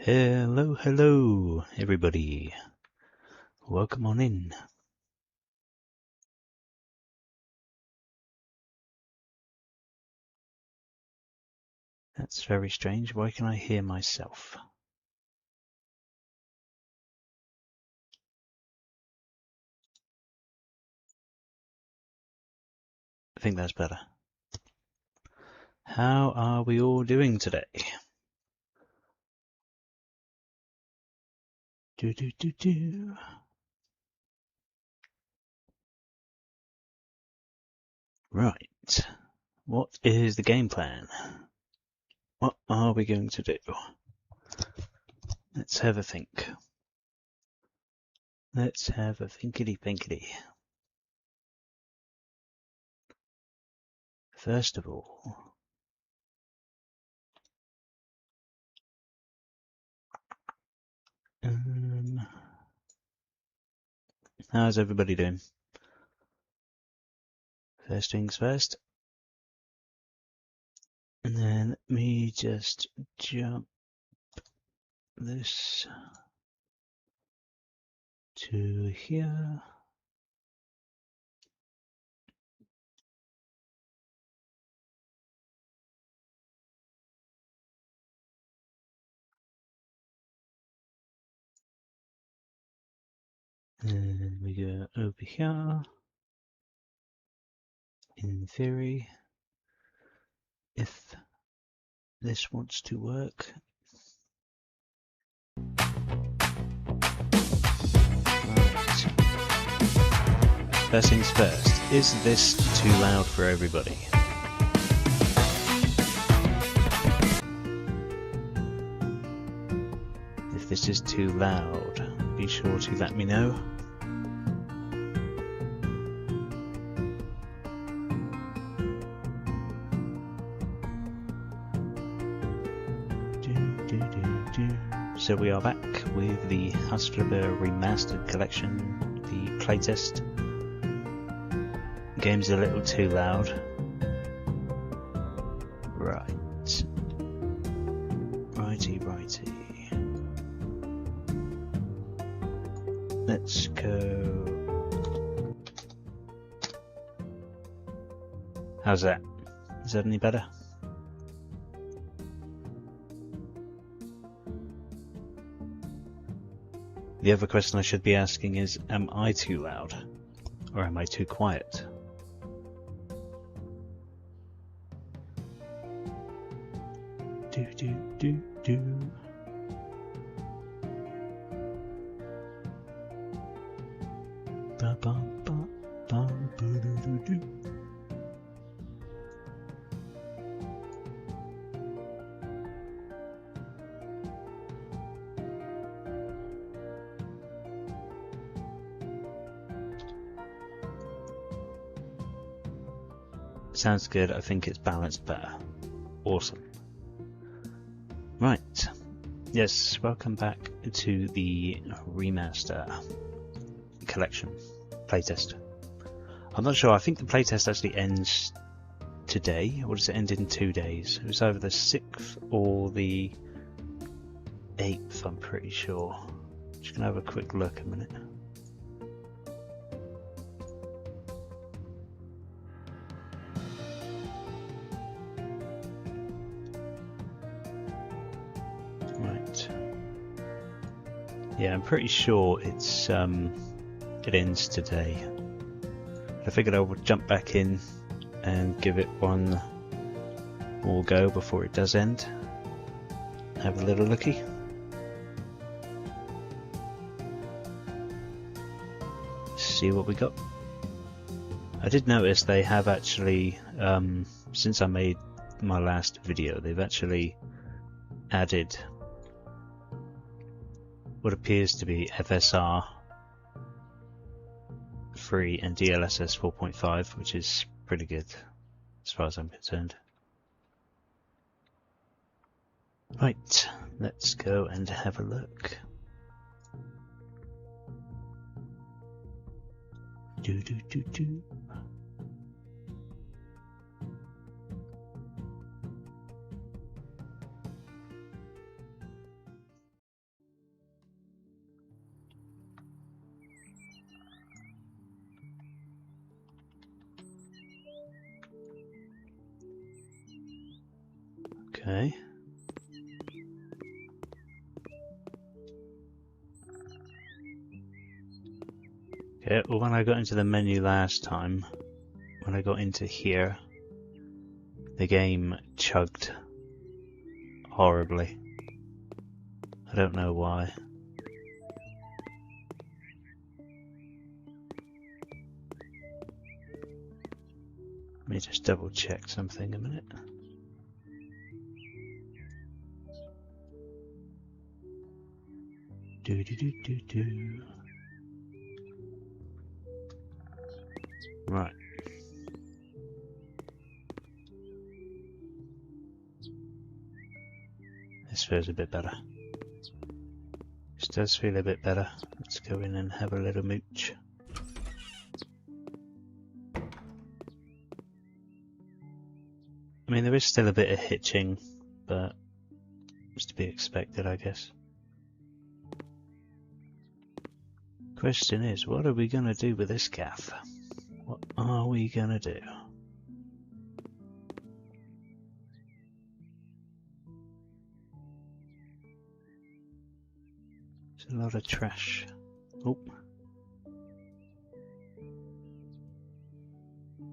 Hello, hello, everybody. Welcome on in. That's very strange. Why can I hear myself? I think that's better. How are we all doing today? Do. Right. What is the game plan? What are we going to do? Let's have a think. Let's have a thinkity-pinkity. First of all, how's everybody doing? First things first. And then let me just jump this to here. And we go over here. In theory, if this wants to work. Right. First things first, is this too loud for everybody? If this is too loud, be sure to let me know. So we are back with the House Flipper Remastered Collection, the playtest. The game's a little too loud. Right. Righty. Let's go. How's that? Is that any better? The other question I should be asking is, am I too loud? Or am I too quiet? Do. Ba bum ba bum boo do. Sounds good. I think it's balanced better. Awesome. Right. Yes, welcome back to the Remaster Collection playtest. I'm not sure. I think the playtest actually ends today, or does it end in 2 days? It was either the 6th or the 8th, I'm pretty sure. Just gonna have a quick look a minute. Yeah, I'm pretty sure it's it ends today. I figured I would jump back in and give it one more go before it does end. Have a little looky. See what we got. I did notice they have actually, since I made my last video, they've actually added what appears to be FSR 3 and DLSS 4.5, which is pretty good as far as I'm concerned. Right, let's go and have a look. Do. Okay. Okay, well when I got into the menu last time, when I got into here, the game chugged horribly. I don't know why. Let me just double check something a minute. Do do do do do. Right. This feels a bit better. This does feel a bit better. Let's go in and have a little mooch. I mean, there is still a bit of hitching, but it's to be expected, I guess. Question is, what are we gonna do with this gaff? What are we gonna do? There's a lot of trash. Oh.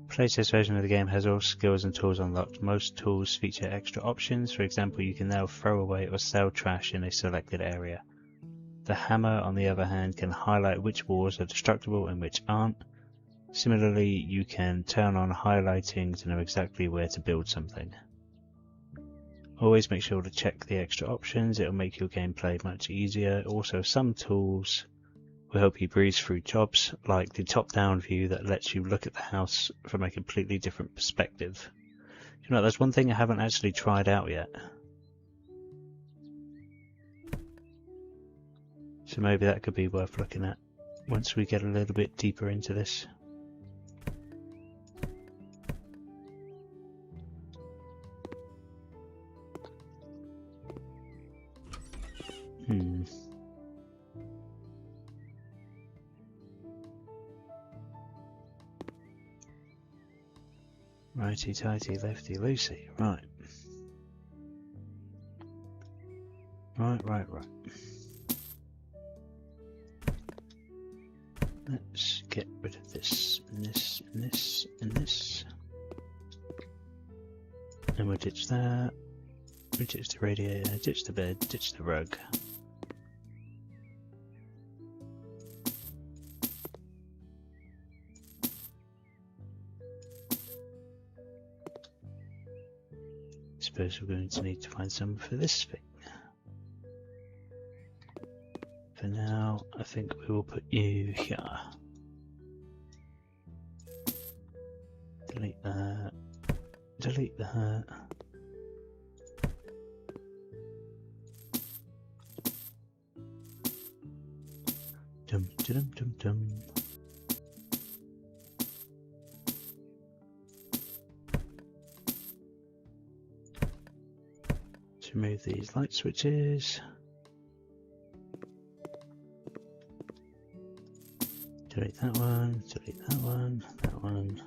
Playtest version of the game has all skills and tools unlocked. Most tools feature extra options. For example, you can now throw away or sell trash in a selected area. The hammer, on the other hand, can highlight which walls are destructible and which aren't. Similarly, you can turn on highlighting to know exactly where to build something. Always make sure to check the extra options, it'll make your gameplay much easier. Also, some tools will help you breeze through jobs, like the top-down view that lets you look at the house from a completely different perspective. You know, there's one thing I haven't actually tried out yet. So maybe that could be worth looking at once we get a little bit deeper into this. Righty tighty, lefty loosey. Right. Right. Let's get rid of this, and this, and this, and this. And we'll ditch that. We'll ditch the radiator, ditch the bed, ditch the rug. Suppose we're going to need to find some for this thing. For now, I think we will put you here. Delete that. Delete that. Dum dum dum dum. Let's remove these light switches. Delete that one, delete that one, that one.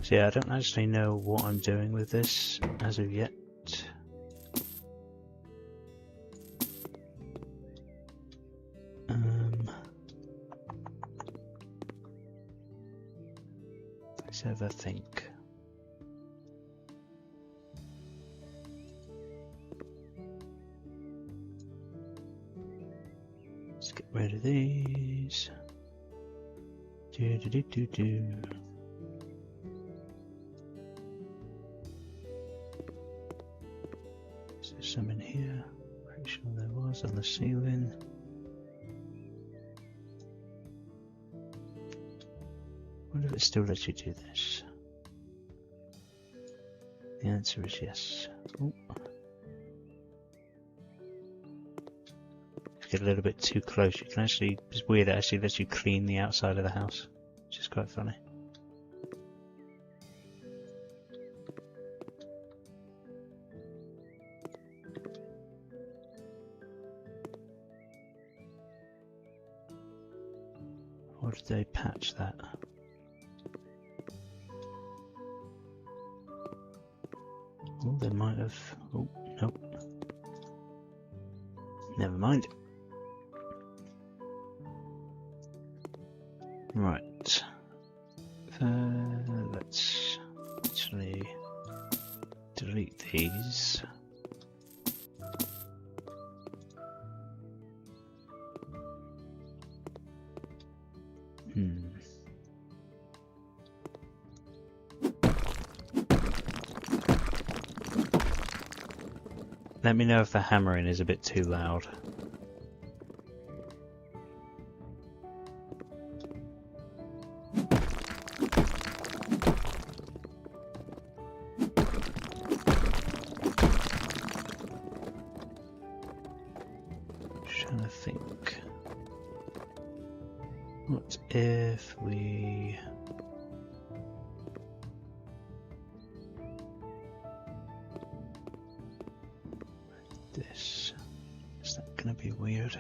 So yeah, I don't actually know what I'm doing with this as of yet. Let's have a think. Let's get rid of these. Do. Is there some in here? Pretty sure there was on the ceiling. I wonder if it still lets you do this. The answer is yes. Oh. If you get a little bit too close, you can actually, it's weird, it actually lets you clean the outside of the house, which is quite funny. Or did they patch that? they might have... Oh, nope. Never mind. Right. Let's actually delete these. Let me know if the hammering is a bit too loud. Trying to think. What if we... this? Is that going to be weird?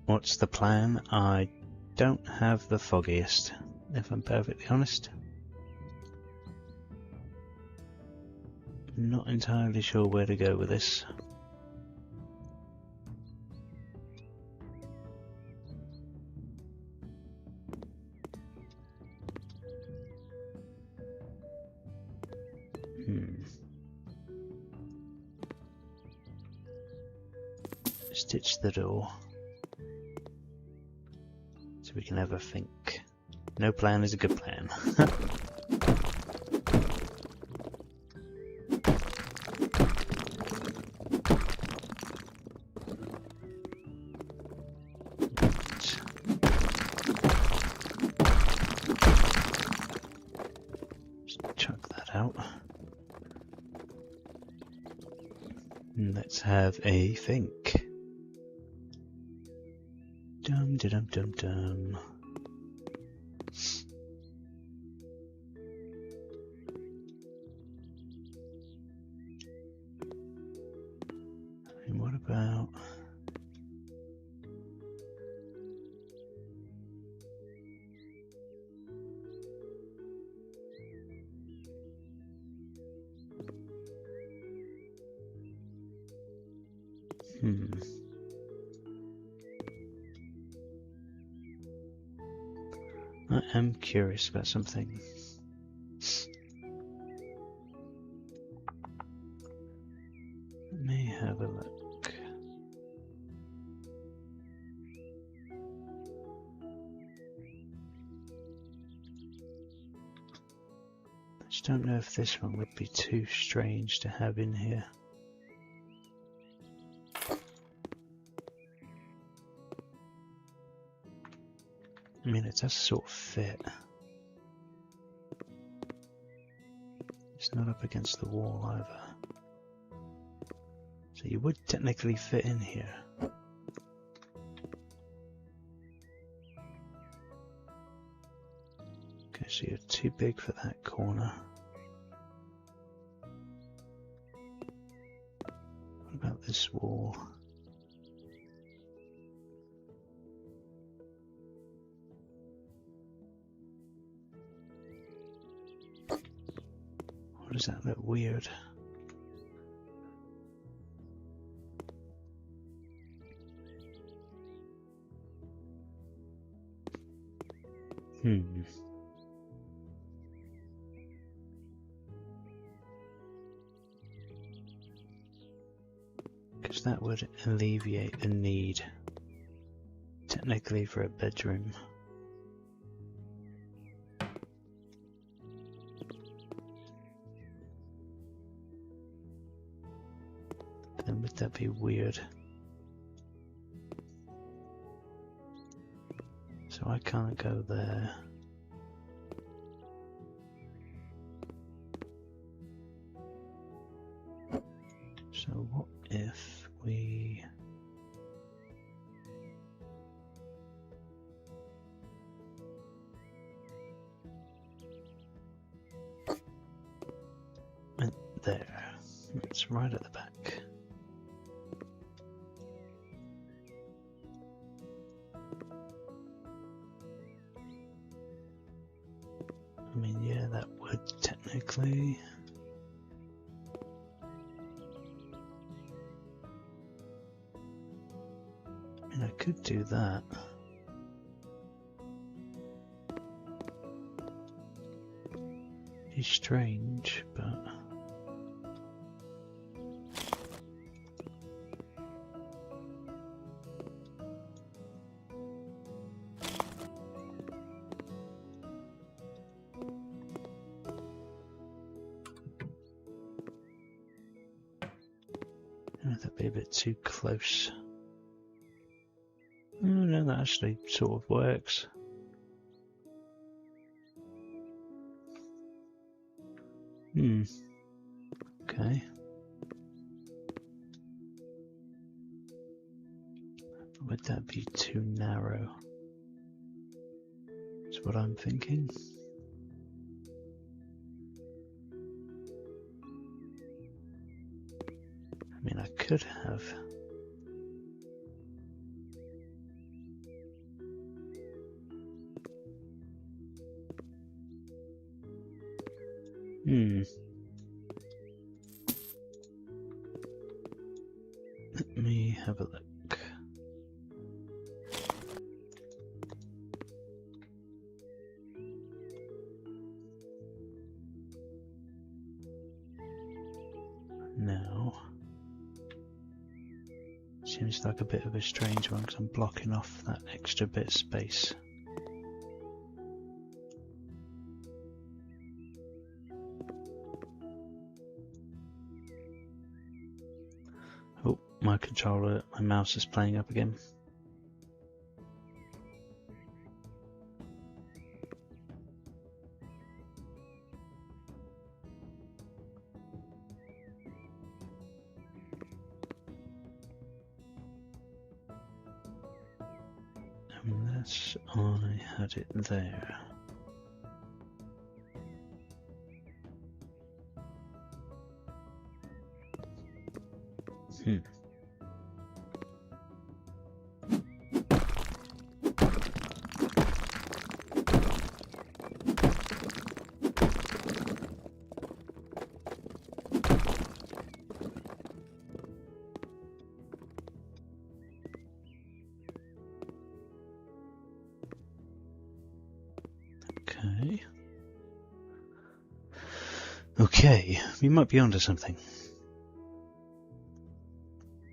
What's the plan? I don't have the foggiest, if I'm perfectly honest. I'm not entirely sure where to go with this. Stitch the door so we can have a think. No plan is a good plan. Just chuck that out. And let's have a think. Dum dum dum dum. And what about I am curious about something. Let me have a look. I just don't know if this one would be too strange to have in here. I mean, it does sort of fit. It's not up against the wall either. So you would technically fit in here. Okay, so you're too big for that corner. What about this wall? Or does that look weird? Because that would alleviate the need, technically, for a bedroom. Then would that be weird? So I can't go there. So what if we... went there? It's right at the back. Quickly. I mean, I could do that. It's strange, but that'd be a bit too close. Oh no, that actually sort of works. Okay. Would that be too narrow? That's what I'm thinking. I mean, I could have. Let me have a look. Now, seems like a bit of a strange one because I'm blocking off that extra bit of space. Oh, my controller, my mouse is playing up again. Unless I had it there. Okay, we might be onto something.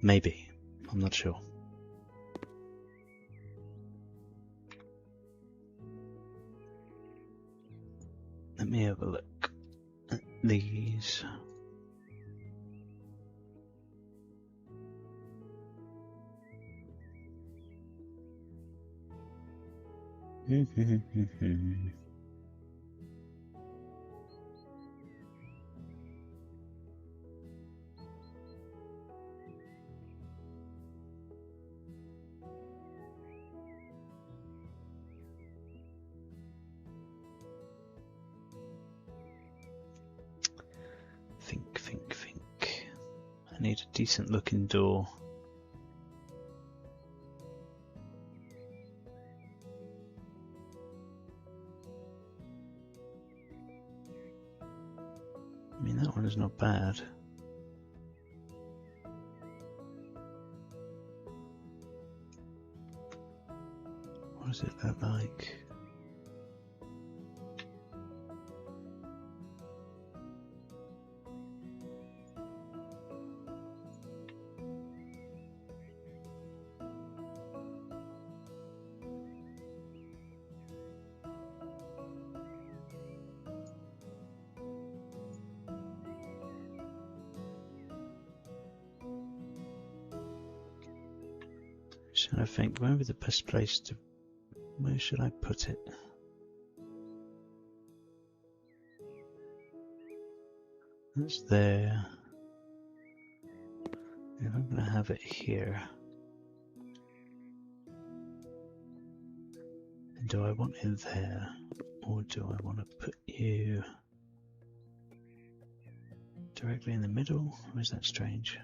Maybe. I'm not sure. Let me have a look at these. Think. I need a decent looking door. I mean, that one is not bad. What does it look like? So I think, where would be the best place to, where should I put it? That's there. If I'm going to have it here, do I want it there, or do I want to put you directly in the middle, or is that strange?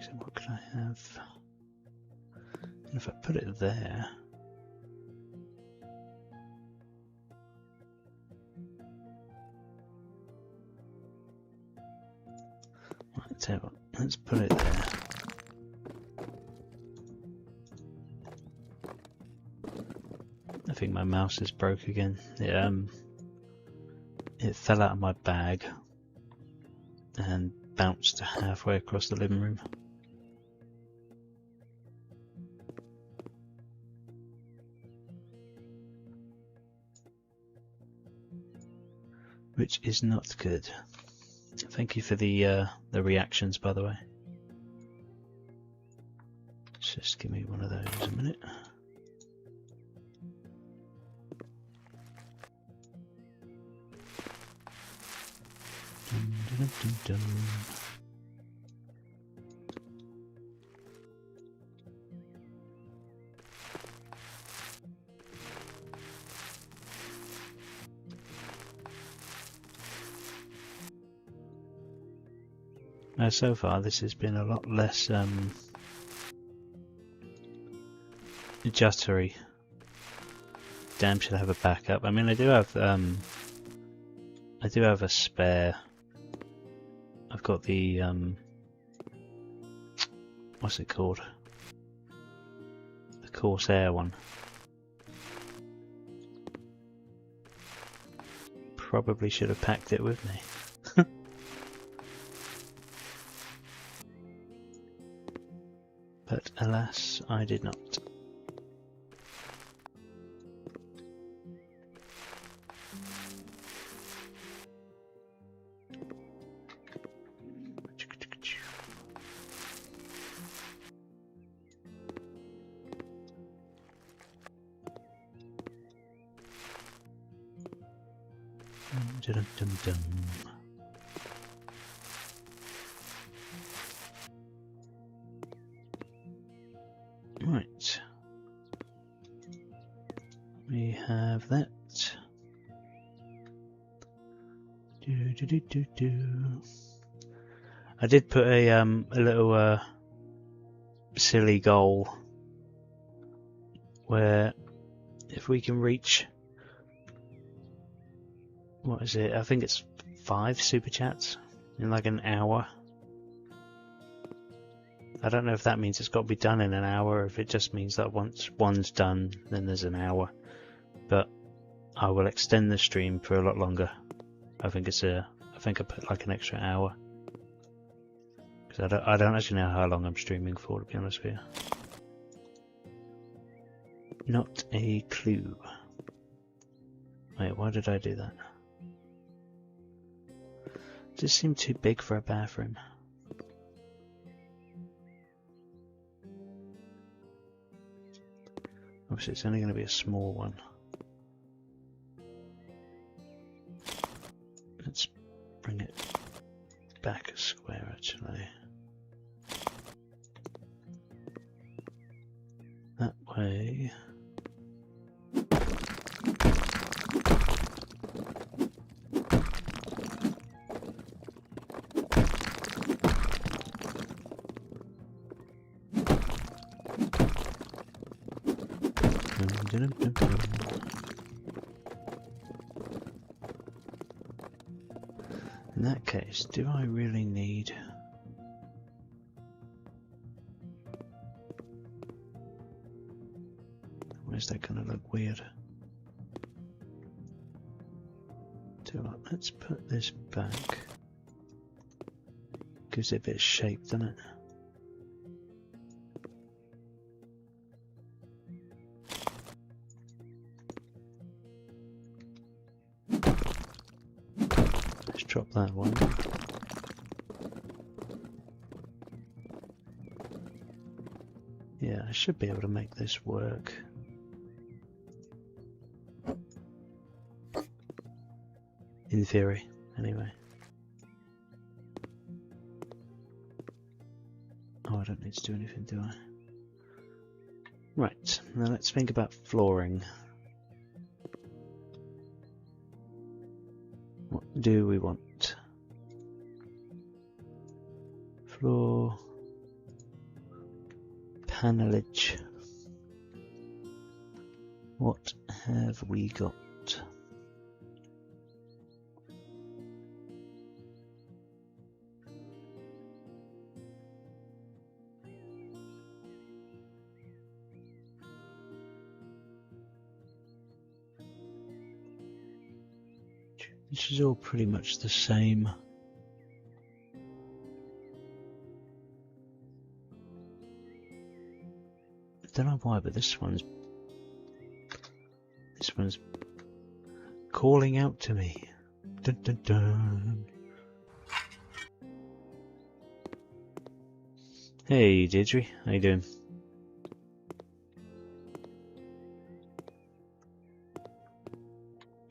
So what could I have? And if I put it there, right, tell you what, let's put it there. I think my mouse is broke again. It fell out of my bag and bounced halfway across the living room. Which is not good. Thank you for the reactions, by the way. Just give me one of those a minute. Dun, dun, dun, dun, dun. Now, so far this has been a lot less juddery. Damn, should have a backup. I mean, I do have a spare. I've got the what's it called? The Corsair one. Probably should have packed it with me. But alas, I did not. Dum, dum, dum. Right, we have that. I did put a little silly goal where if we can reach, what is it? I think it's 5 super chats in like an hour. I don't know if that means it's got to be done in an hour, or if it just means that once one's done, then there's an hour. But I will extend the stream for a lot longer. I think I put like an extra hour. Because I don't actually know how long I'm streaming for, to be honest with you. Not a clue. Wait, why did I do that? It just seemed too big for a bathroom. Obviously it's only going to be a small one. Let's bring it back a square actually. That way. In that case, do I really need... Where's that going to look weird? Let's put this back. Gives it a bit of shape, doesn't it? Drop that one. Yeah, I should be able to make this work. In theory, anyway. Oh, I don't need to do anything, do I? Right, now let's think about flooring. What do we want? Floor, panelage. What have we got? This is all pretty much the same. I don't know why, but this one's calling out to me. Dun, dun, dun. Hey Deirdre, how you doing?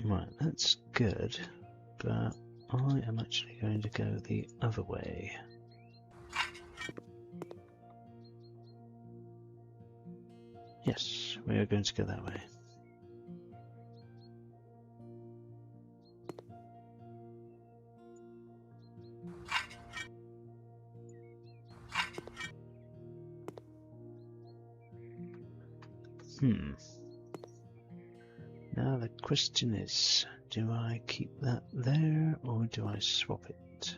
Right, that's good, but I am actually going to go the other way. Yes, we are going to go that way. Now the question is, do I keep that there or do I swap it?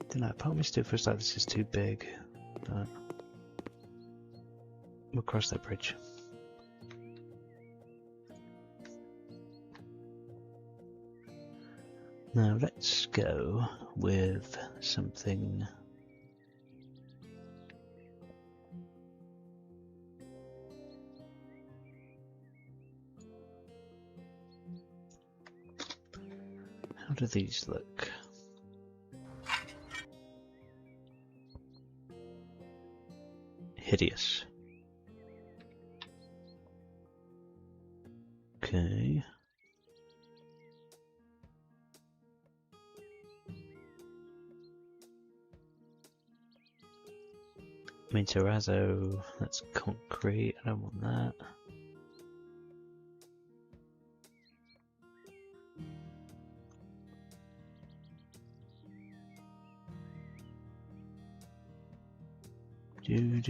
Don't know, part of me still feels like this is too big, but we'll cross that bridge. Now let's go with something how do these look? Hideous. Okay. I mean, terrazzo, that's concrete, I don't want that. Do.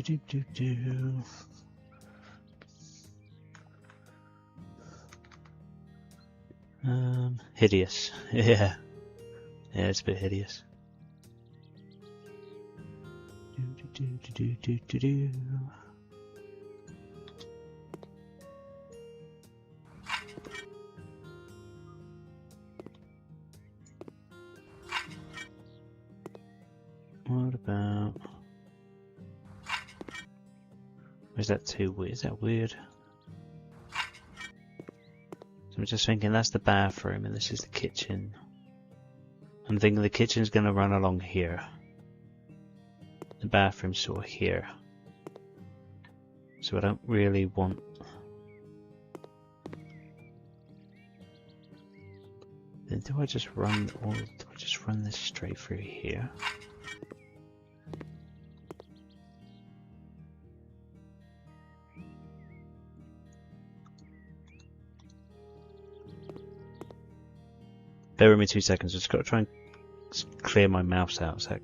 Hideous. Yeah, it's a bit hideous. Do. What about? Is that too weird? Is that weird? So I'm just thinking that's the bathroom and this is the kitchen. I'm thinking the kitchen's going to run along here. The bathroom's sort of here. So I don't really want... Then do I just run, or do I just run this straight through here? Bear with me 2 seconds, I've just got to try and clear my mouse out a sec.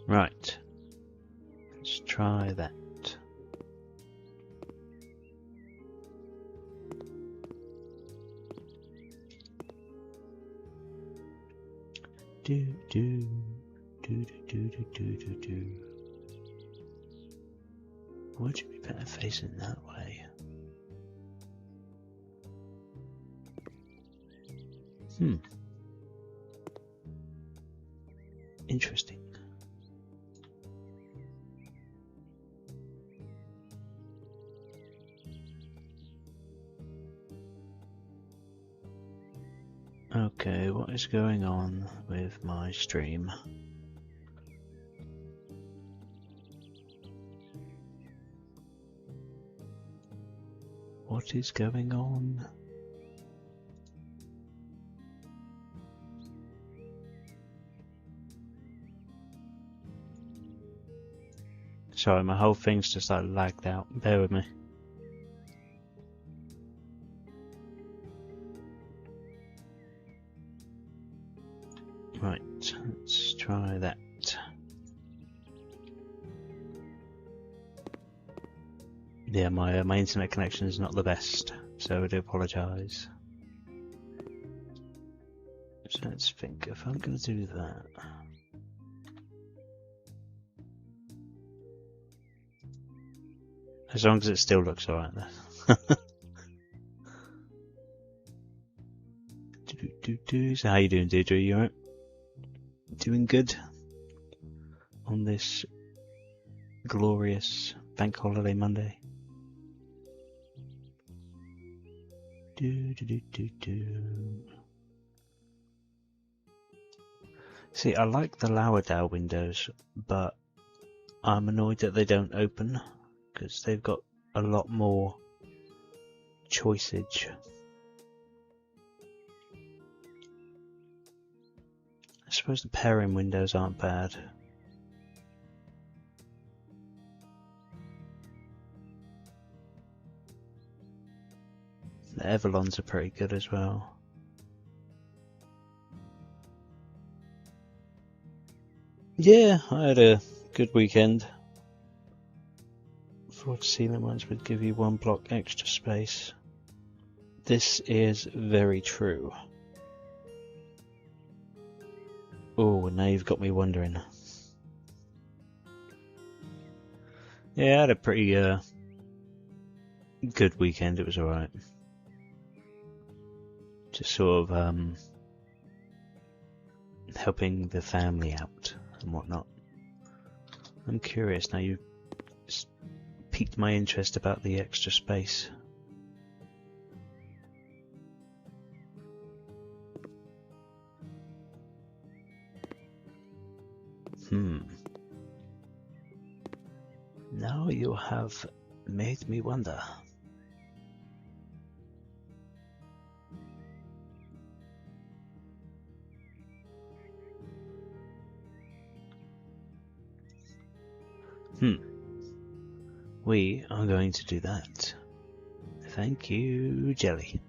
Right, let's try that. Do. Would you be better facing that way? Interesting. Okay, what is going on with my stream? What is going on? Sorry, my whole thing's just like lagged out. Bear with me. Right, let's try that. Yeah, my internet connection is not the best, so I do apologise. So let's think if I'm going to do that. As long as it still looks alright then. So how you doing, Deirdre? You alright? Doing good on this glorious bank holiday Monday. See, I like the Lauerdale windows, but I'm annoyed that they don't open because they've got a lot more choiceage. I suppose the pairing windows aren't bad. The Everlons are pretty good as well. Yeah, I had a good weekend. Floor to ceiling ones would give you 1 block extra space. This is very true. Oh, now you've got me wondering. Yeah, I had a pretty good weekend. It was alright. Just sort of helping the family out and whatnot. I'm curious now. You piqued my interest about the extra space. Now you have made me wonder. We are going to do that. Thank you, Jelly.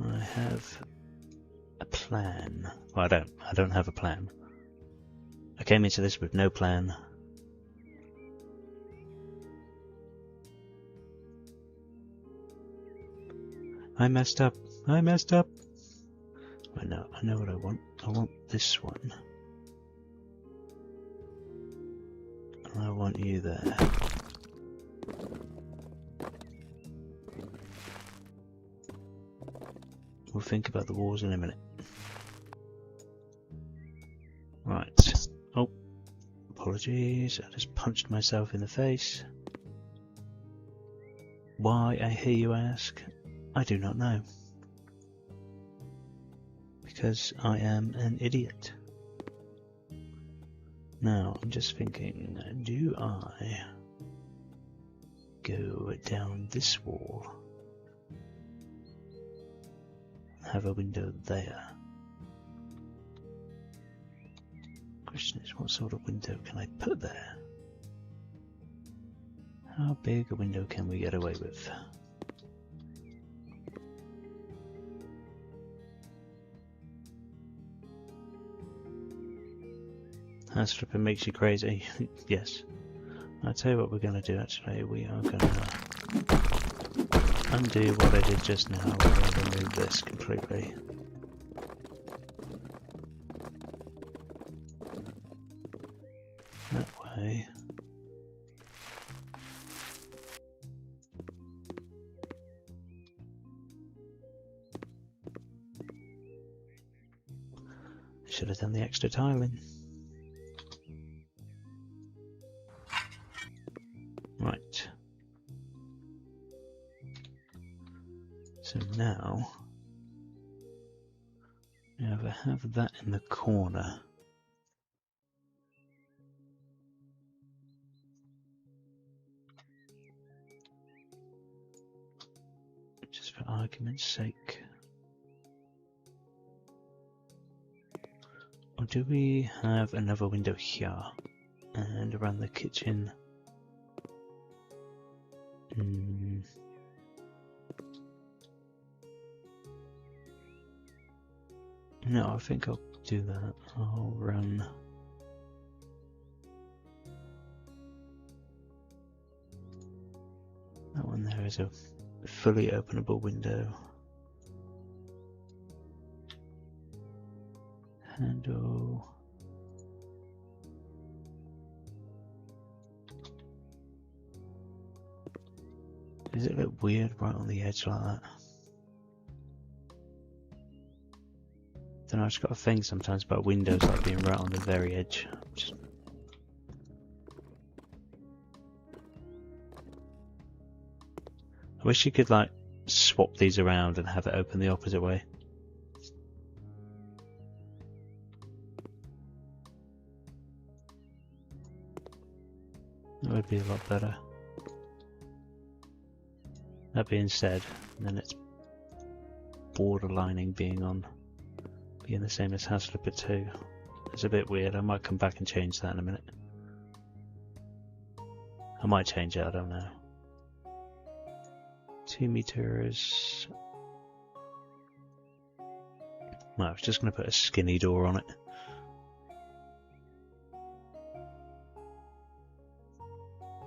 I have a plan. Well, I don't have a plan. I came into this with no plan. I messed up. I messed up. I know what I want. I want this one. And I want you there. We'll think about the walls in a minute. Right. Oh, apologies. I just punched myself in the face. Why, I hear you ask? I do not know. Because I am an idiot. Now, I'm just thinking, do I go down this wall? Have a window there. Question is, what sort of window can I put there? How big a window can we get away with? House Flipper makes you crazy. Yes. I'll tell you what we're going to do actually. We are going to undo what I did just now. We're going to remove this completely. That way. Should have done the extra tiling. Right. So now Now if I have that in the corner, just for argument's sake. Or do we have another window here and around the kitchen? No, I think I'll do that. I'll run. That one there is a fully openable window. Handle. Does it look weird right on the edge like that? Don't know, I've just got a thing sometimes about windows like being right on the very edge. I wish you could like swap these around and have it open the opposite way. That would be a lot better. That being said, then it's borderlining being the same as House Flipper 2. It's a bit weird. I might come back and change that in a minute. I might change it, I don't know. 2 meters. No, I was just going to put a skinny door on it.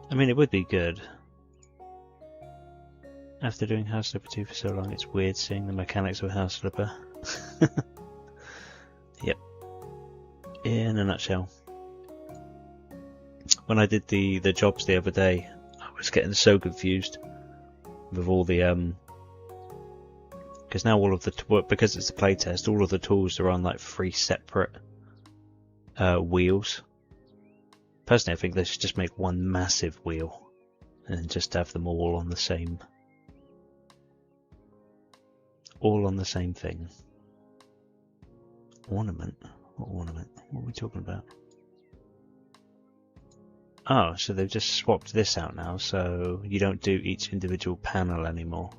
I mean, it would be good. After doing House Flipper 2 for so long, it's weird seeing the mechanics of House Flipper. Yep. In a nutshell. When I did the jobs the other day, I was getting so confused with all the because now all of the because it's a playtest, all of the tools are on like 3 separate wheels. Personally, I think they should just make one massive wheel and just have them all on the same thing. Ornament? What ornament? What are we talking about? Oh, so they've just swapped this out now, so you don't do each individual panel anymore.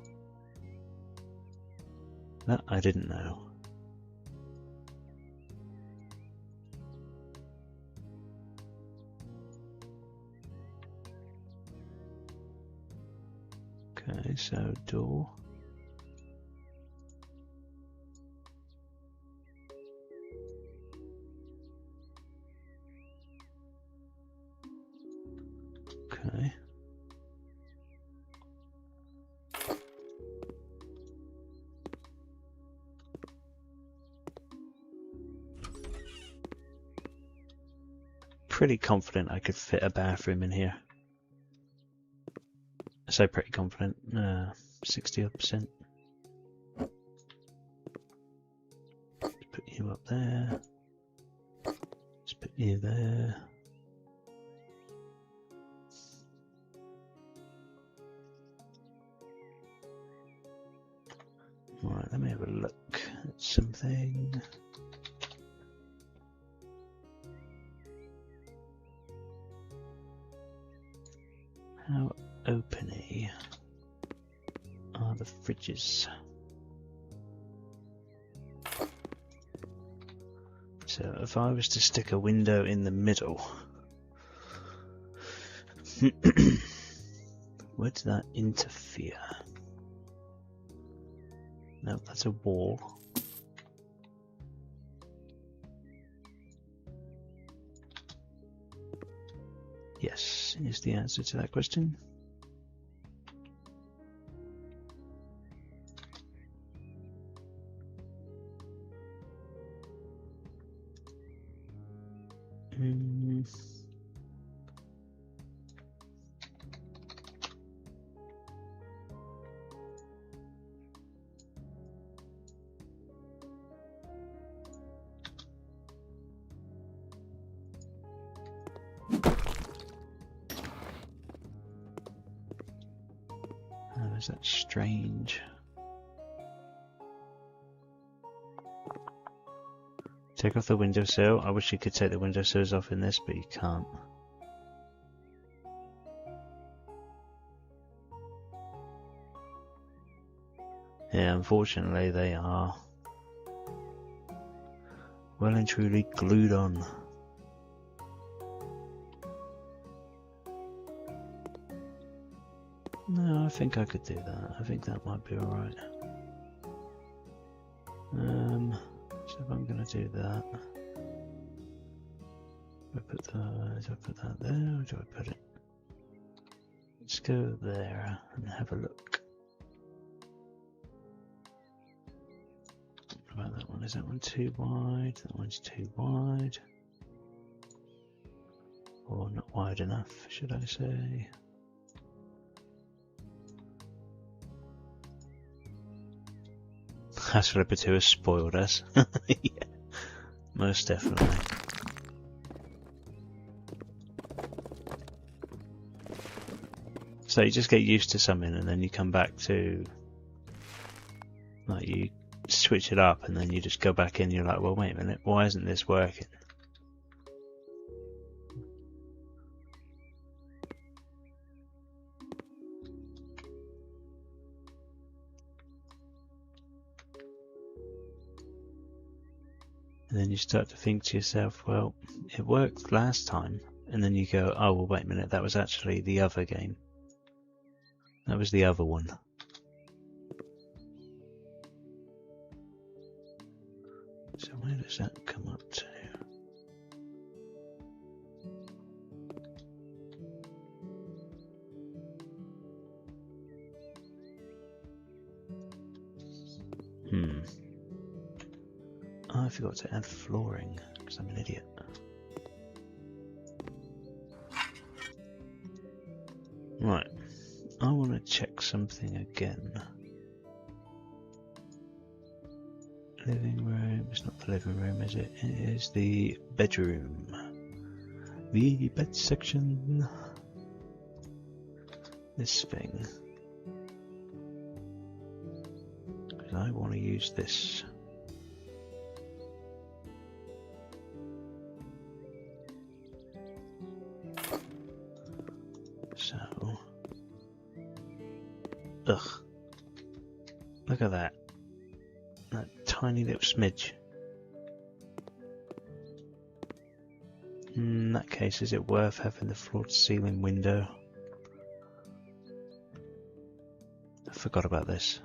That I didn't know. Okay, so door. Okay. Pretty confident I could fit a bathroom in here. I say pretty confident, 60%. Let's put you up there. Let's put you there. Alright, let me have a look at something. How open-y are the fridges? So if I was to stick a window in the middle, would that interfere? No, that's a wall. Yes, is the answer to that question. Oh, is that strange? Take off the windowsill. I wish you could take the windowsills off in this, but you can't. Yeah, unfortunately they are well and truly glued on. No, I think I could do that. I think that might be alright. So if I'm going to do that, do I put that there, or do I put it? Let's go there and have a look. What about that one? Is that one too wide? That one's too wide. Or not wide enough, should I say. House Flipper 2 has spoiled us. Yeah, most definitely. So you just get used to something and then you come back to, like, you switch it up and then you just go back in and you're like, well, wait a minute, why isn't this working? And then you start to think to yourself, well, it worked last time. And then you go, oh, well, wait a minute, that was actually the other game. That was the other one. So where does that come up to? Oh, I forgot to add flooring, because I'm an idiot. Right, I want to check something again. Living room, it's not the living room, is it? It is the bedroom. The bed section. This thing. Because I want to use this. So, ugh, look at that tiny little smidge. In that case, is it worth having the floor-to-ceiling window? I forgot about this.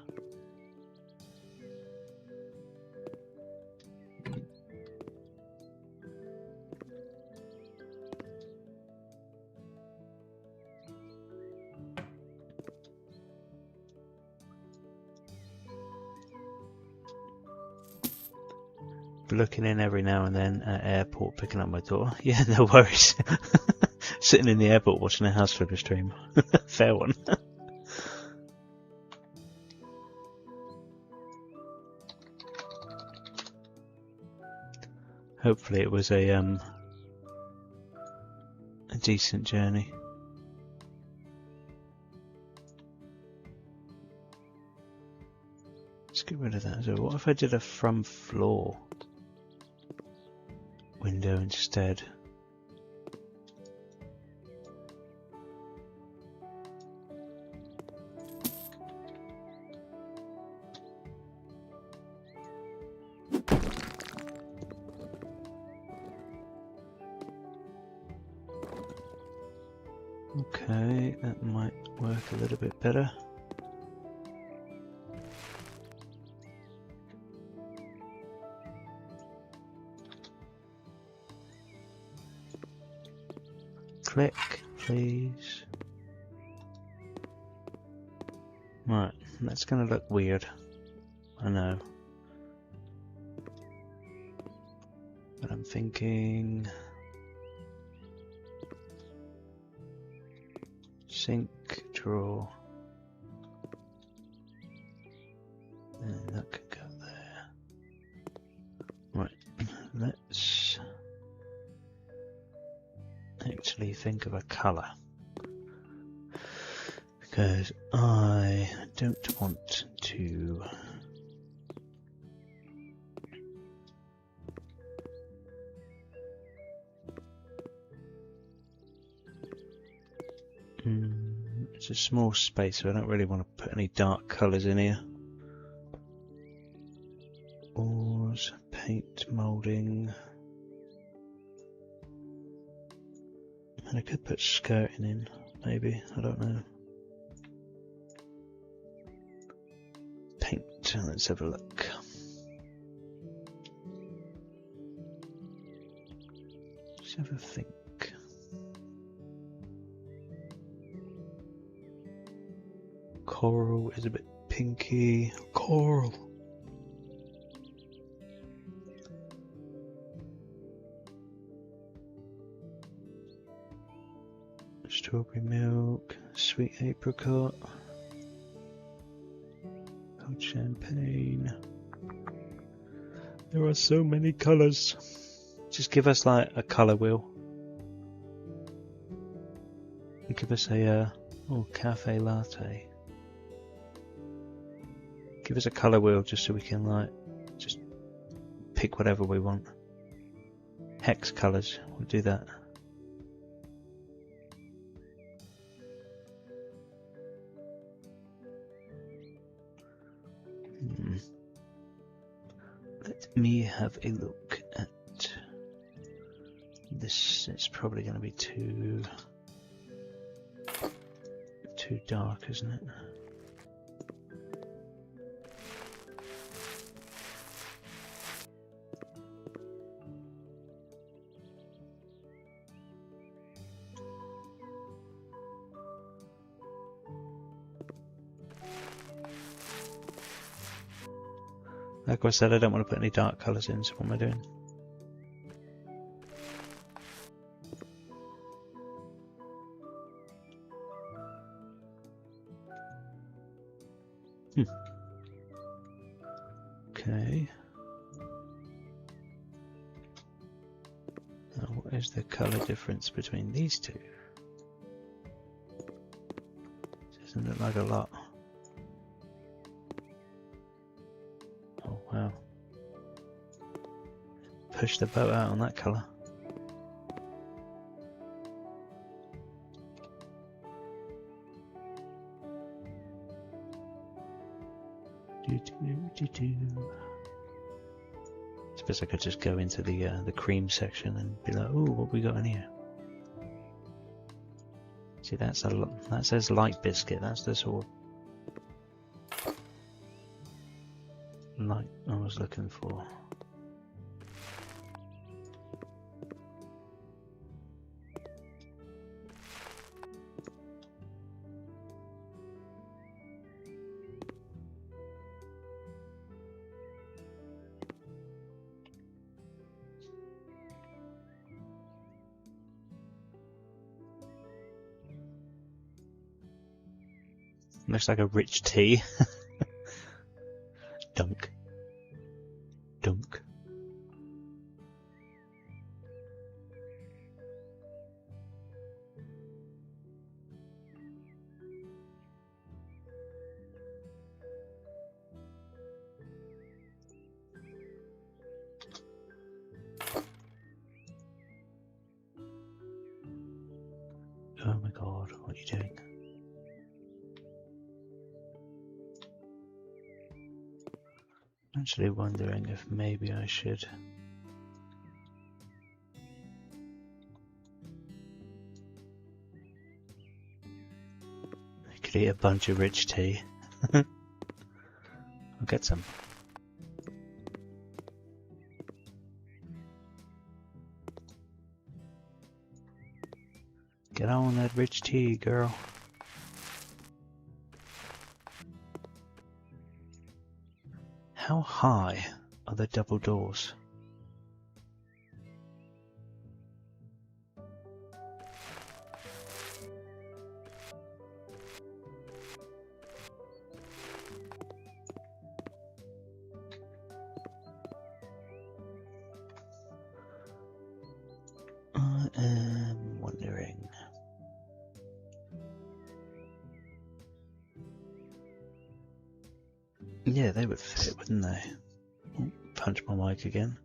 Looking in every now and then at airport, picking up my daughter. Yeah, no worries. Sitting in the airport watching a House Flipper stream. Fair one. Hopefully it was a decent journey. Let's get rid of that. So what if I did a from floor window instead? Okay, that might work a little bit better. Click, please. Right, that's gonna look weird. I know. But I'm thinking sink, drawer. And that could go there. Right, let's actually think of a colour, because I don't want to It's a small space, so I don't really want to put any dark colours in here. Oars, paint, moulding. And I could put skirting in, maybe, I don't know. Paint, let's have a look. Let's have a think. Coral is a bit pinky. Coral. Strawberry milk, sweet apricot, cold champagne. There are so many colours. Just give us like a colour wheel. Give us a cafe latte. Give us a colour wheel just so we can like just pick whatever we want. Hex colours, we'll do that. Let me have a look at this. It's probably going to be too dark, isn't it? Like I said, I don't want to put any dark colours in, so what am I doing? Okay. Now what is the colour difference between these two? Doesn't look like a lot. Oh wow. Push the boat out on that colour. I suppose I could just go into the cream section and be like, "Ooh, what we got in here?" See, that says light biscuit. That's the sort of light I was looking for. Looks like a rich tea. Dunk. Dunk. Oh my god, what are you doing? I'm actually wondering if maybe I should I could eat a bunch of rich tea. I'll get some. Get on that rich tea, girl. How high are the double doors? I am wondering. Yeah, they would fit, wouldn't they? Oh, punch my mic again.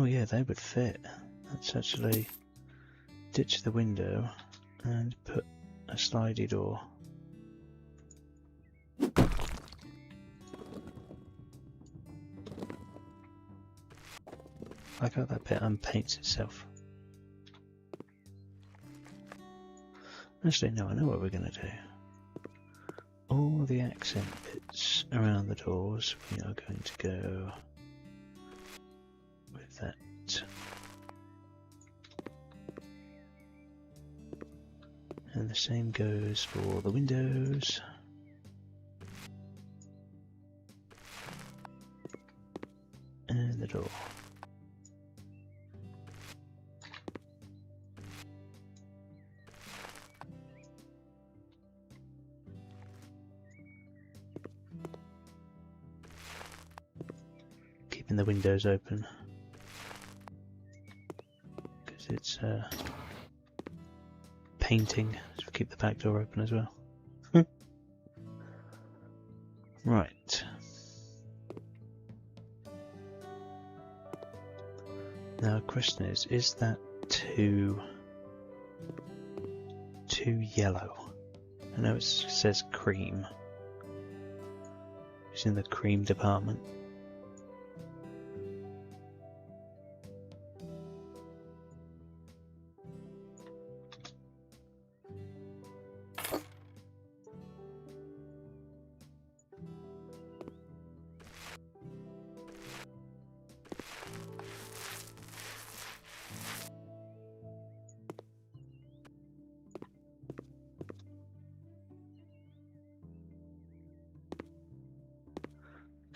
yeah, they would fit. Let's actually ditch the window and put a slidey door. I got that bit unpaints itself. Actually, no, I know what we're going to do. All the accent bits around the doors, we are going to go with that. And the same goes for the windows. And the door. Keeping the windows open. Because it's painting, so keep the back door open as well. Right. Now, the question is that too yellow? I know it says cream. It's in the cream department.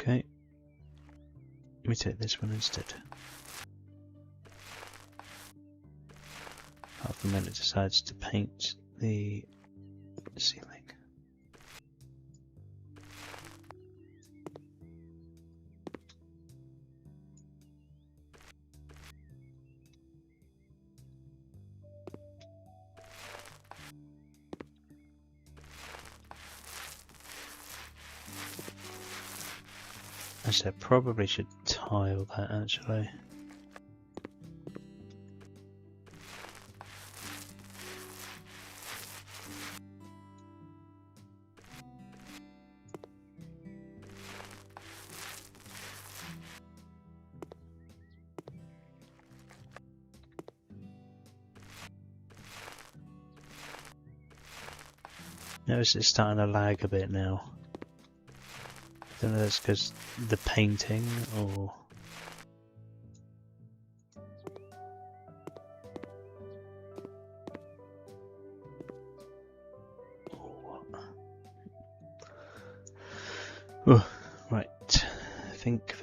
Okay, let me take this one instead. Apart from when it decides to paint the ceiling. Actually, I probably should tile that actually. Notice it's starting to lag a bit now. I don't know if that's because the painting or... Oh, right. Think.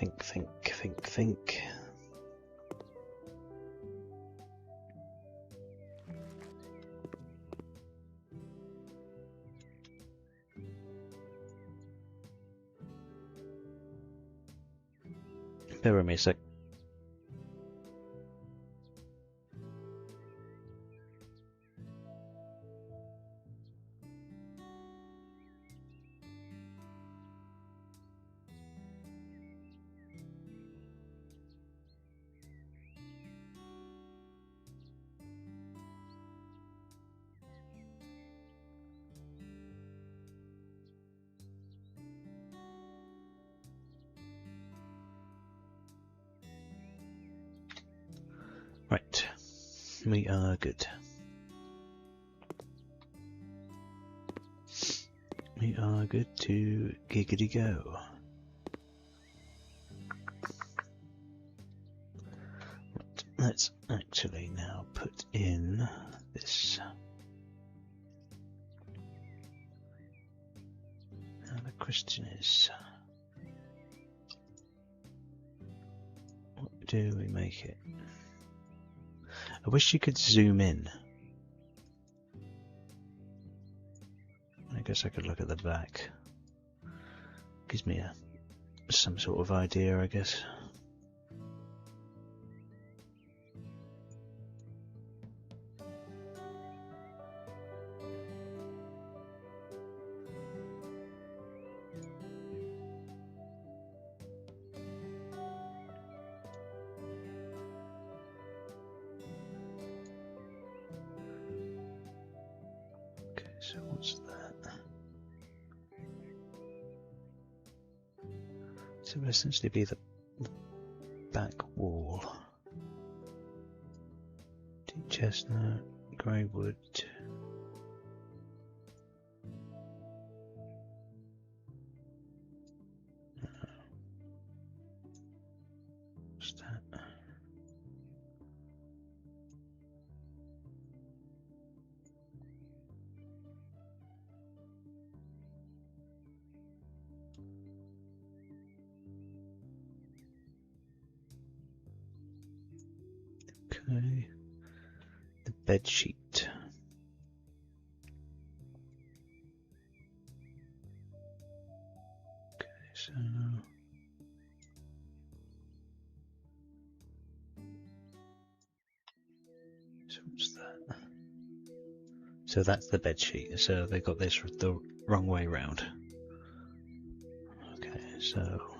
Bear with me a sec. Right, we are good. We are good to giggity go. Right, let's actually now put in this. Now the question is, what do we make it? I wish you could zoom in. I guess I could look at the back. Gives me some sort of idea, I guess. So it will essentially be the back wall. Deep chestnut, grey wood. What's that? Okay, the bed sheet. Okay, so what's that? So that's the bed sheet. So they got this the wrong way round. Okay, so.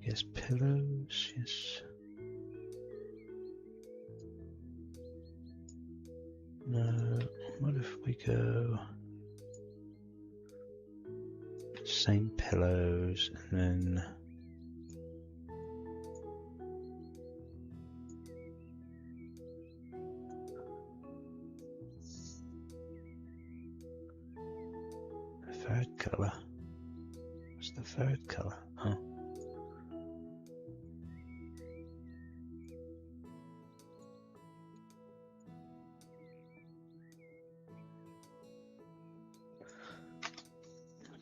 Yes, pillows, yes. No, what if we go same pillows and then a third colour? What's the third colour? Oh.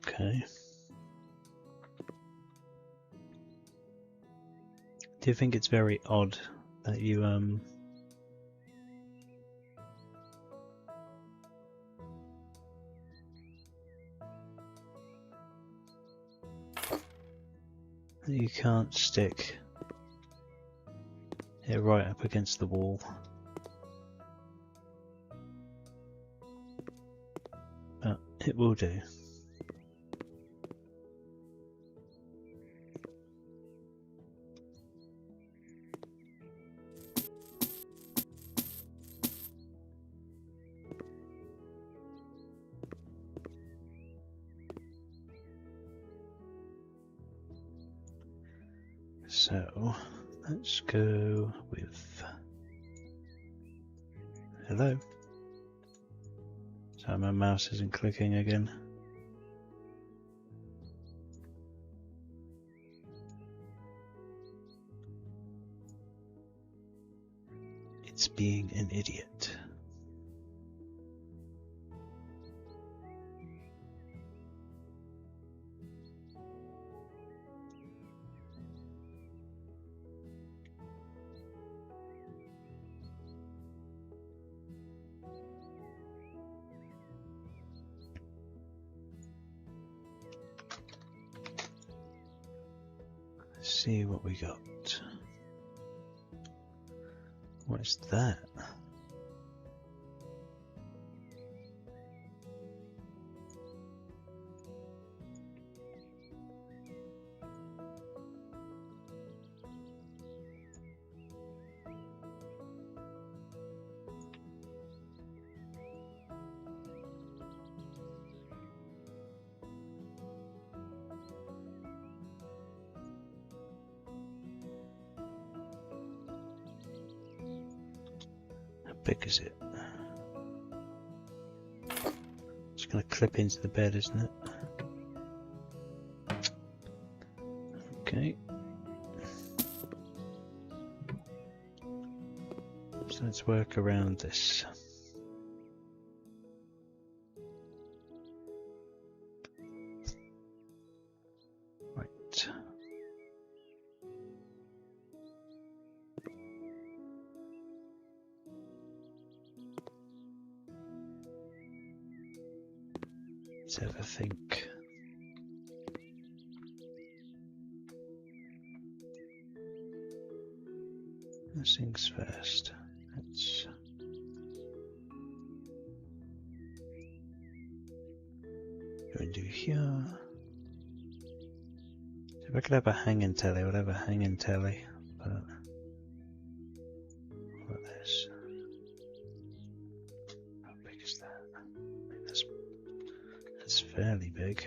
Okay. Do you think it's very odd that you you can't stick it right up against the wall? But it will do. So let's go with hello. So my mouse isn't clicking again. It's being an idiot. Let's see what we got. What is that? How big is it? It's going to clip into the bed, isn't it? Okay. So let's work around this. Right. Let's have a think. First things first. Let's go and do here. If I could have a hanging telly, I would have a hanging telly. But what about this? How big is that? I mean, that's fairly big.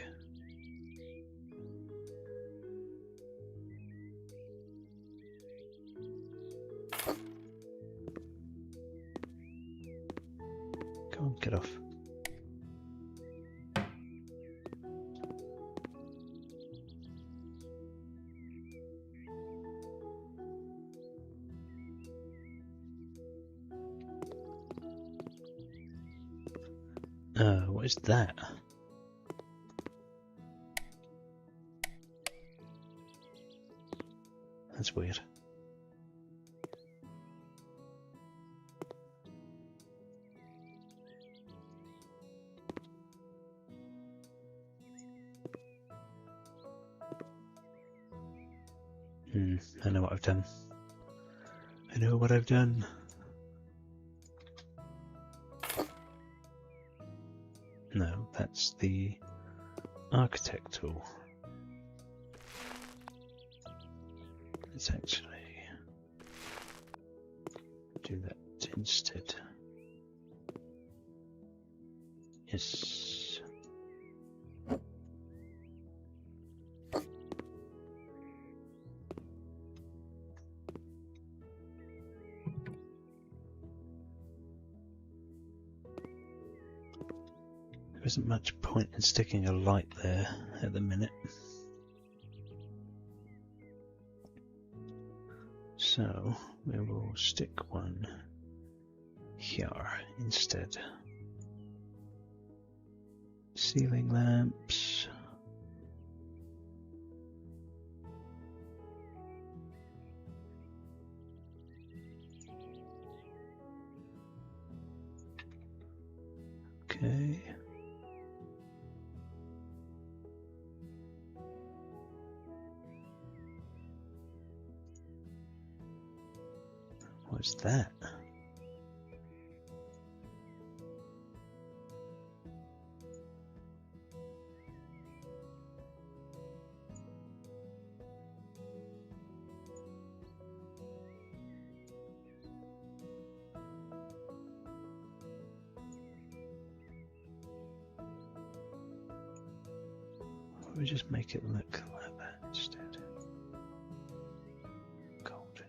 Come on, get off. What is that? That's weird. I know what I've done. I know what I've done. No, that's the architect tool. Let's actually do that instead. Yes. There isn't much point in sticking a light there at the minute. So we will stick one here instead. Ceiling lamps. Okay. What's that? We just make it look like that instead. Golden.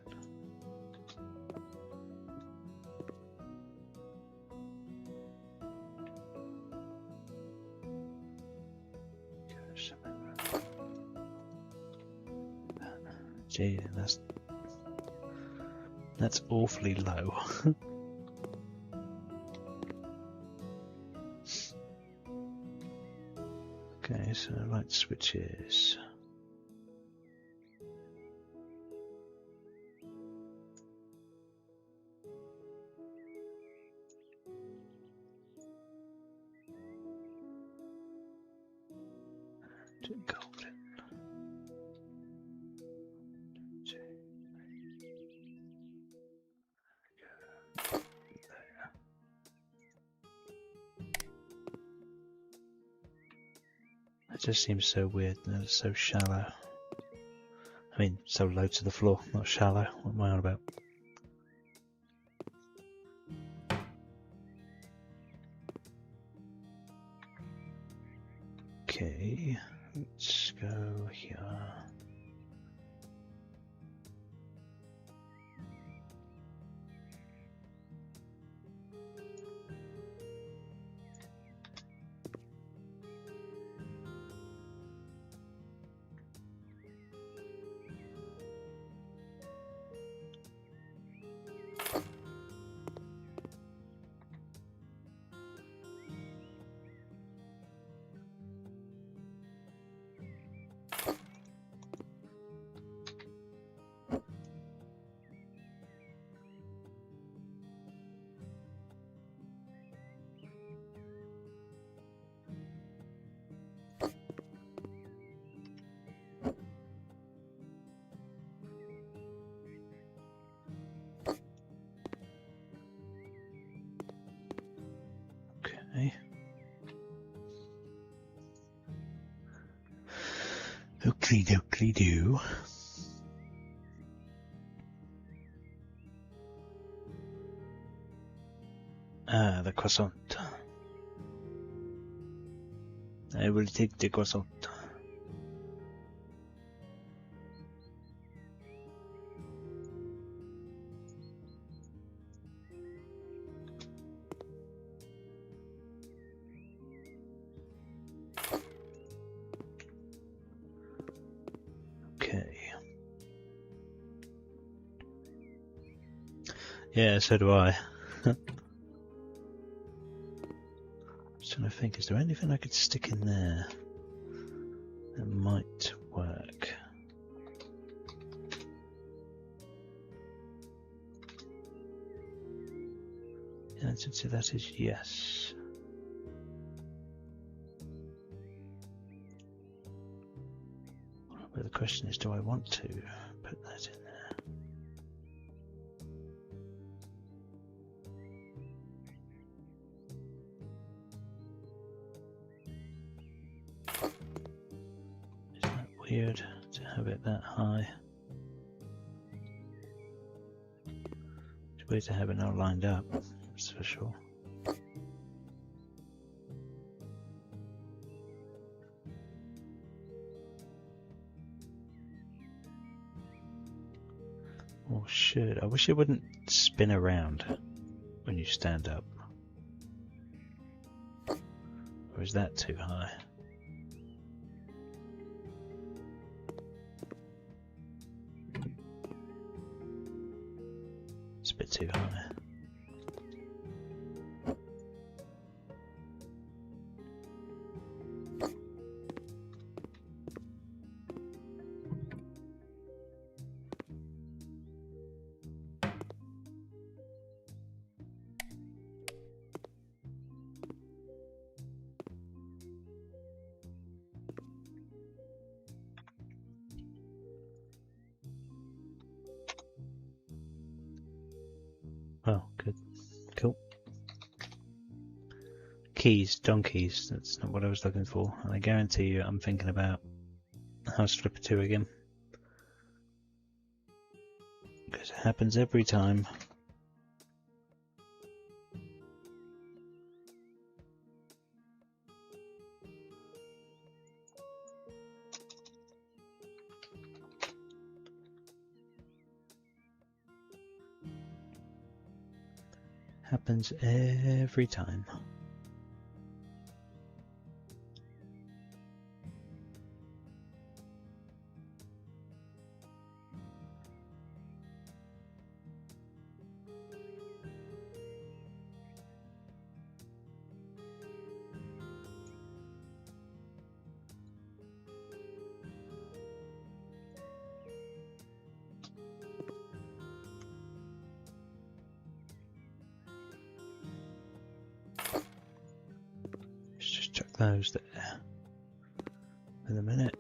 Gee, that's awfully low. Okay, so light switches. Golden. It just seems so weird that it's so shallow. I mean, so low to the floor, not shallow. What am I on about? Okay, let's go here. Oakley dokley do. Ah, the croissant. I will take the croissant. Okay. Yeah, so do I. Just trying to think, is there anything I could stick in there that might work? The answer to that is yes. But the question is, do I want to put that in there? Weird to have it that high. It's weird to have it not lined up, that's for sure. Or should I wish it wouldn't spin around when you stand up. Or is that too high? It's a bit too high. Oh, good. Cool. Keys, donkeys, that's not what I was looking for. And I guarantee you I'm thinking about House Flipper 2 again. Because it happens every time. Happens every time. Those there in a minute.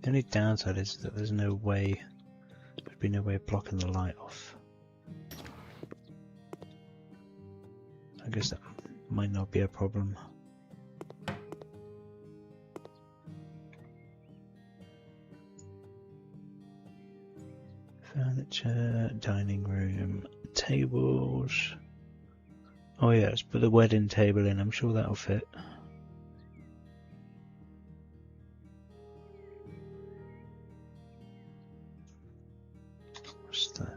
The only downside is that there's no way, there'd be no way of blocking the light off. I guess that might not be a problem. Furniture, dining room, tables. Oh yeah, let's put the wedding table in, I'm sure that'll fit. What's that?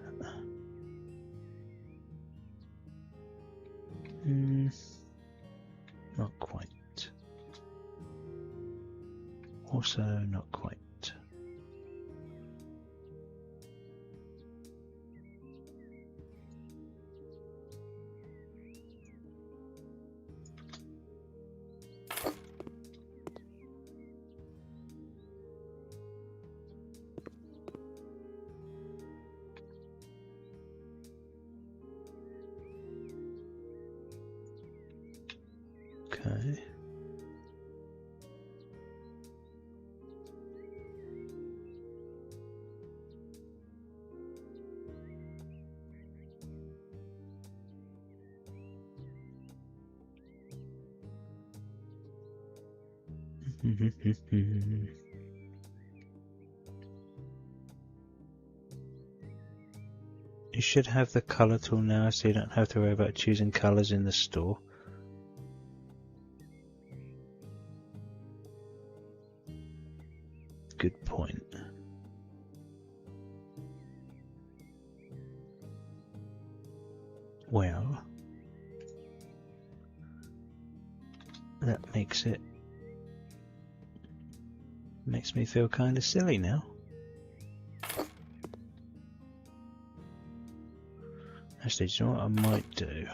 Not quite. Also not quite. Okay. You should have the colour tool now, so you don't have to worry about choosing colours in the store. Good point. Well, that makes me feel kind of silly now. Actually, do you know what I might do?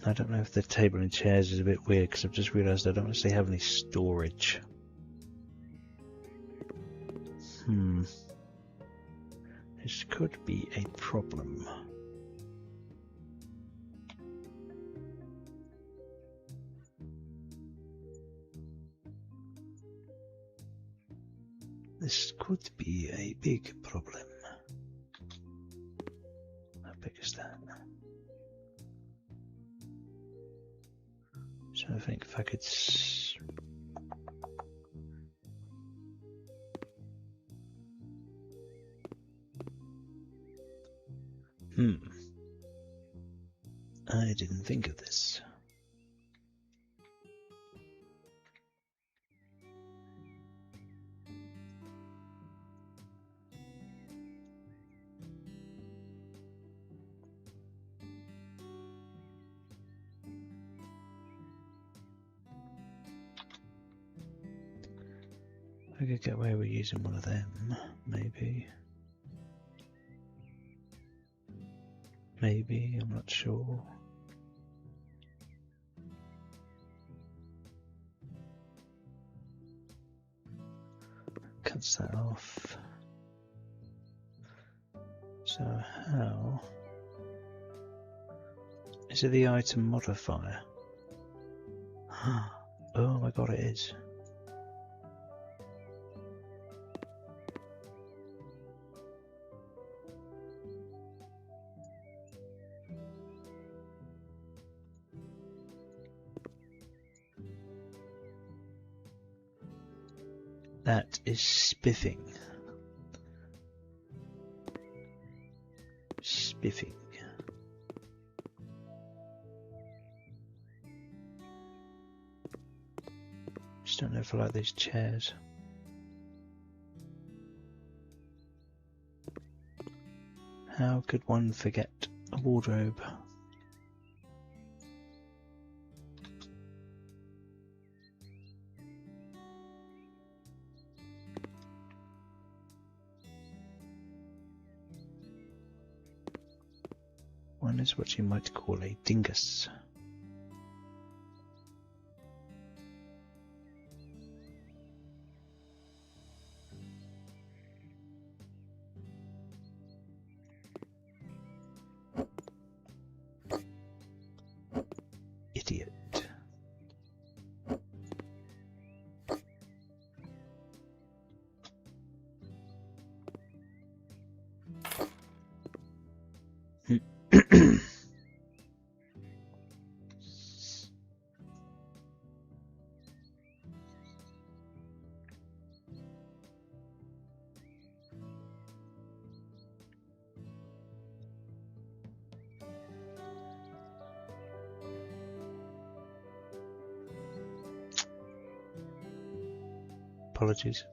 I don't know if the table and chairs is a bit weird because I've just realised I don't actually have any storage. This could be a problem. This could be a big problem. How big is that? So I think if I could... I didn't think of this. I could get away with using one of them, maybe. Maybe, I'm not sure. Cuts that off. So how is it the item modifier? Oh my god, it is. That is spiffing. Spiffing. Just don't know if I like these chairs. How could one forget a wardrobe? One is what you might call a dingus. Idiot. Apologies.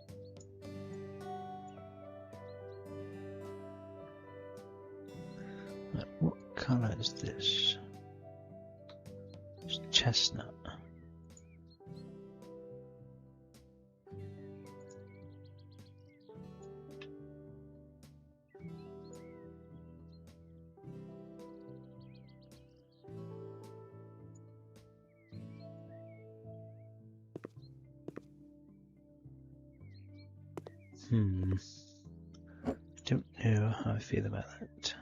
Right, what colour is this? It's chestnut. Don't know how I feel about that.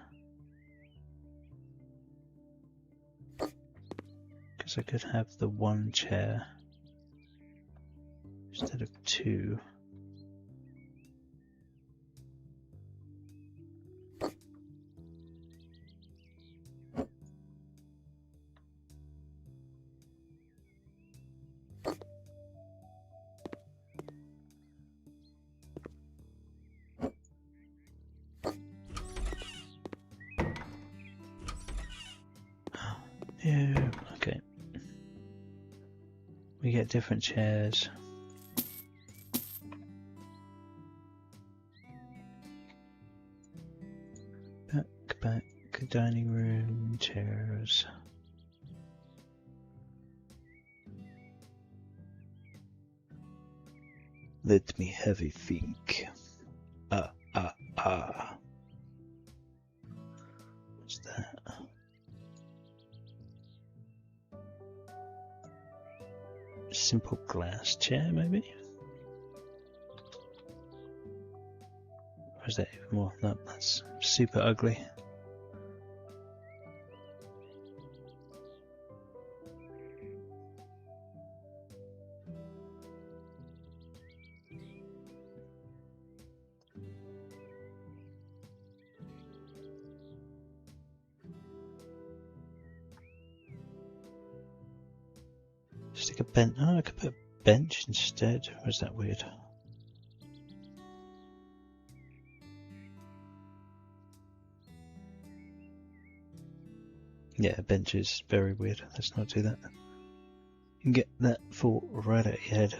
Because I could have the one chair instead of two. Yeah, okay. We get different chairs. Back, dining room, chairs. Let me have a think. What's that? Simple glass chair, maybe? Or is that even more? No, that's super ugly. Stick a bench. Oh, I could put a bench instead. Or is that weird? Yeah, a bench is very weird. Let's not do that. You can get that thought right at your head.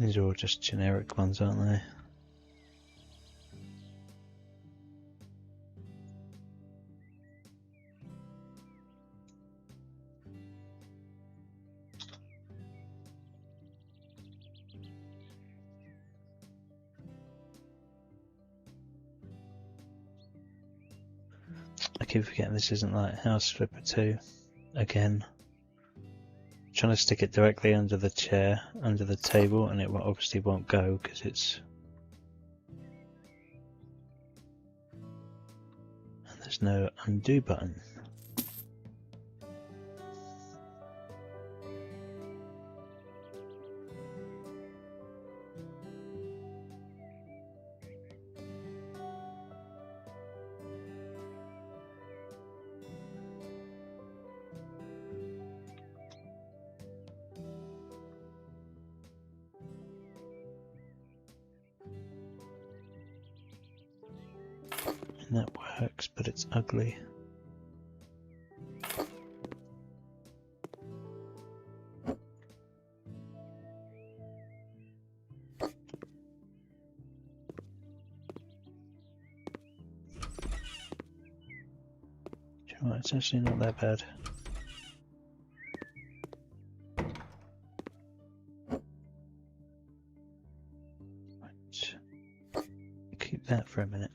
These are all just generic ones, aren't they? I keep forgetting this isn't like House Flipper 2 again. I'm trying to stick it directly under the chair, under the table, and it obviously won't go because it's. And there's no undo button. And that works, but it's ugly. It's actually not that bad. Right. Keep that for a minute.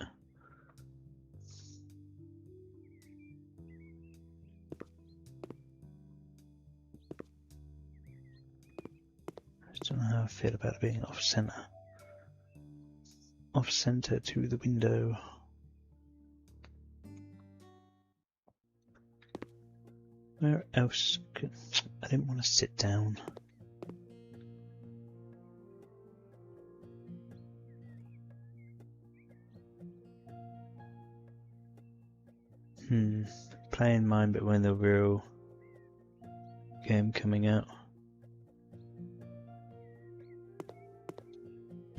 I don't know how I feel about it being off center. Off center to the window. Where else could... I didn't want to sit down. Playing mine, but when the real game coming out.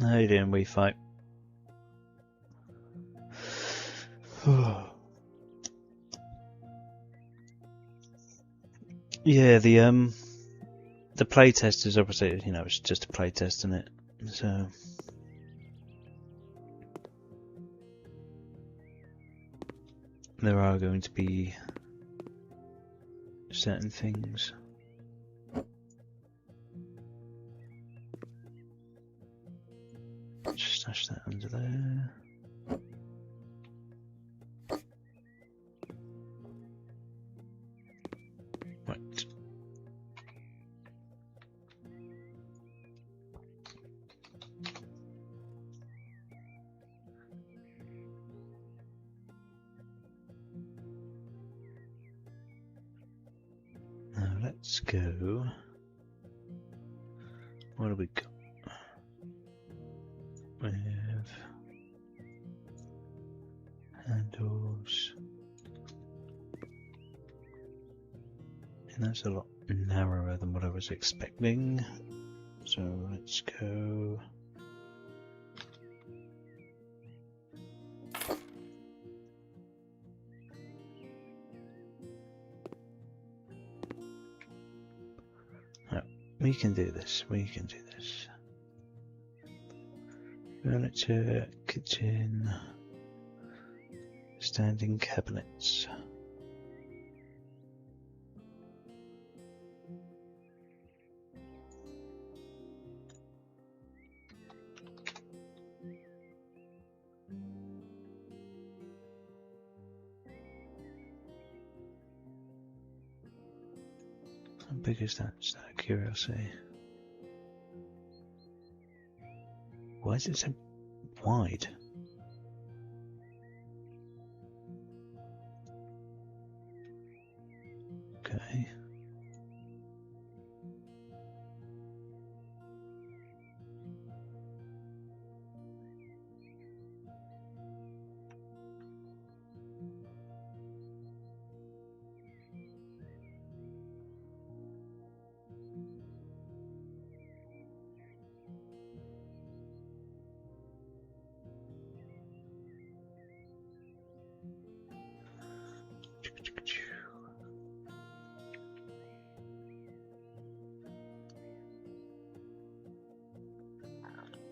How you doing, we fight? Yeah, the playtest is obviously, you know, it's just a playtest, isn't it? So there are going to be certain things. Just stash that under there. Right. Now let's go. What do we got? We have handle. And that's a lot narrower than what I was expecting. So let's go. No, we can do this. We can do this. Furniture, kitchen, standing cabinets. How big is that? Just out of curiosity. Why is it so wide? Okay.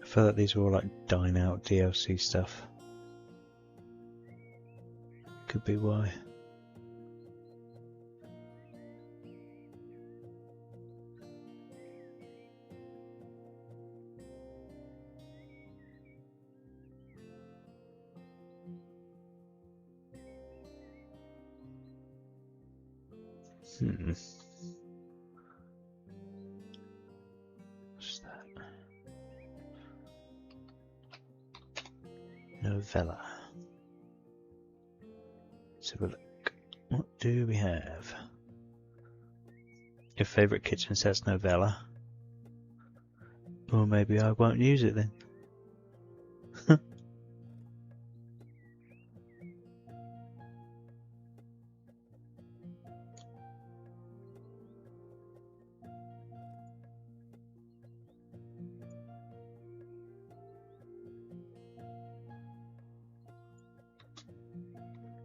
I feel like these are all like Dine Out DLC stuff. Could be why. What's that? Novella. Let's have a look. What do we have? Your favourite kitchen set's Novella. Or maybe I won't use it then.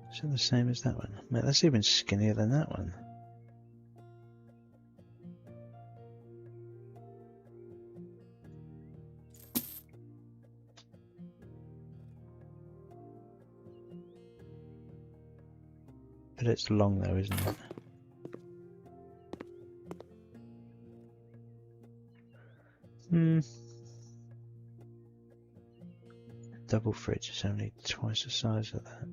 Is it the same as that one? Mate, that's even skinnier than that one. But it's long though, isn't it? Double fridge is only twice the size of that.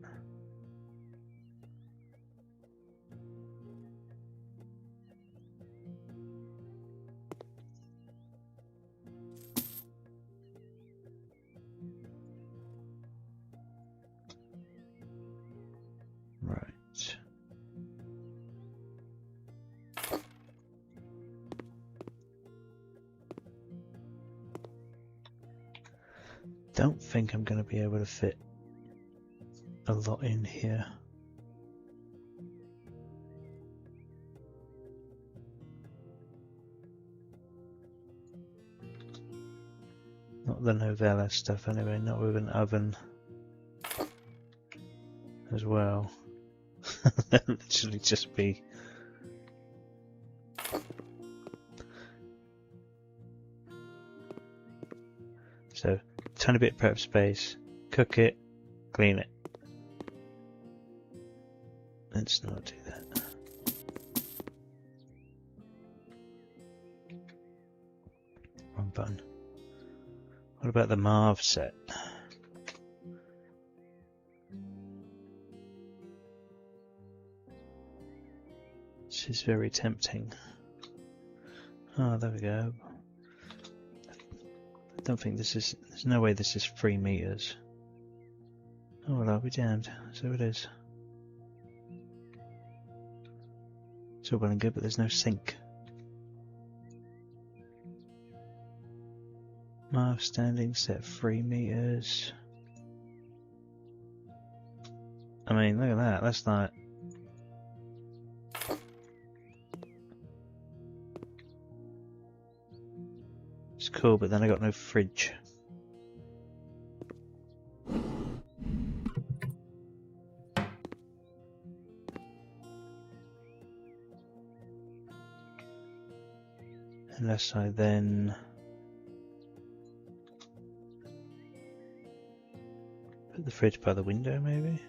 Right. Don't think I'm going to be able to fit a lot in here. Not the Novella stuff anyway, not with an oven as well. That'll literally just be so tiny bit of prep space, cook it, clean it. Let's not do that. Wrong button. What about the Marv set? This is very tempting. Oh, there we go. I don't think this is, there's no way this is 3 meters. Oh well, I'll be damned. So it is. It's all well and good, but there's no sink. Marv standing set 3 meters. I mean, look at that. That's like It's cool, but then I got no fridge. Unless I then put the fridge by the window, maybe?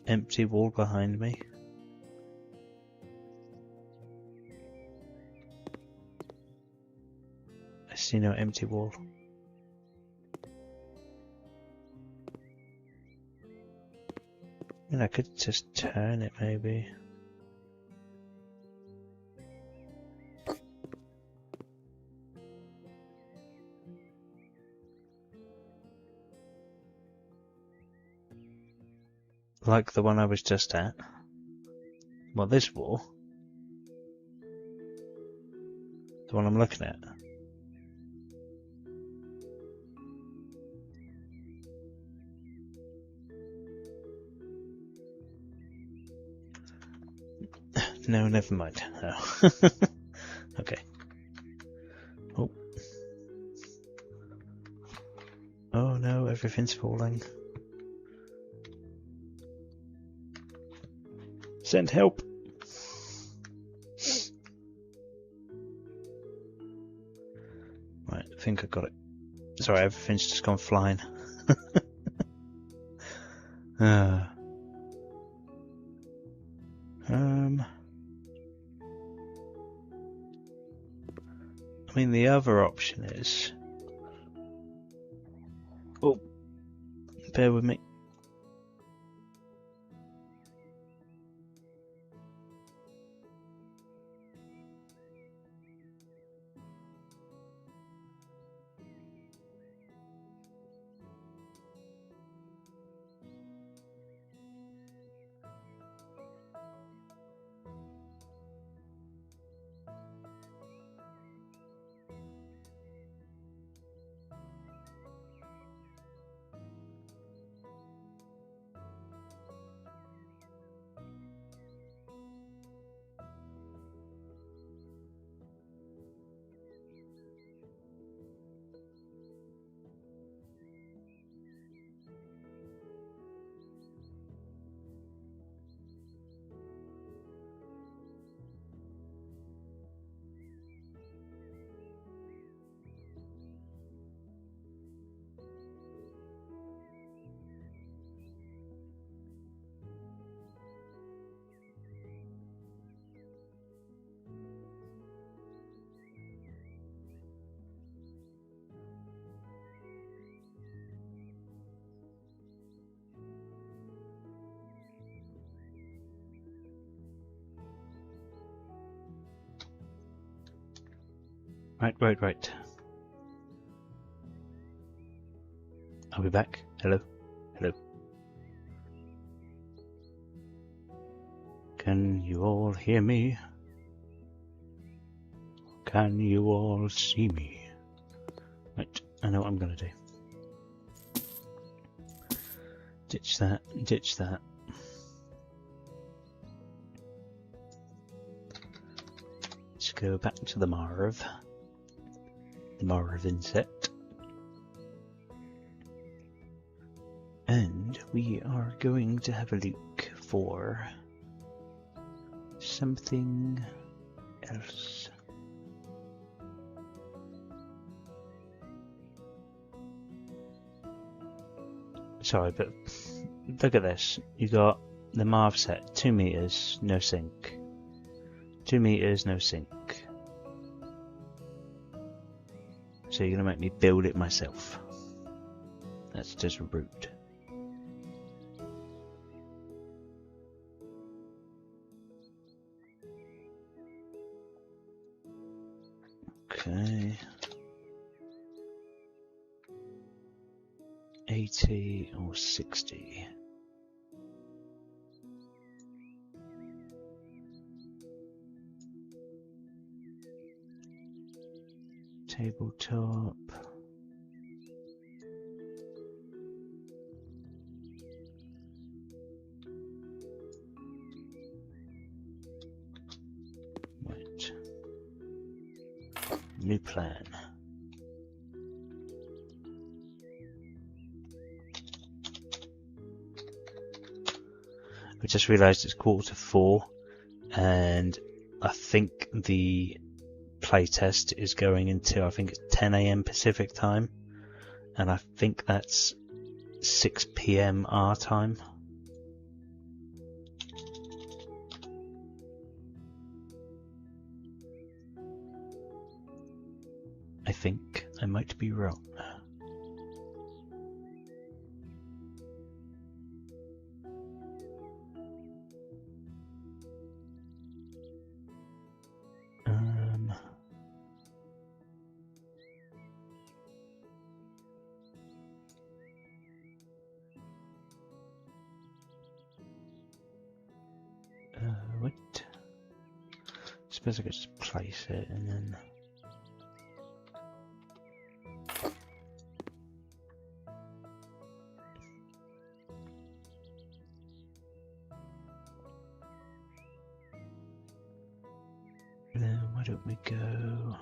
Empty wall behind me. I see no empty wall. I mean, I could just turn it, maybe. Like the one I was just at. Well, this wall. The one I'm looking at. No, never mind. Oh. Okay. Oh. Oh no, everything's falling. Send help! Right, I think I got it. Sorry, everything's just gone flying. I mean, the other option is... Oh, bear with me. Right. I'll be back. Hello. Can you all hear me? Can you all see me? Right, I know what I'm gonna do. Ditch that. Let's go back to the Marv. The Marvin set. And we are going to have a look for something else. Sorry, but look at this. You got the Marv set, 2 meters, no sink. 2 meters, no sink. So you're gonna make me build it myself. That's just rude. Okay. 80 or 60. Tabletop. New plan. I just realised it's 3:45, and I think the playtest is going until, I think it's 10 AM Pacific time, and I think that's 6 PM our time. I think I might be wrong. What? I suppose I could just place it and then. Why don't we go?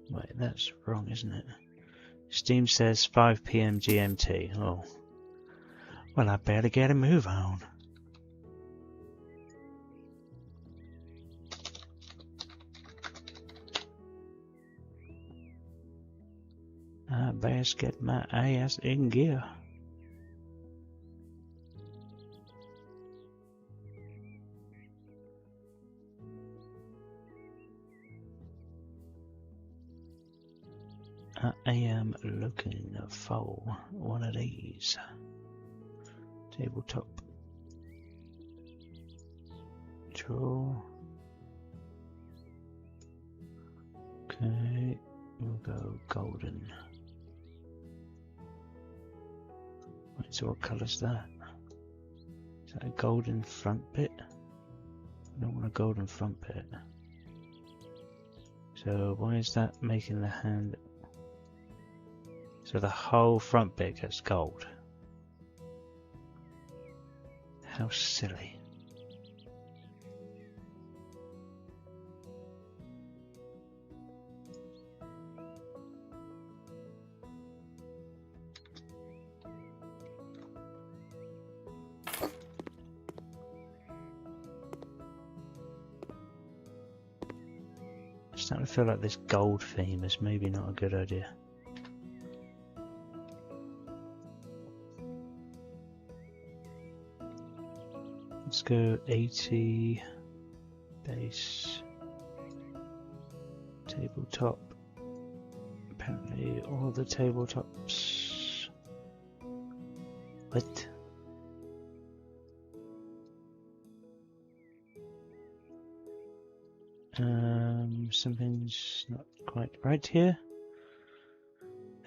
Wait, that's wrong, isn't it? Steam says 5 PM GMT. Oh. Well, I better get a move on. I best get my ass in gear. I am looking for one of these. Tabletop. Draw. Okay, we'll go golden. Wait, so what colour's that? Is that a golden front bit? I don't want a golden front bit. So why is that making the hand? So the whole front bit gets gold. How silly. I'm starting to feel like this gold theme is maybe not a good idea. Let's go 80 base tabletop. Apparently all the tabletops. What? Something's not quite right here.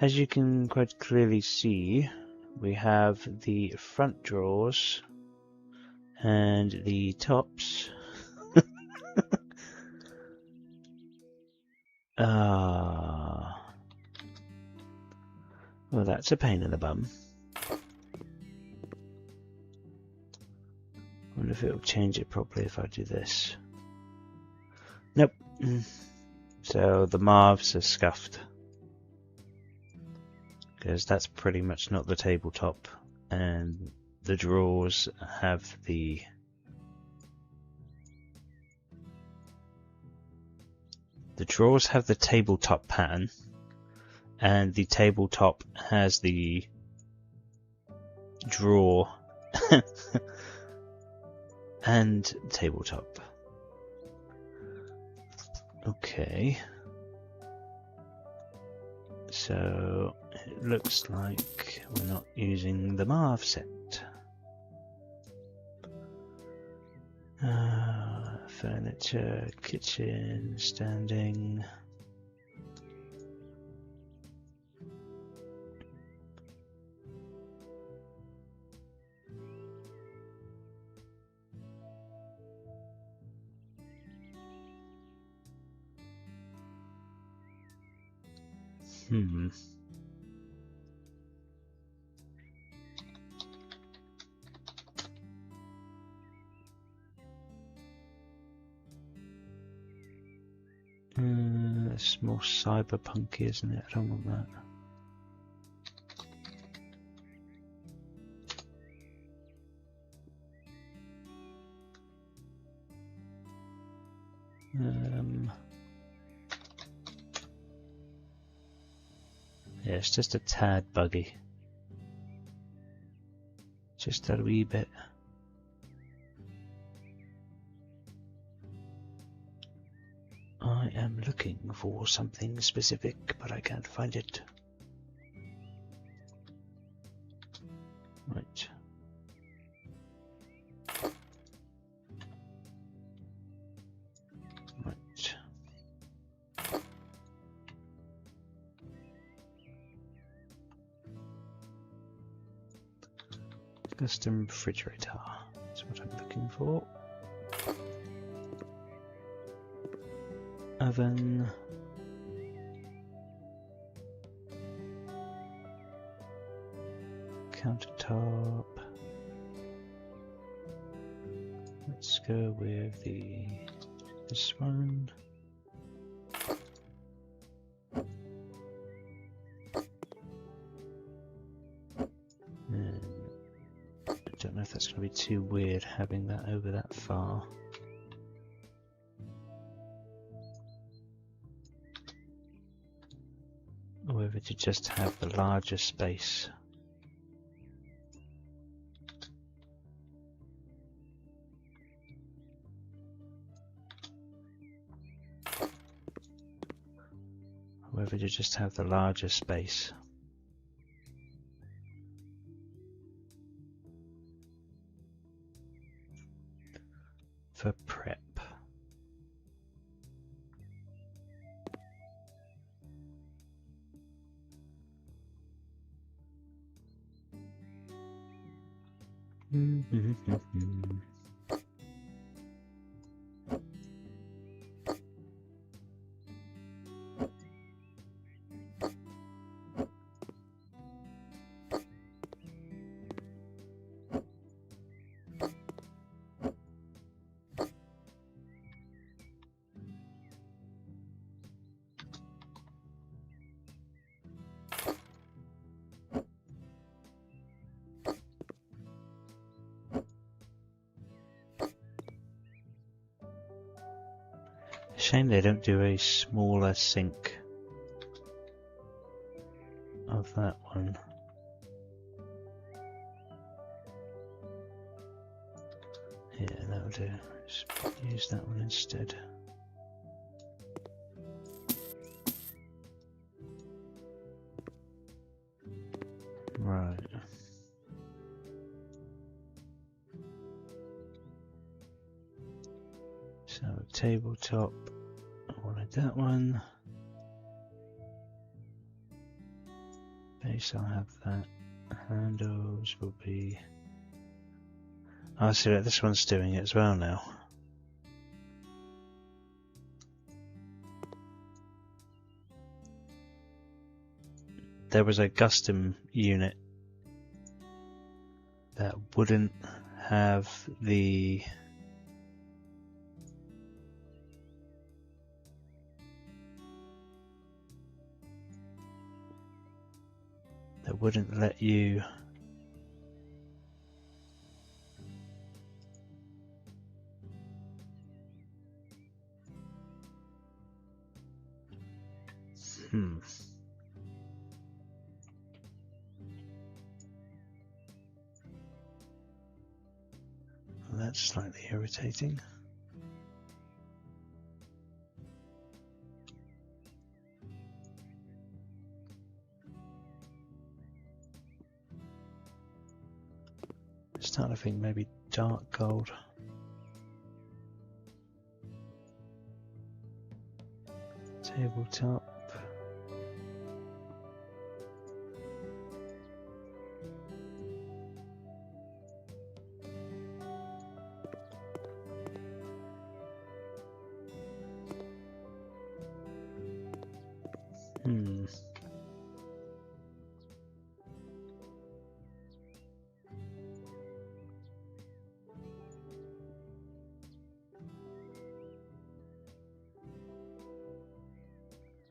As you can quite clearly see, we have the front drawers and the tops. Well, that's a pain in the bum. I wonder if it'll change it properly if I do this. Nope. So the marves are scuffed, because that's pretty much not the tabletop, and the drawers have the tabletop pattern, and the tabletop has the drawer and tabletop. Okay, so it looks like we're not using the Marv set. Furniture, kitchen, standing. it's more cyberpunky, isn't it? I don't want that. Yeah, it's just a tad buggy. Just a wee bit. I am looking for something specific, but I can't find it. Right. Right. Custom refrigerator. That's what I'm looking for. Oven. Countertop. Let's go with this one. And I don't know if that's going to be too weird having that over that far. Or whether to just have the larger space. Whether to just have the larger space. For prep. Shame they don't do a smaller sink of that one. Yeah, that'll do. Just use that one instead. Right. So tabletop, I wanted that one. Base, I'll have that. Handles will be. I see that this one's doing it as well now. There was a custom unit that wouldn't have the wouldn't let you Well, that's slightly irritating. Starting to think maybe dark gold. Tabletop.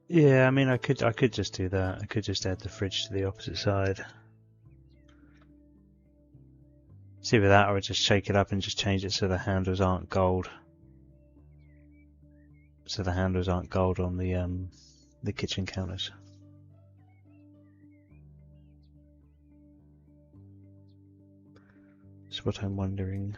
Yeah, I mean, I could just do that. I could just add the fridge to the opposite side. See with that, or just shake it up and just change it so the handles aren't gold. So the handles aren't gold on the kitchen counters. That's what I'm wondering.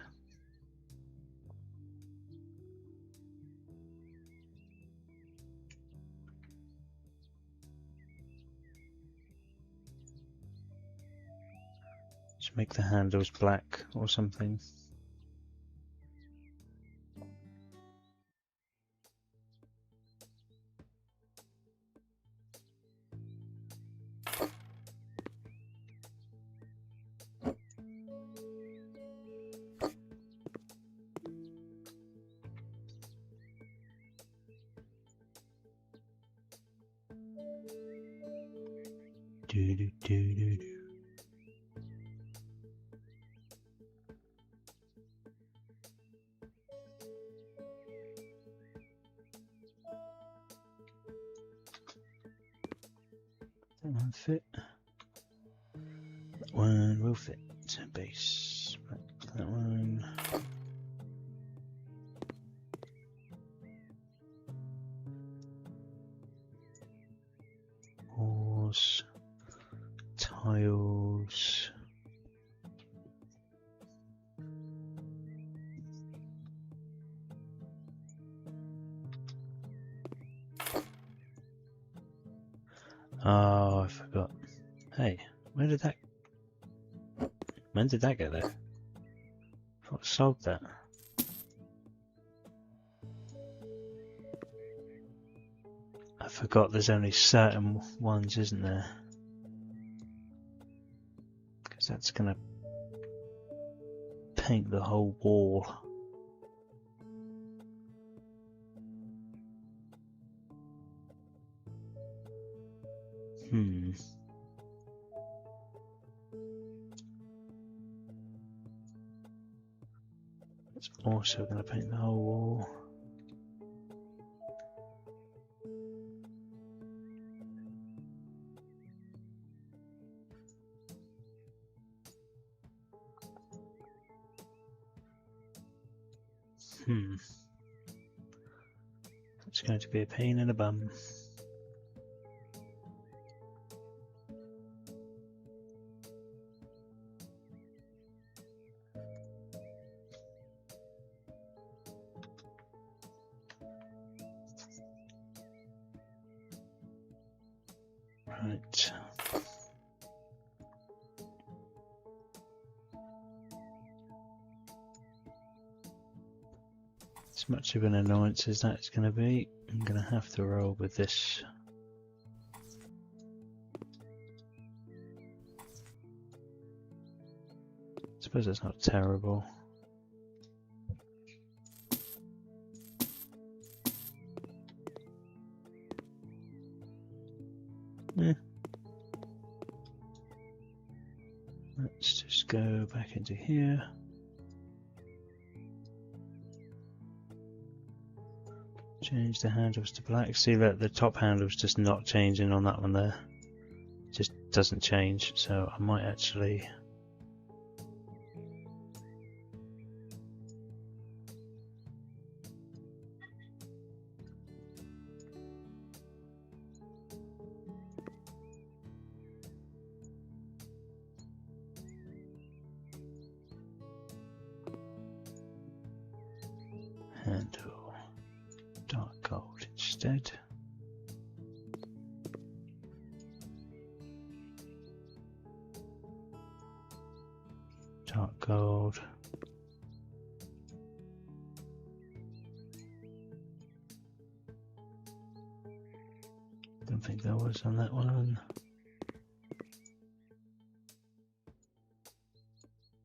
Just make the handles black or something. Do do do do do. That one fit. That one will fit. Base. That one. Walls. Tiles. Oh, I forgot. Hey, when did that go there? I thought I solved that. I forgot there's only certain ones, isn't there? Because that's gonna paint the whole wall. It's also going to paint the whole wall. It's going to be a pain in the bum. Right. As much of an annoyance as that's going to be, I'm going to have to roll with this. I suppose it's not terrible. Yeah. Let's just go back into here. Change the handles to black. See that the top handle's just not changing on that one there. Just doesn't change, so I might actually handle dark gold instead. Dark gold. Don't think there was on that one.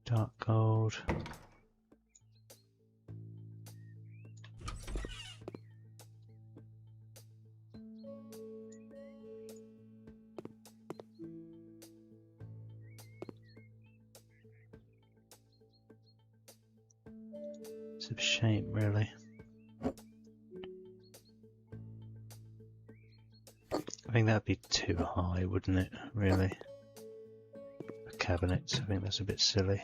Dark gold. It's a shame, really. think that'd be too high, wouldn't it, really? A cabinet, I think that's a bit silly.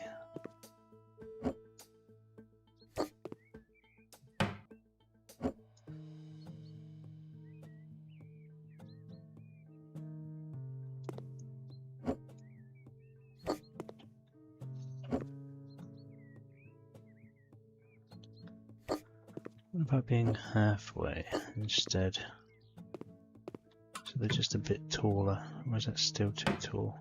What about being halfway instead? So they're just a bit taller, or is that still too tall?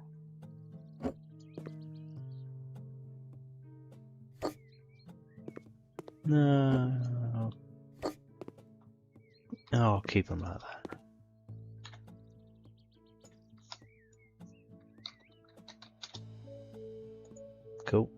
No. Oh, I'll keep them like that. Cool.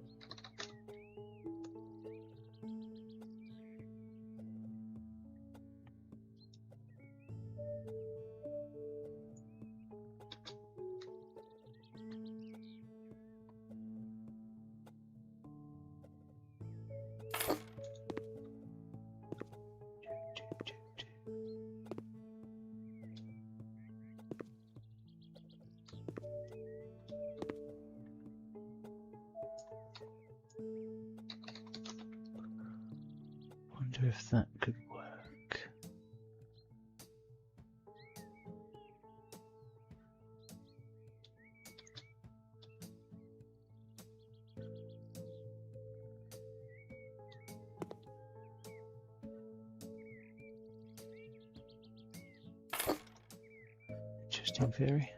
Wonder if that could work. Interesting theory.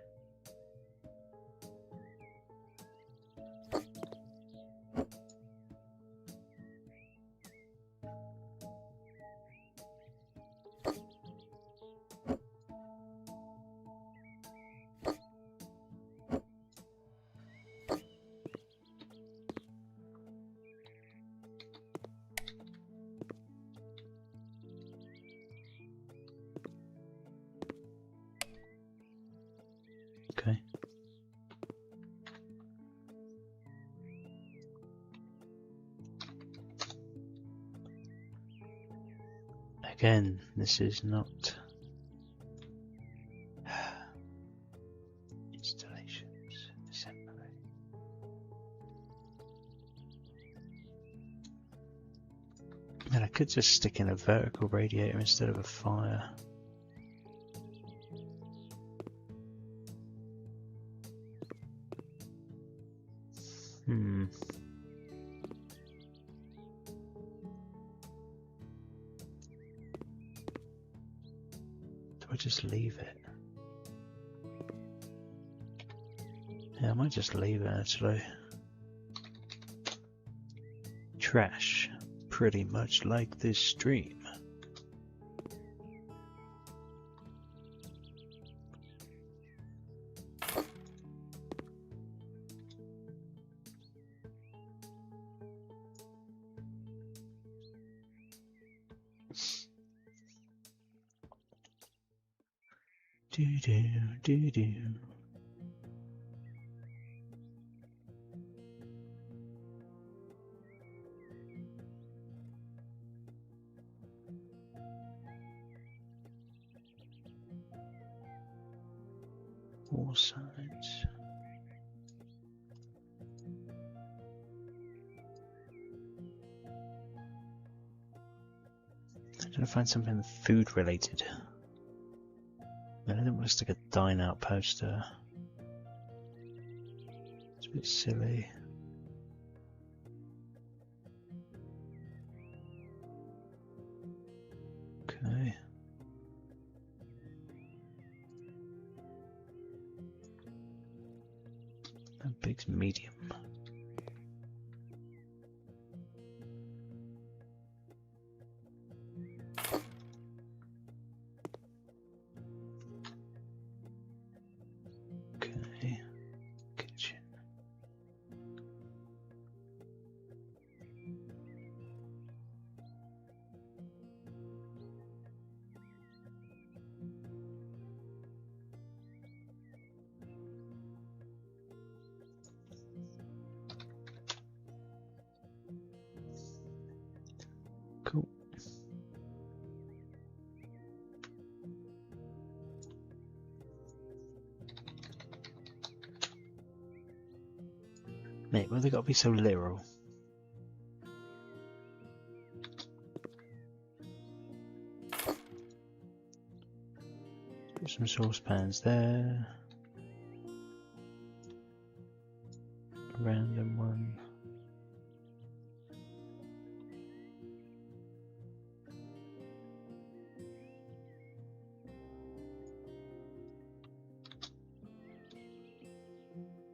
Okay. Again, this is not installations assembly. And I could just stick in a vertical radiator instead of a fire. Do I just leave it? Yeah, I might just leave it actually. Trash, pretty much like this stream. Do. All sides. I'm trying to find something food related. I don't want to stick a dine out poster. It's a bit silly. Okay. That big's medium. Okay. Kitchen. Mate, why they got to be so literal? Put some saucepans there. A random one.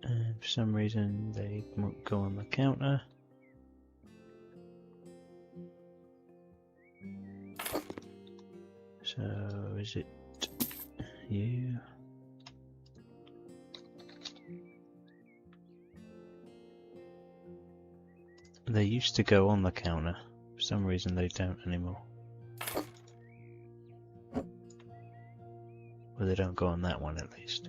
And for some reason they won't go on the counter. So is it you? They used to go on the counter. For some reason they don't anymore. Well, they don't go on that one at least.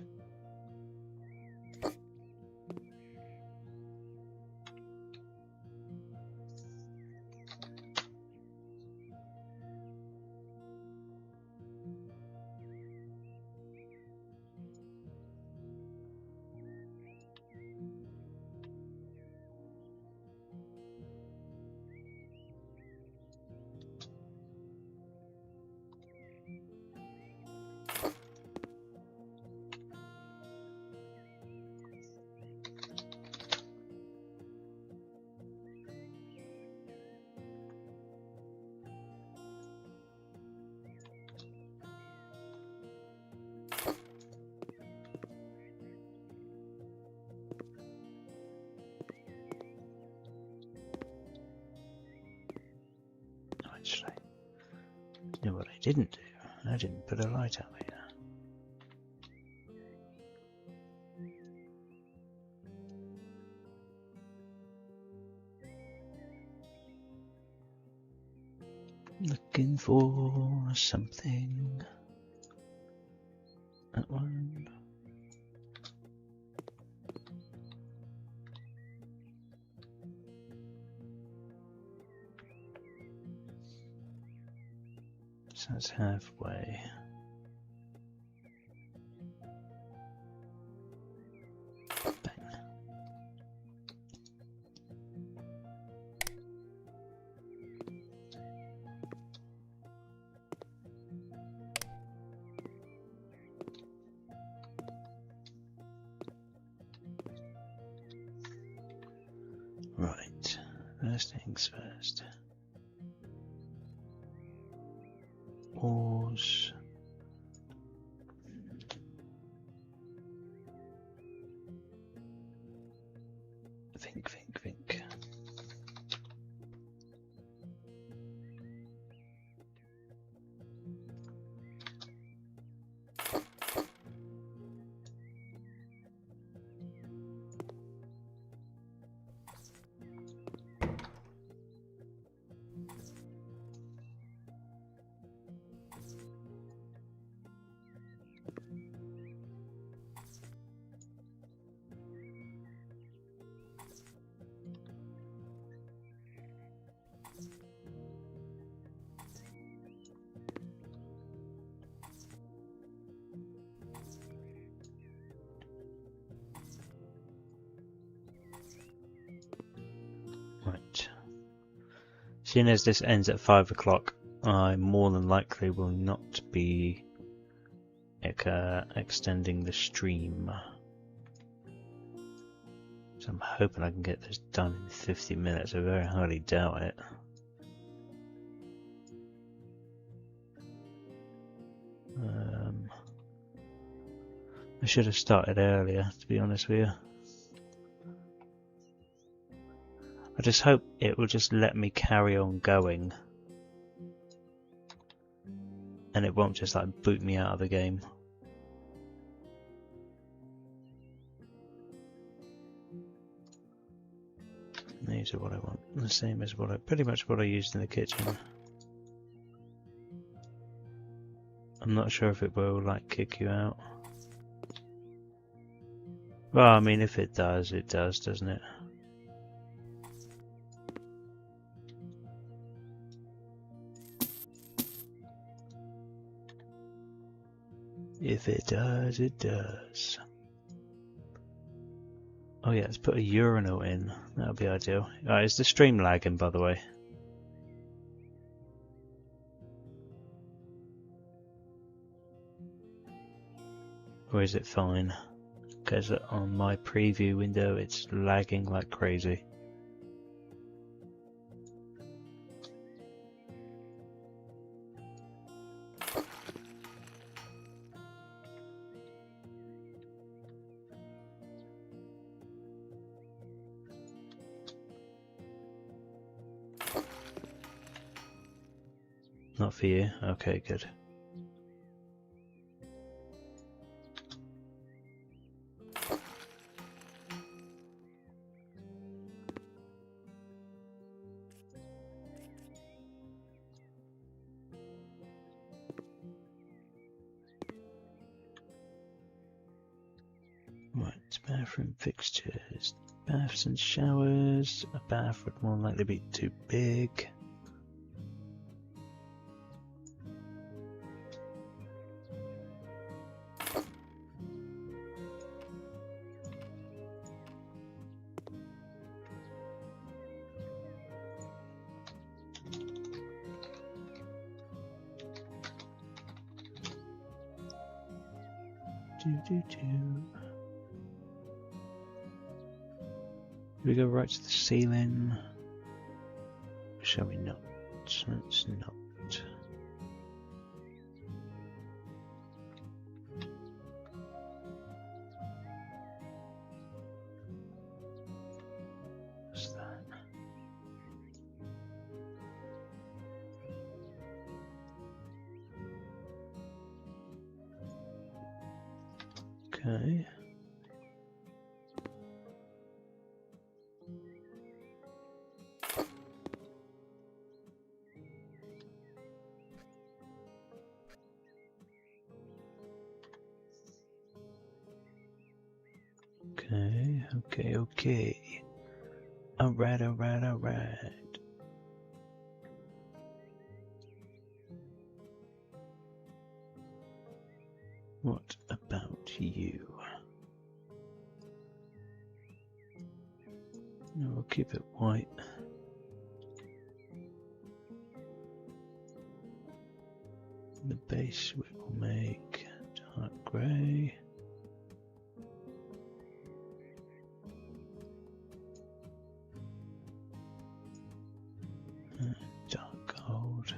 Actually, you know what I didn't do? I didn't put a light out here. Looking for something. That one. So that's halfway. Bang. Right, first things first. Pause. Think. Right. Seeing as this ends at 5 o'clock, I more than likely will not be extending the stream. So I'm hoping I can get this done in 50 minutes. I very highly doubt it. I should have started earlier, to be honest with you. I just hope it will just let me carry on going. And it won't just like boot me out of the game. These are what I want. The same as pretty much what I used in the kitchen. I'm not sure if it will like kick you out. Well, I mean, if it does, doesn't it? If it does, it does. Oh yeah, let's put a urinal in. That'll be ideal. Alright, is the stream lagging, by the way? Or is it fine? Because on my preview window it's lagging like crazy. Not for you? Okay, good. Right, bathroom fixtures. Baths and showers. A bath would more likely be too big. Do. We go right to the ceiling. Shall we not? Let's not. What's that? Okay. Okay. Alright. What about you? No, we'll keep it white. The base we will make dark grey. Dark gold.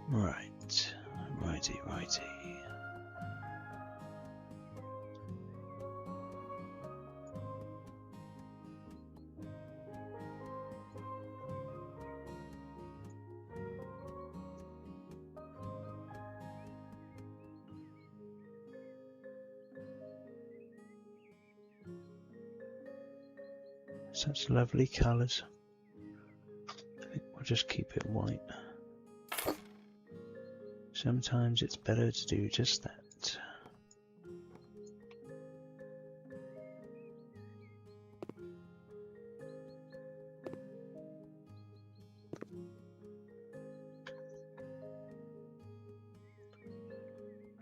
Righty. Such lovely colours. I think we'll just keep it white. Sometimes it's better to do just that.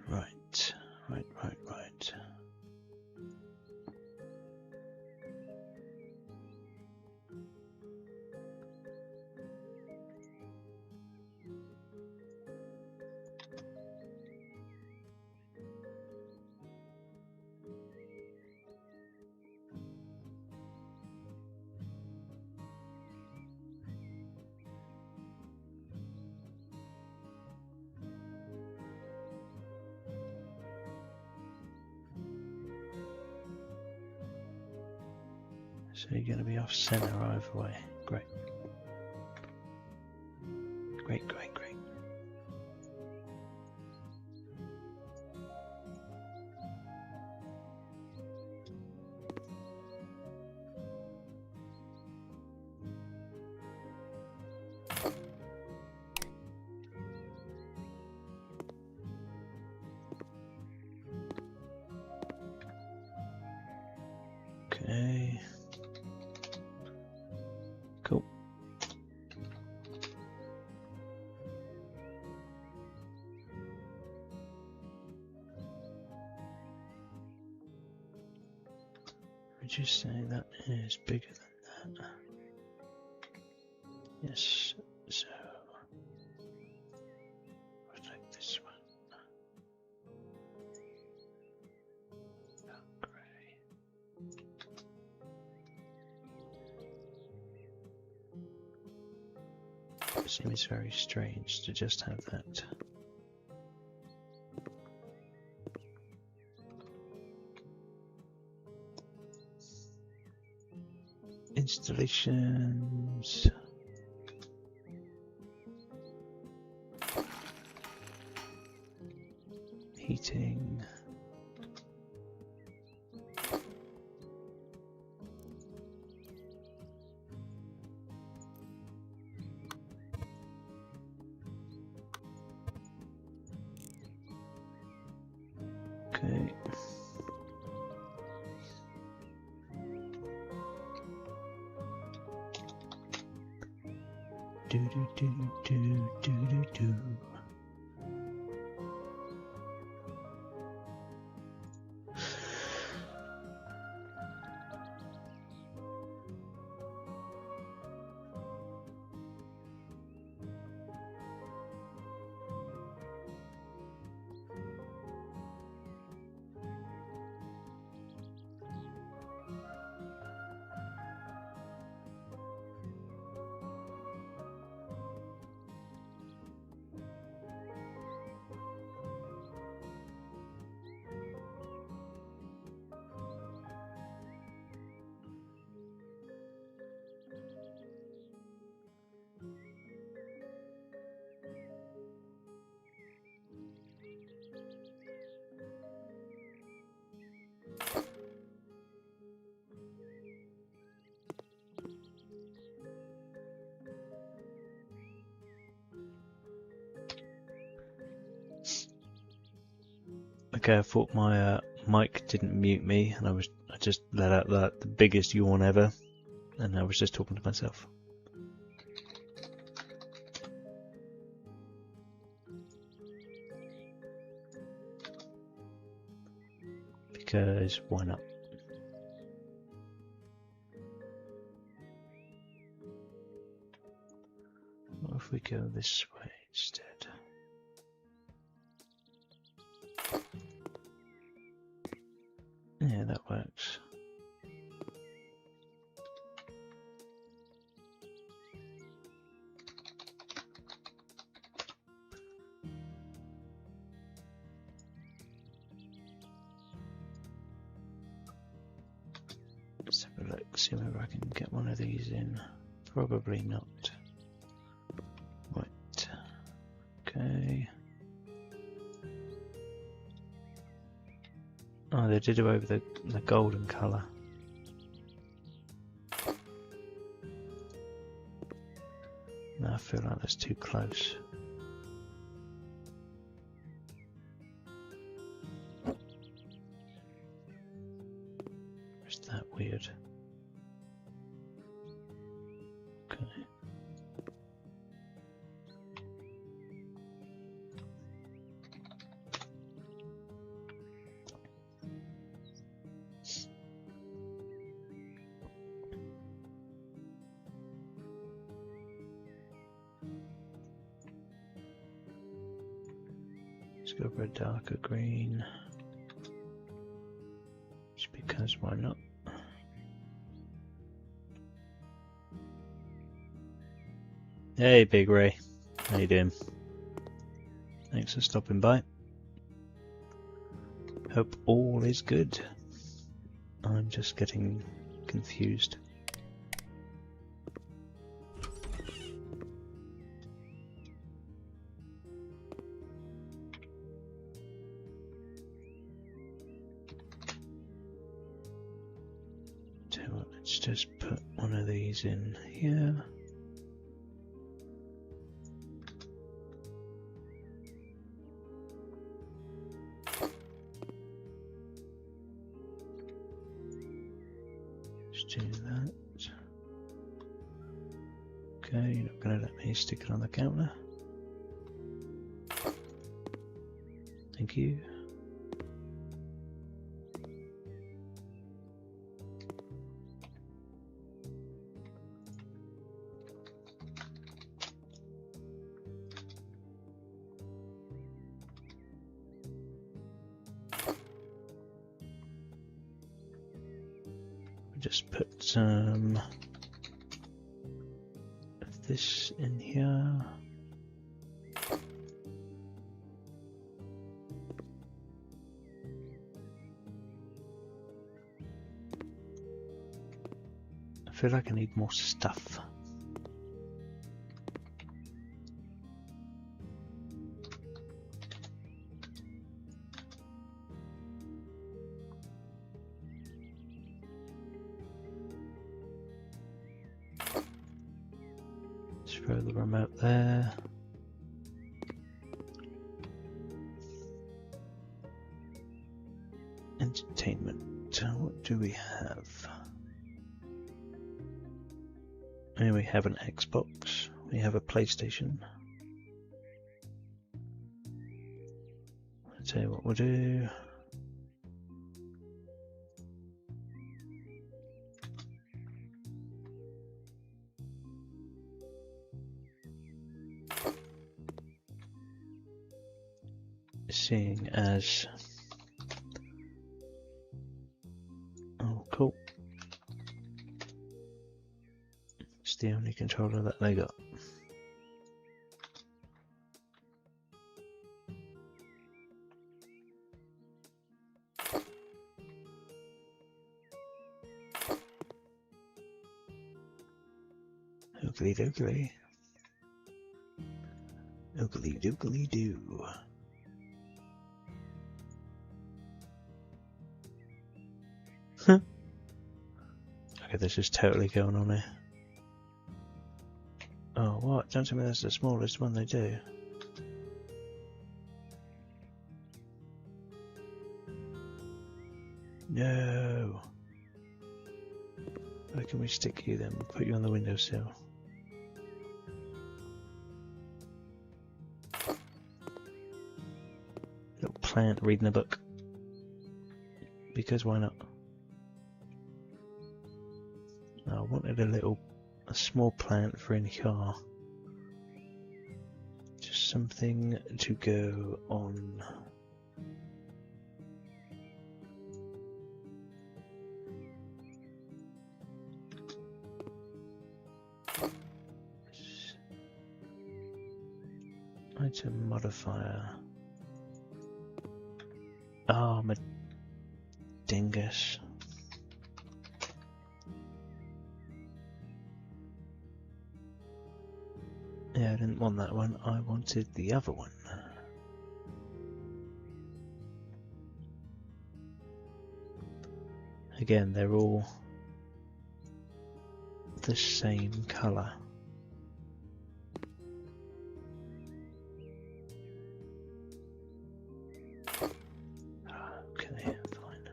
Right. So you're going to be off center either way. Great. Okay. Cool. Would you say that is bigger than that? Yes, so I'll take this one. Dark grey. It seems very strange to just have that. Installations. Heating. Okay. Do do do do do do do. Okay, I thought my mic didn't mute me, and I just let out the biggest yawn ever, and I was just talking to myself. Because why not? What if we go this way instead? Yeah, that works. Let's have a look, see whether I can get one of these in. Probably not. Right. Okay. Oh, they did away with the golden colour. No, I feel like that's too close. Is that weird? Okay. Let's go for a darker green. Just because, why not? Hey, Big Ray. How you doing? Thanks for stopping by. Hope all is good. I'm just getting confused. Tell you what, let's just put one of these in here. do that. Okay, you're not going to let me stick it on the counter. Thank you. Just put some of this in here. I feel like I need more stuff. Throw the remote there. Entertainment. What do we have? And we have an Xbox. We have a PlayStation. I'll tell you what we'll do. Seeing as cool, it's the only controller that they got. Oogly doogly, oogly doogly doo. Okay, this is totally going on here. Oh, what? Don't tell me that's the smallest one they do. No. Where can we stick you then? We'll put you on the windowsill. Little plant reading a book. Because why not? I wanted a small plant for in here. Just something to go on. Item modifier. Oh, my dingus. Yeah, I didn't want that one, I wanted the other one. Again, they're all the same colour. Okay, fine.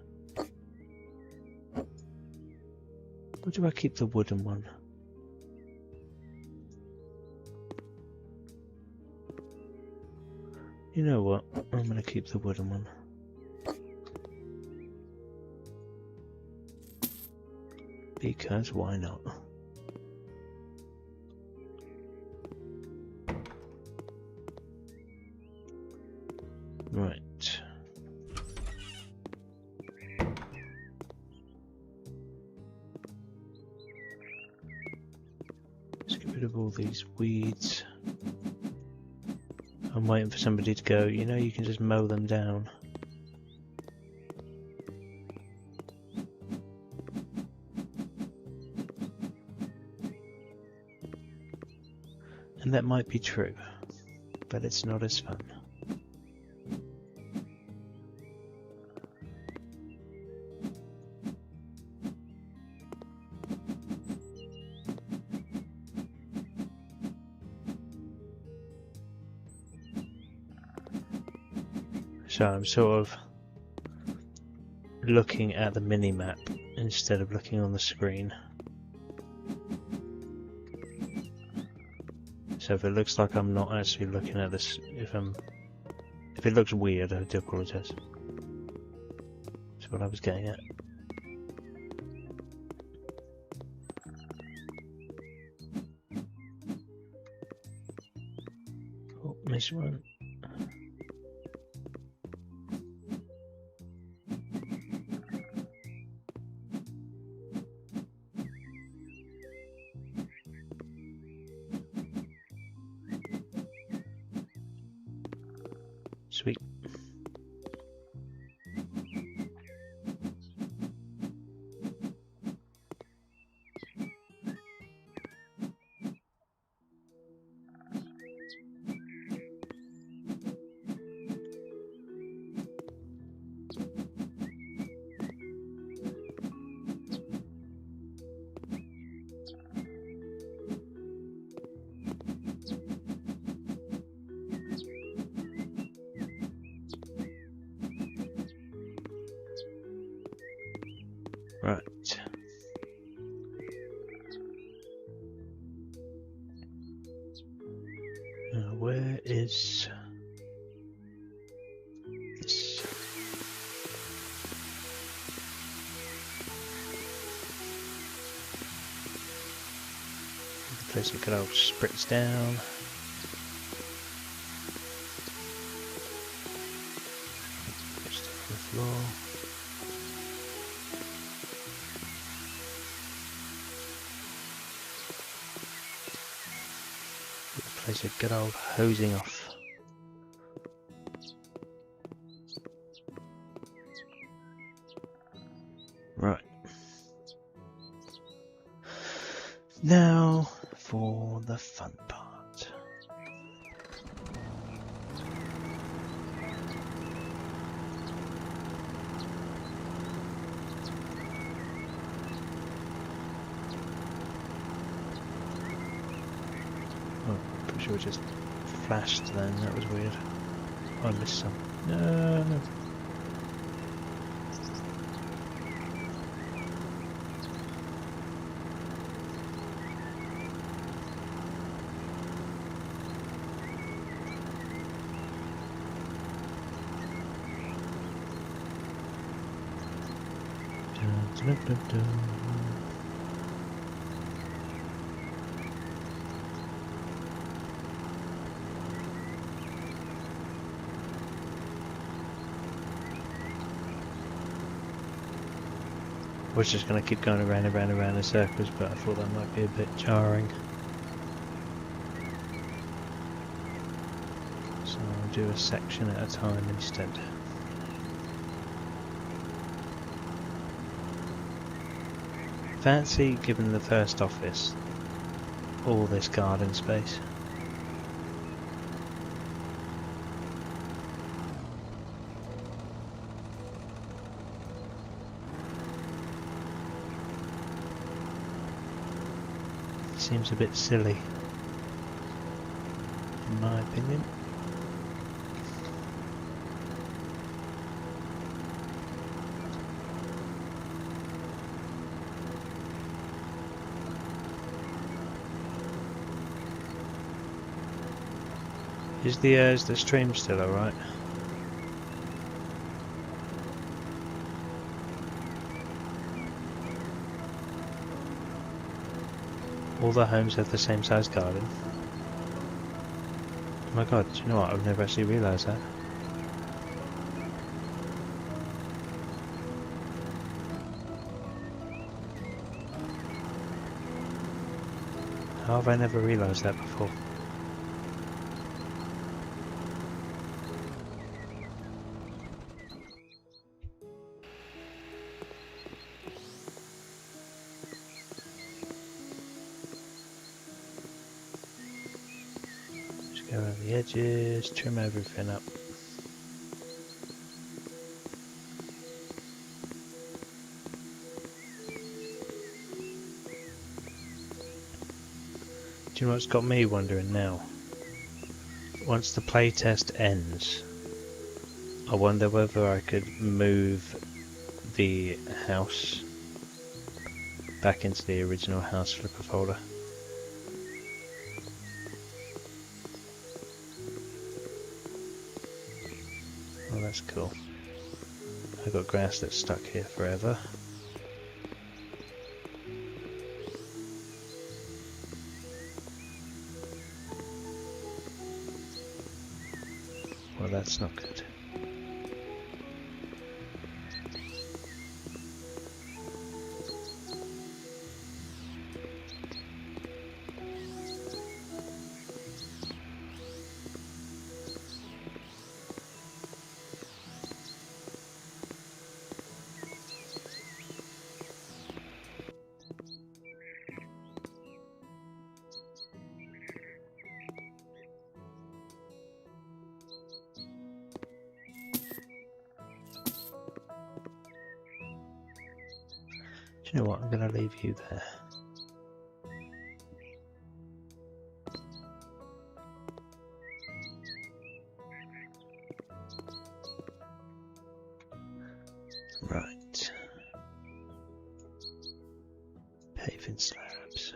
Or do I keep the wooden one? You know what? I'm going to keep the wooden one. Because why not? Right. Let's get rid of all these weeds. I'm waiting for somebody to go, you know, you can just mow them down. And that might be true, but it's not as fun. So I'm sort of looking at the mini-map instead of looking on the screen. So if it looks like I'm not actually looking at this, if it looks weird, I do apologise. That's what I was getting at. Oh, missed one. Sweet. Right. Where is this? Place a good old spritz down. Just on the floor. Place a good old hosing off. Right. Now for the fun part. Pretty sure it just flashed then, that was weird. I missed some. No. Dun, dun, dun, dun. I was just going to keep going around in circles, but I thought that might be a bit jarring. So I'll do a section at a time instead. Fancy giving the first office all this garden space. Seems a bit silly, in my opinion. Is the stream still alright? All the homes have the same size garden. Oh my god, do you know what? I've never actually realised that. How have I never realised that before? Go around the edges, trim everything up. Do you know what's got me wondering now? Once the playtest ends, I wonder whether I could move the house back into the original House Flipper folder. Oh, that's cool. I've got grass that's stuck here forever. Well, that's not good. Do you know what? I'm going to leave you there. Right. Paving slabs.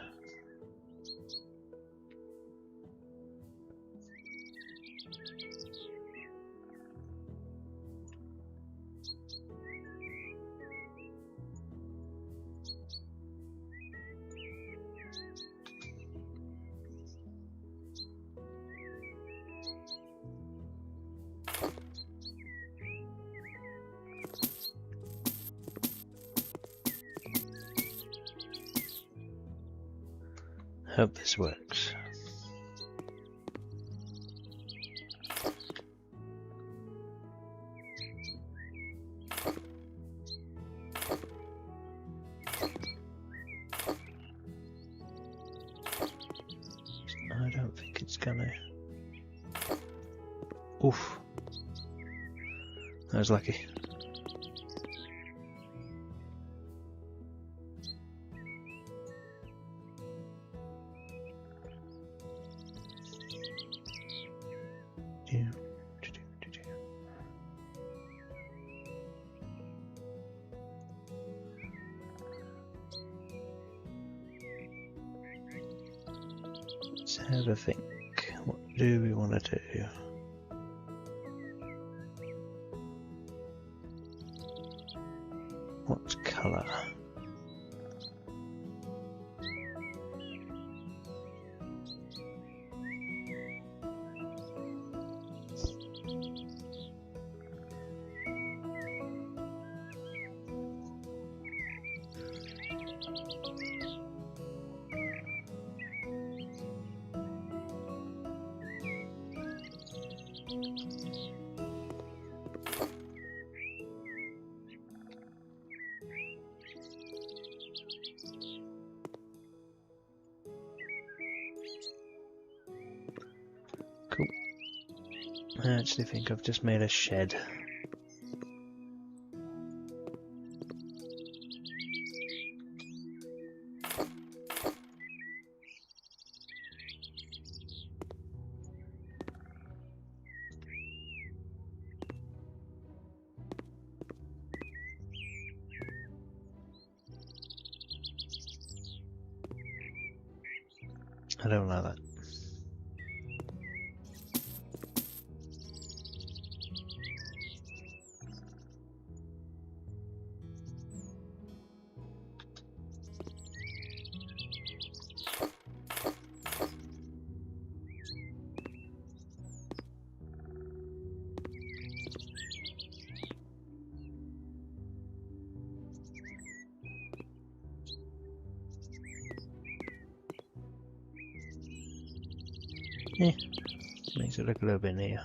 Hope this works. I don't think it's gonna. Oof. That was lucky. Let's have a think. What do we want to do? What colour? Cool. I actually think I've just made a shed. I don't like that. Yeah, makes it look a little bit neater.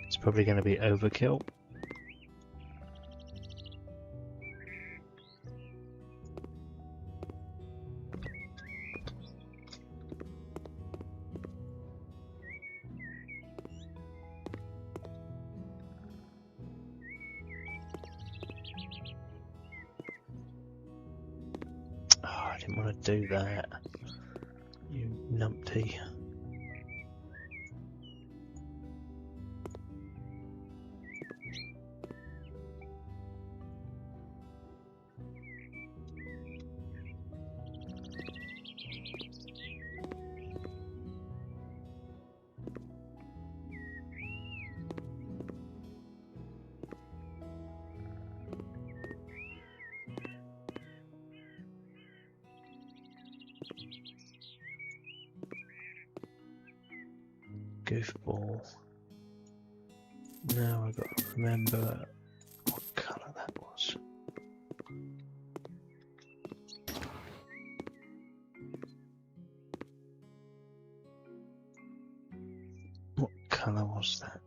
It's probably going to be overkill. do that, you numpty. Goofball. Now I've got to remember what colour that was. What colour was that?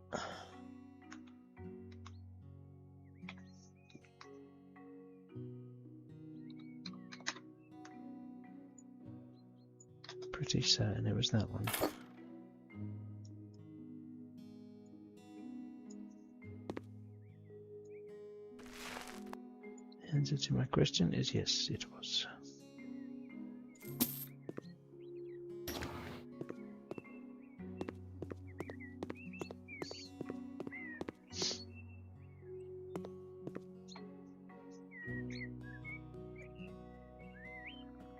Pretty certain it was that one. The answer to my question is yes, it was.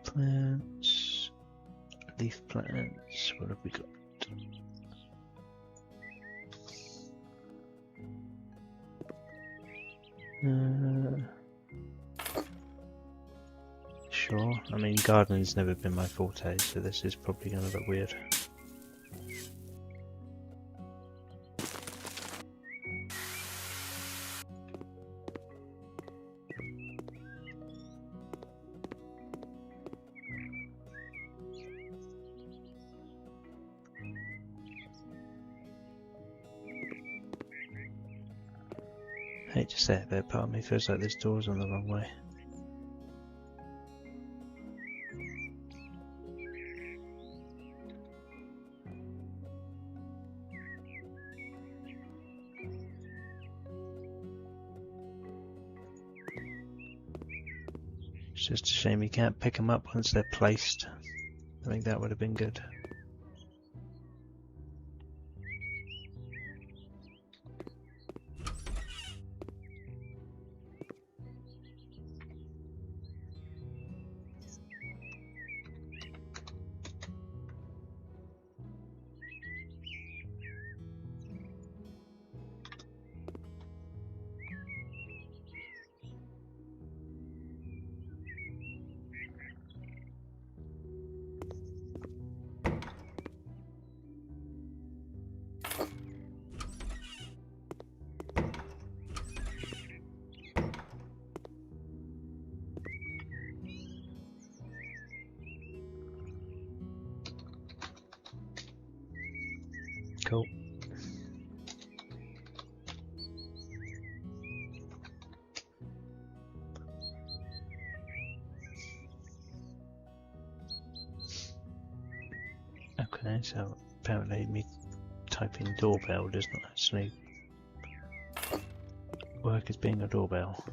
Plants, leaf plants, what have we got? Sure, I mean gardening's never been my forte, so this is probably going to look weird. I hate to say it, but part of me feels like this door's on the wrong way. It's just a shame you can't pick them up once they're placed. I think that would have been good. Cool. Okay, so apparently me typing doorbell does not actually work as being a doorbell.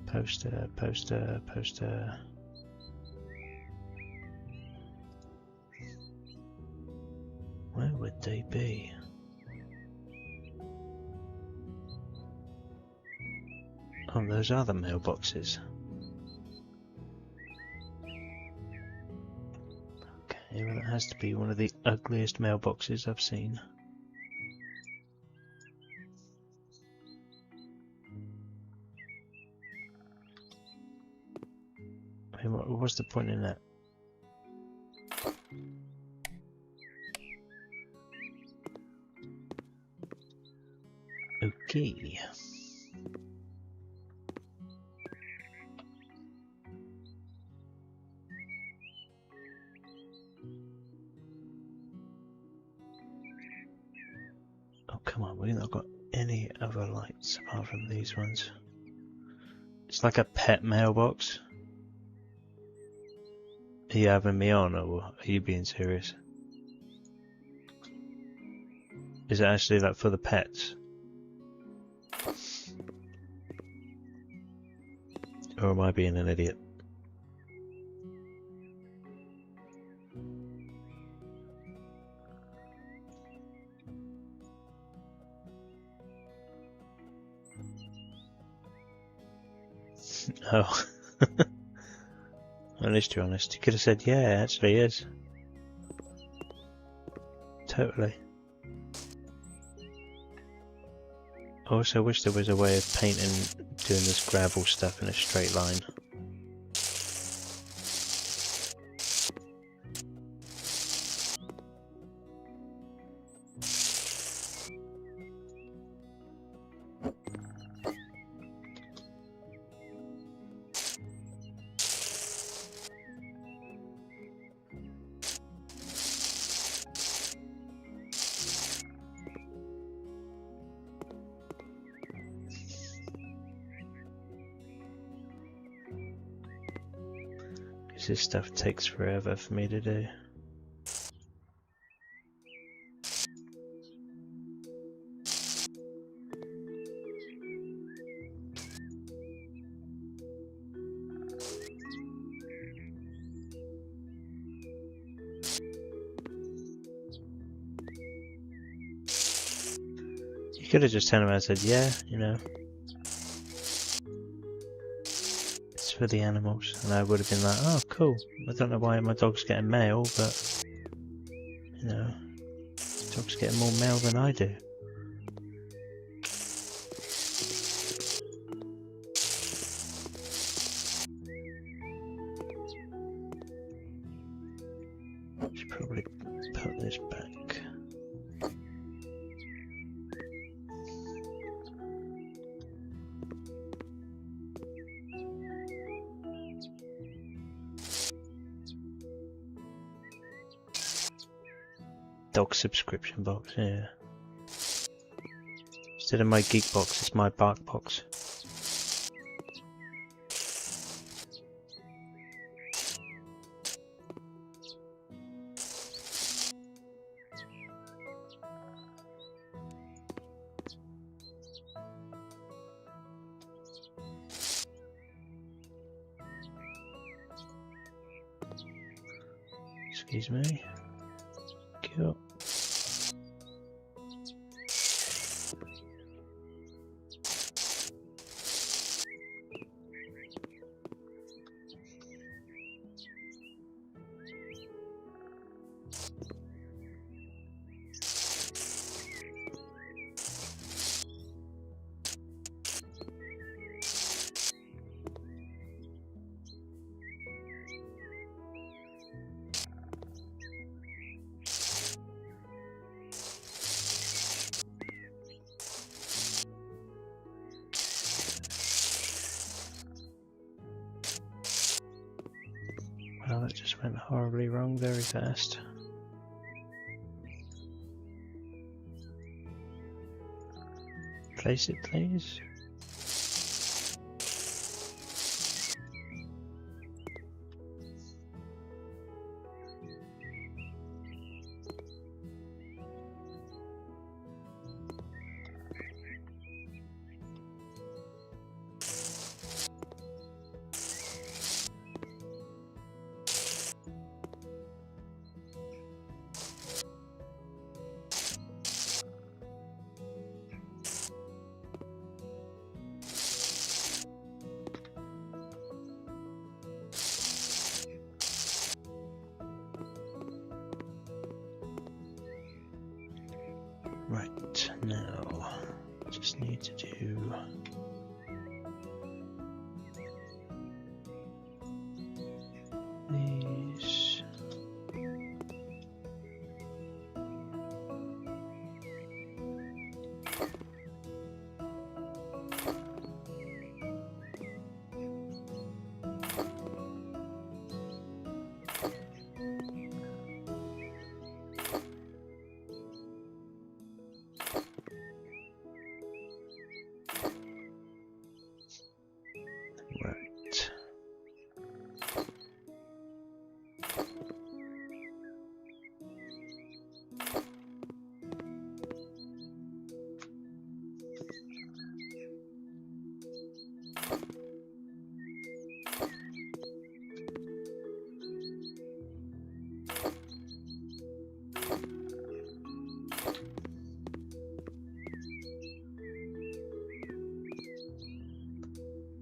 Poster, poster, poster. Where would they be? On those other mailboxes. Okay, well, it has to be one of the ugliest mailboxes I've seen. I mean, what's the point in that? Okay. Oh, come Come on, we've not got any other lights apart from these ones. It's like a pet mailbox. Are you having me on, or are you being serious? Is it actually like for the pets? Or am I being an idiot? Oh. At least you're honest. You could have said, yeah, it actually is. Totally. I also wish there was a way of painting, doing this gravel stuff in a straight line. This stuff takes forever for me to do. You could have just turned around and said, yeah, you know, for the animals, and I would have been like, oh cool, I don't know why my dog's getting mail, but you know, dog's getting more mail than I do. Should probably put this back. Dog subscription box, yeah. Instead of my geek box, it's my bark box. Excuse me. Cool. Well, that just went horribly wrong very fast. Place it, please.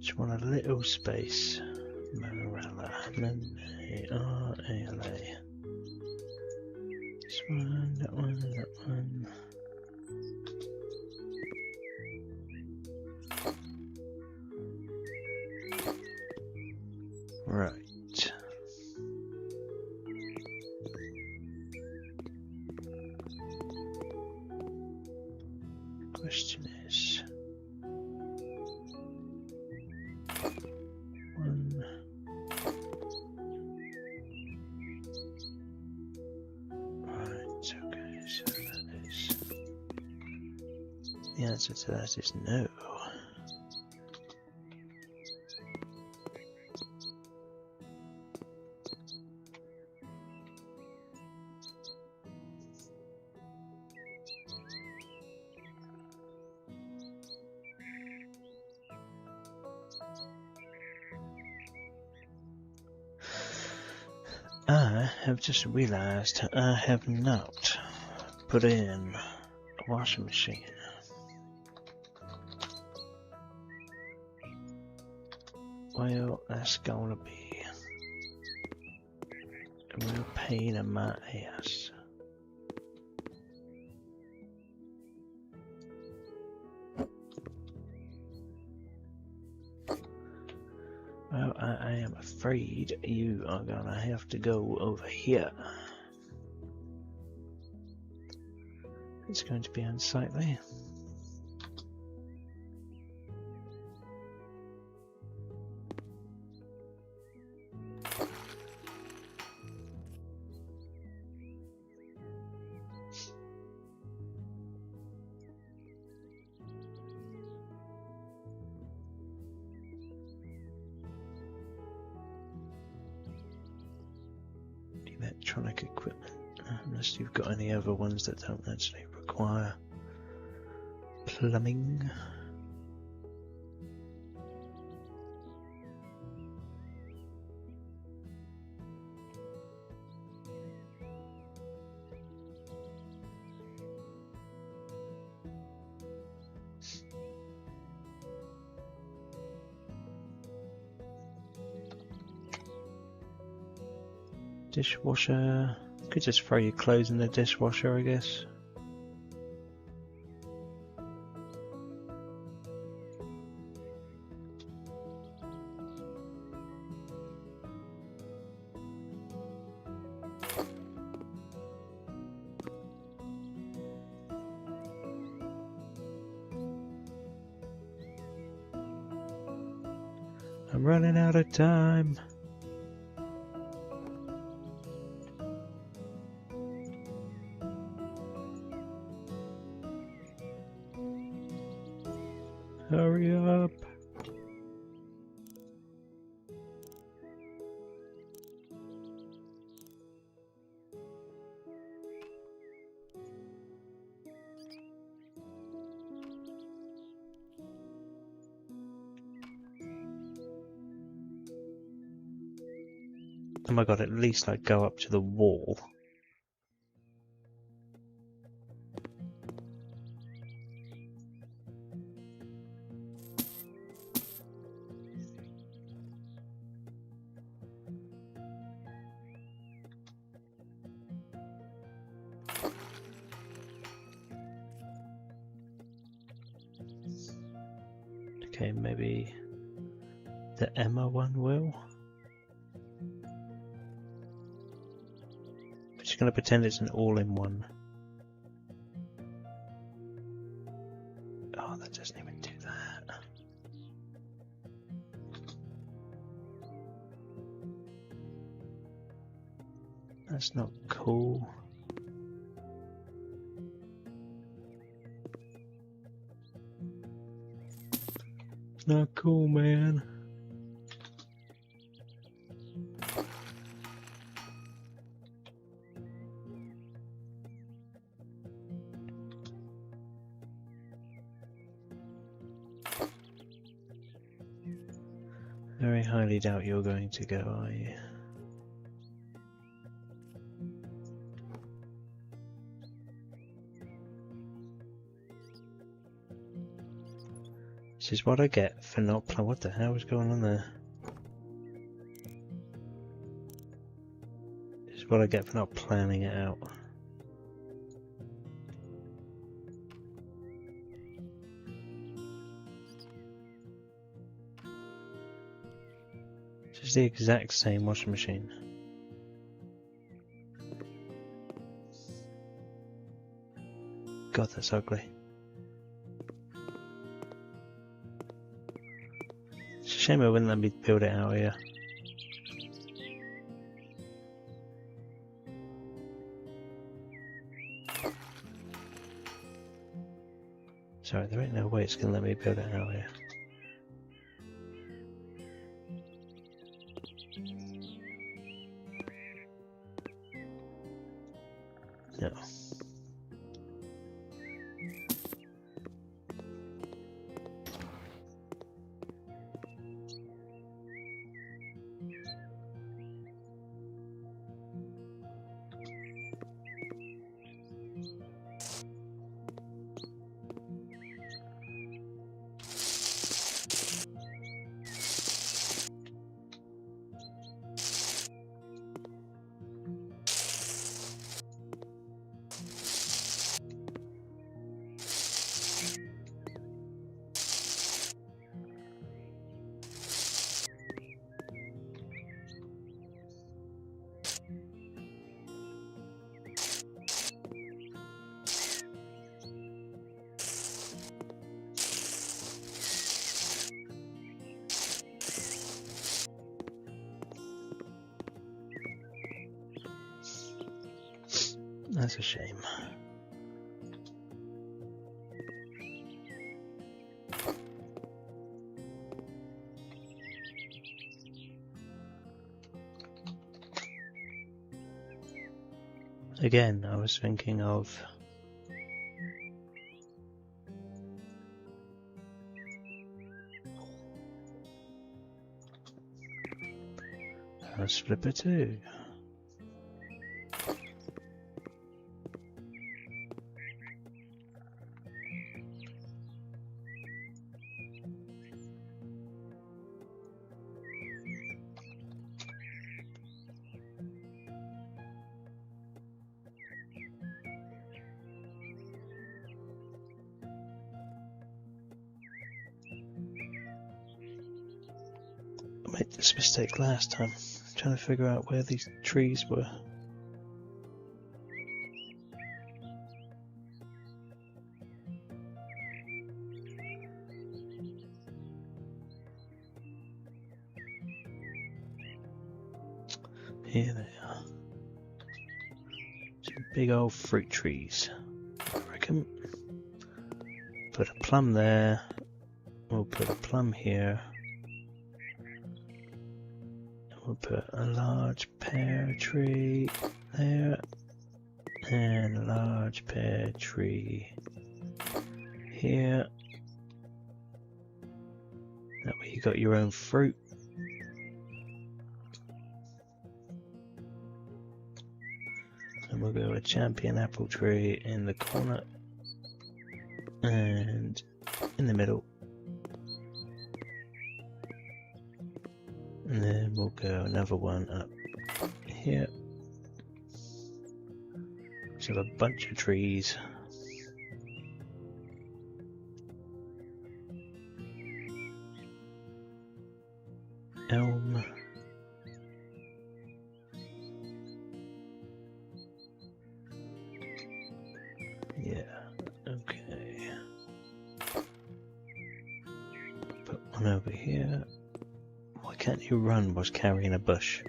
Just want a little space. Morella. M-A-R-A-L-A. This one, that one, and that one. Right. Question is one. Right, okay, so that is the answer to that is no. I have just realized I have not put in a washing machine. Well, that's gonna be a real pain in my ass. Well, I am afraid you are gonna have to go over here. It's going to be unsightly. Electronic equipment, unless you've got any other ones that don't actually require plumbing. Dishwasher. Could just throw your clothes in the dishwasher, I guess. I'm running out of time. Hurry up. Oh my god, at least like go up to the wall. Okay, maybe the Emma one will. I'm just going to pretend it's an all-in-one. Oh, that doesn't even do that. That's not cool. Not cool, man. Very highly doubt you're going to go, are you? This is what I get for not planning. What the hell is going on there? This is what I get for not planning it out. This is the exact same washing machine. God, that's ugly. It's a shame it wouldn't let me build it out here. Sorry, there ain't no way it's gonna let me build it out here. No. That's a shame. Again, I was thinking of House Flipper 2. I made this mistake last time, trying to figure out where these trees were. Here they are. Two big old fruit trees, I reckon. Put a plum there. We'll put a plum here. We'll put a large pear tree there. And a large pear tree here. That way you got your own fruit. And we'll go a champion apple tree in the corner and in the middle. And then we'll go another one up here. So a bunch of trees. Elm. Yeah, okay. Put one over here. Why can't you run whilst carrying a bush?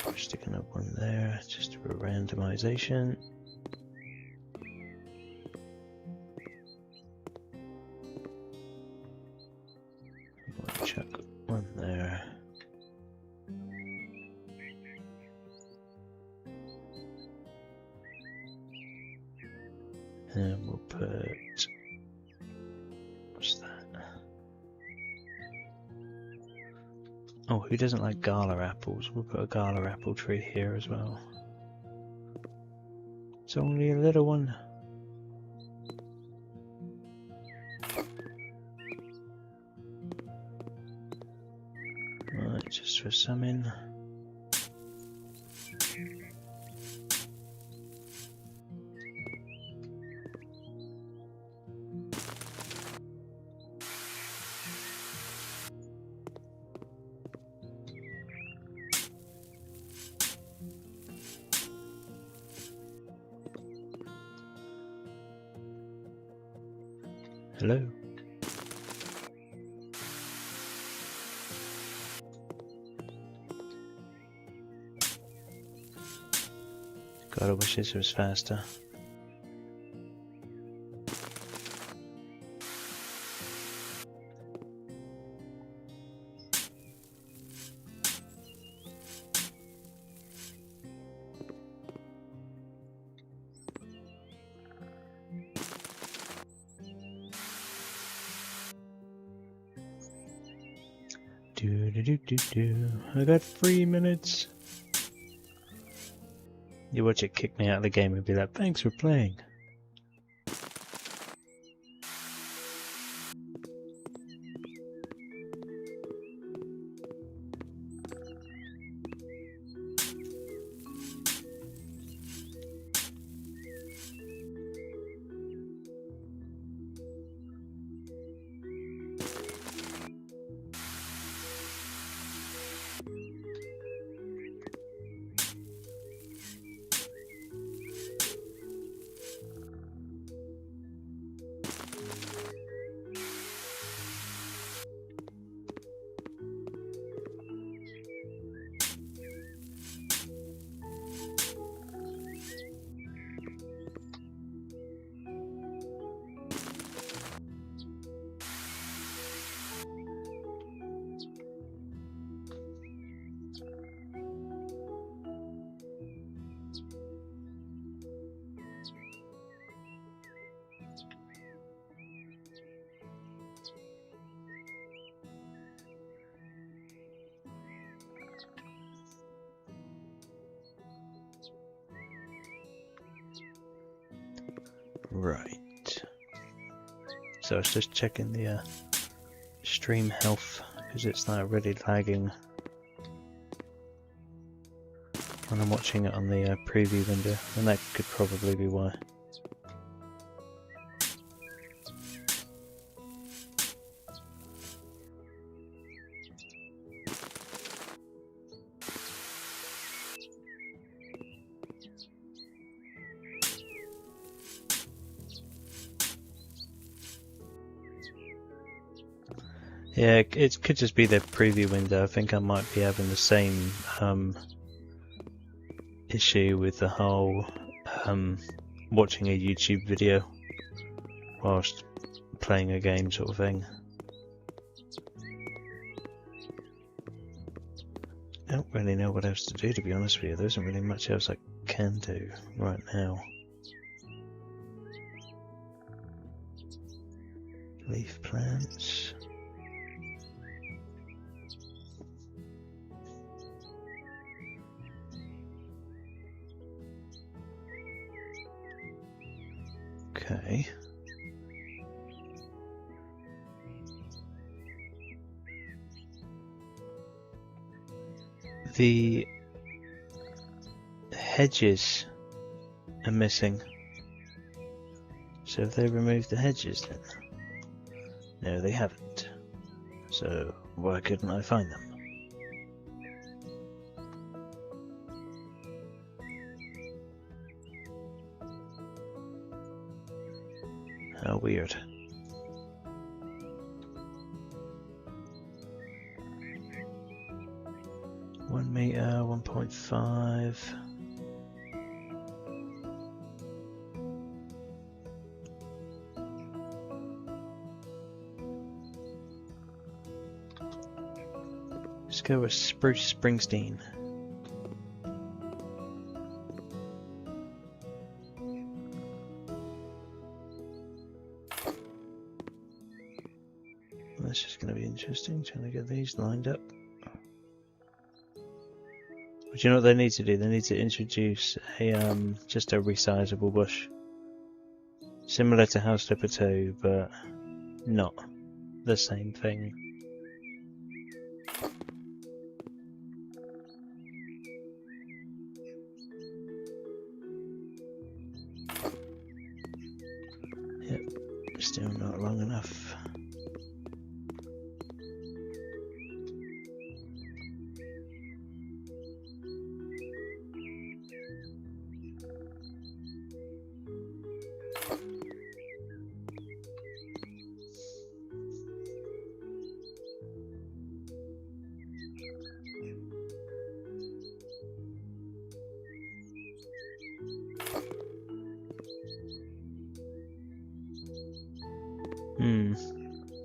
We're sticking up one there, just for randomization. We'll chuck one there. And we'll put... what's that? Oh, who doesn't like gala apples? We'll put a gala apple tree here as well. It's only a little one. Just for some in. Hello. God, I wish this was faster. I got 3 minutes. You watch it kick me out of the game and be like, thanks for playing. Right. So I was just checking the stream health because it's now really lagging when I'm watching it on the preview window, and that could probably be why. Yeah, it could just be the preview window. I think I might be having the same issue with the whole watching a YouTube video whilst playing a game sort of thing. I don't really know what else to do, to be honest with you. There isn't really much else I can do right now. Leaf plants. Okay. The hedges are missing. So have they removed the hedges then? No, they haven't. So why couldn't I find them? How weird. One meter, 1.5. Let's go with Spruce Springsteen. That's just going to be interesting, trying to get these lined up. But you know what they need to do? They need to introduce a just a resizable bush. Similar to House Flipper 2, but not the same thing.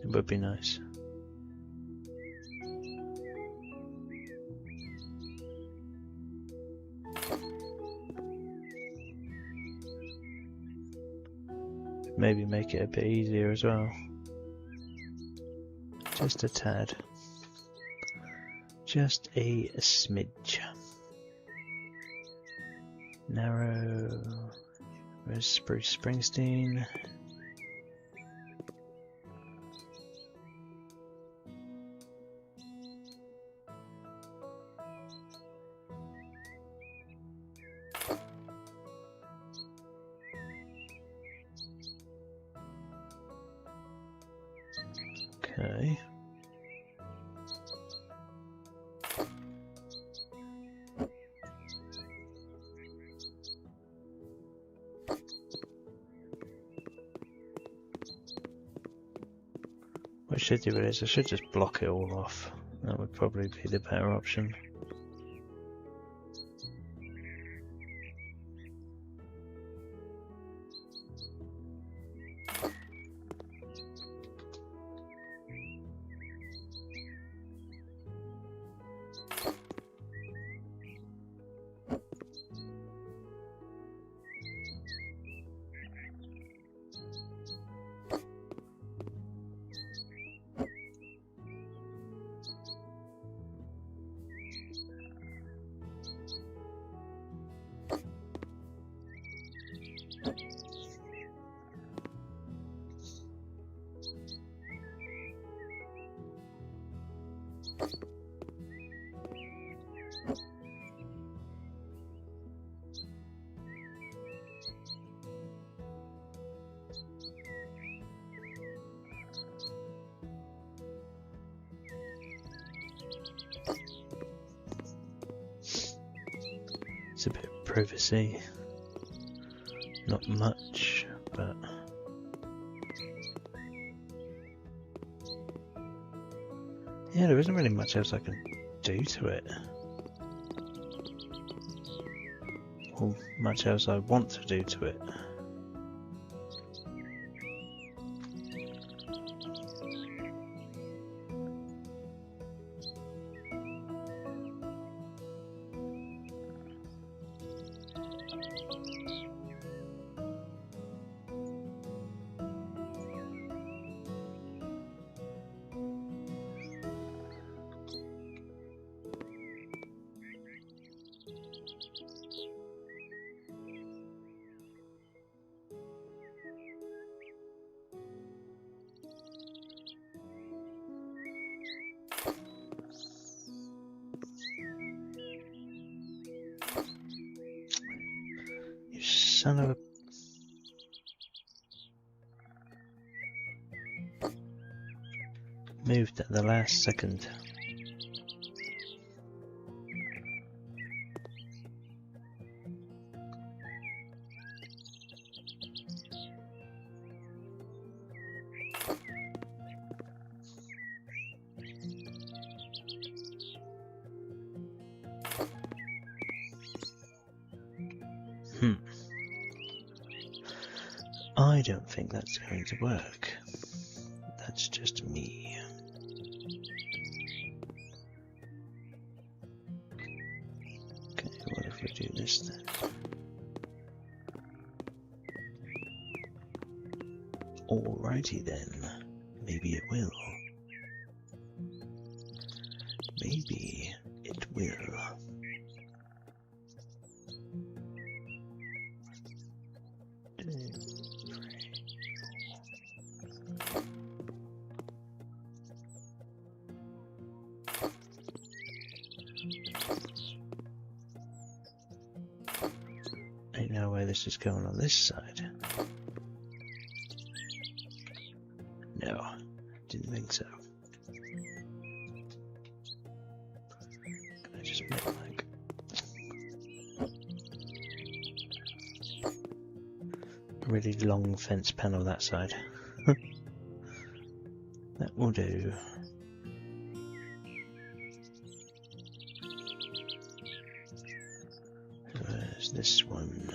It would be nice. Maybe make it a bit easier as well. Just a tad. Just a smidge. Narrow. Where's Bruce Springsteen? Okay. What I should do is I should just block it all off. That would probably be the better option. It's a bit of privacy, not much, but yeah, there isn't really much else I can do to it, or much else I want to do to it. Son of a... Moved at the last second. I don't think that's going to work. That's just me. Okay, what if we do this then? Alrighty then. Maybe it will. Maybe it will. Ain't no way this is going on this side. No, didn't think so. Can I just make like a really long fence panel that side? That will do. Where's this one?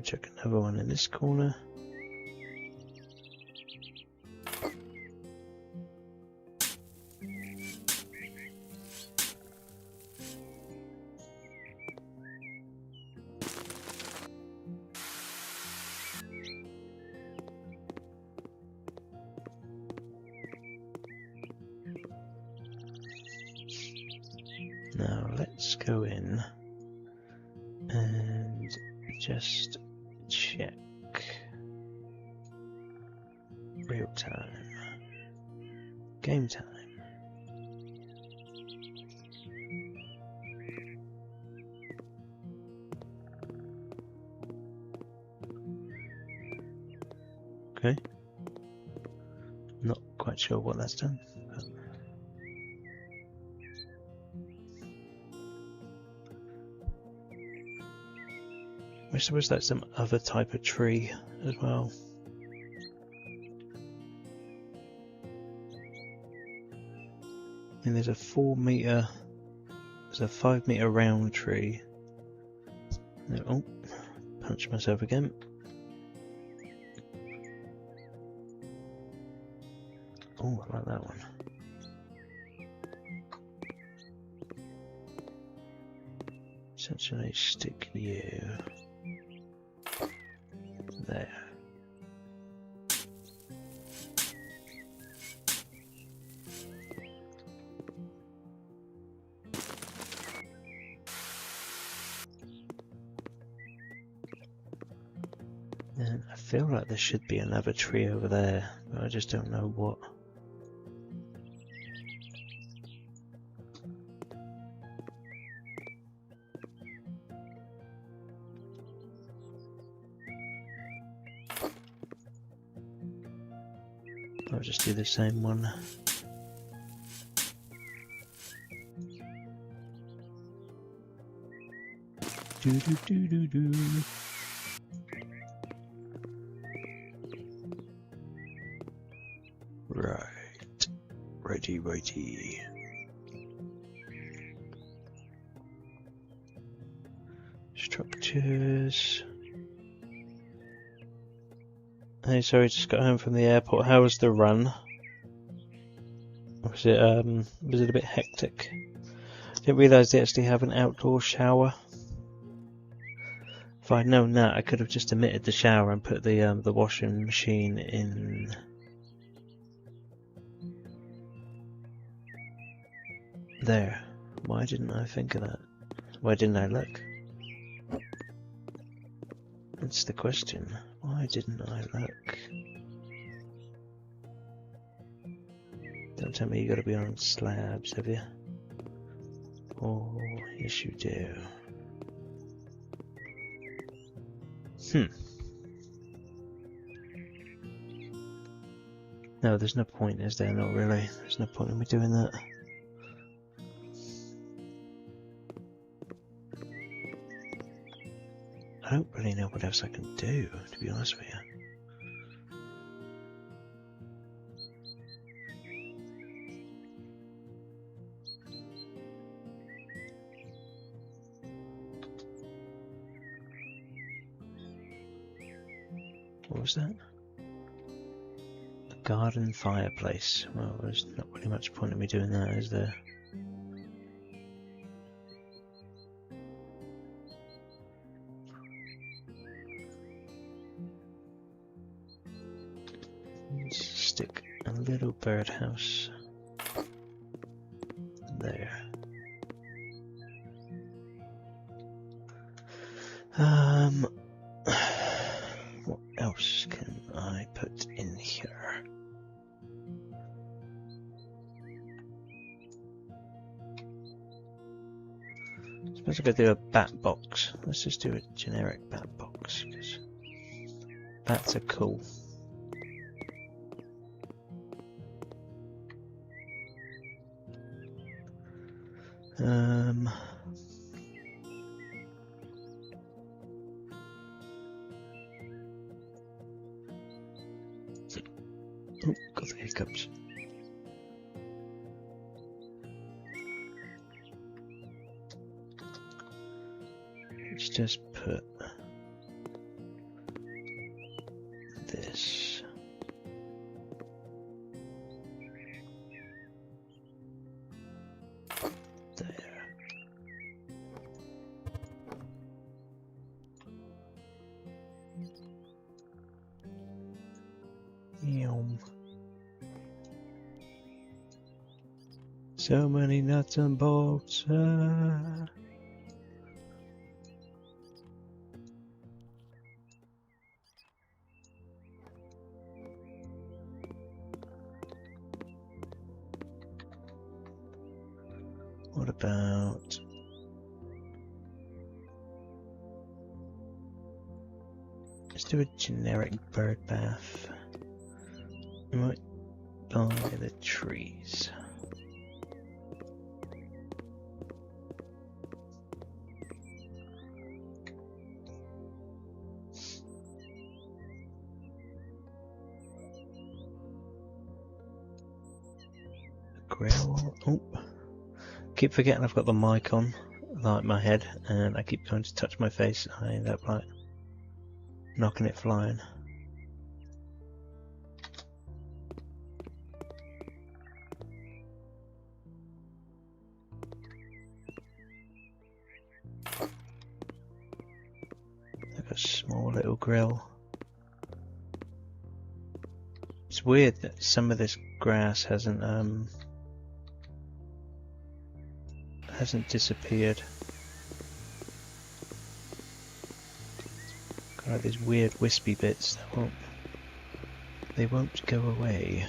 me check another one in this corner. Now let's go in and just check real time, game time. Okay, not quite sure what that's done. But I suppose that's some other type of tree as well. And there's a 4 meter, there's a 5 meter round tree. Oh, punch myself again. Oh, I like that one. Essentially stick you there. And I feel like there should be another tree over there, but I just don't know what. I'll just do the same one. Do do do do do. Right, righty. Structures. Hey, sorry, just got home from the airport. How was the run? Was it a bit hectic? Didn't realise they actually have an outdoor shower. If I'd known that, I could have just omitted the shower and put the washing machine in. There. Why didn't I think of that? Why didn't I look? That's the question. Why didn't I look? Don't tell me you gotta be on slabs, have you? Oh, yes you do. No, there's no point, is there? Not really. There's no point in me doing that. I don't really know what else I can do, to be honest with you. What was that? A garden fireplace. Well, there's not really much point in me doing that, is there? Let's stick a little birdhouse there. What else can I put in here? I suppose I could do a bat box. Let's just do a generic bat box because bats are cool. Oh, got the hiccups. Let's just put this. There. Yum. So many nuts and bolts. What about let's do a generic bird bath. Right by the trees. Grill. Oh. Keep forgetting I've got the mic on, like my head, and I keep going to touch my face. I end up like knocking it flying. Like a small little grill. It's weird that some of this grass hasn't disappeared. Got like these weird wispy bits that they won't go away.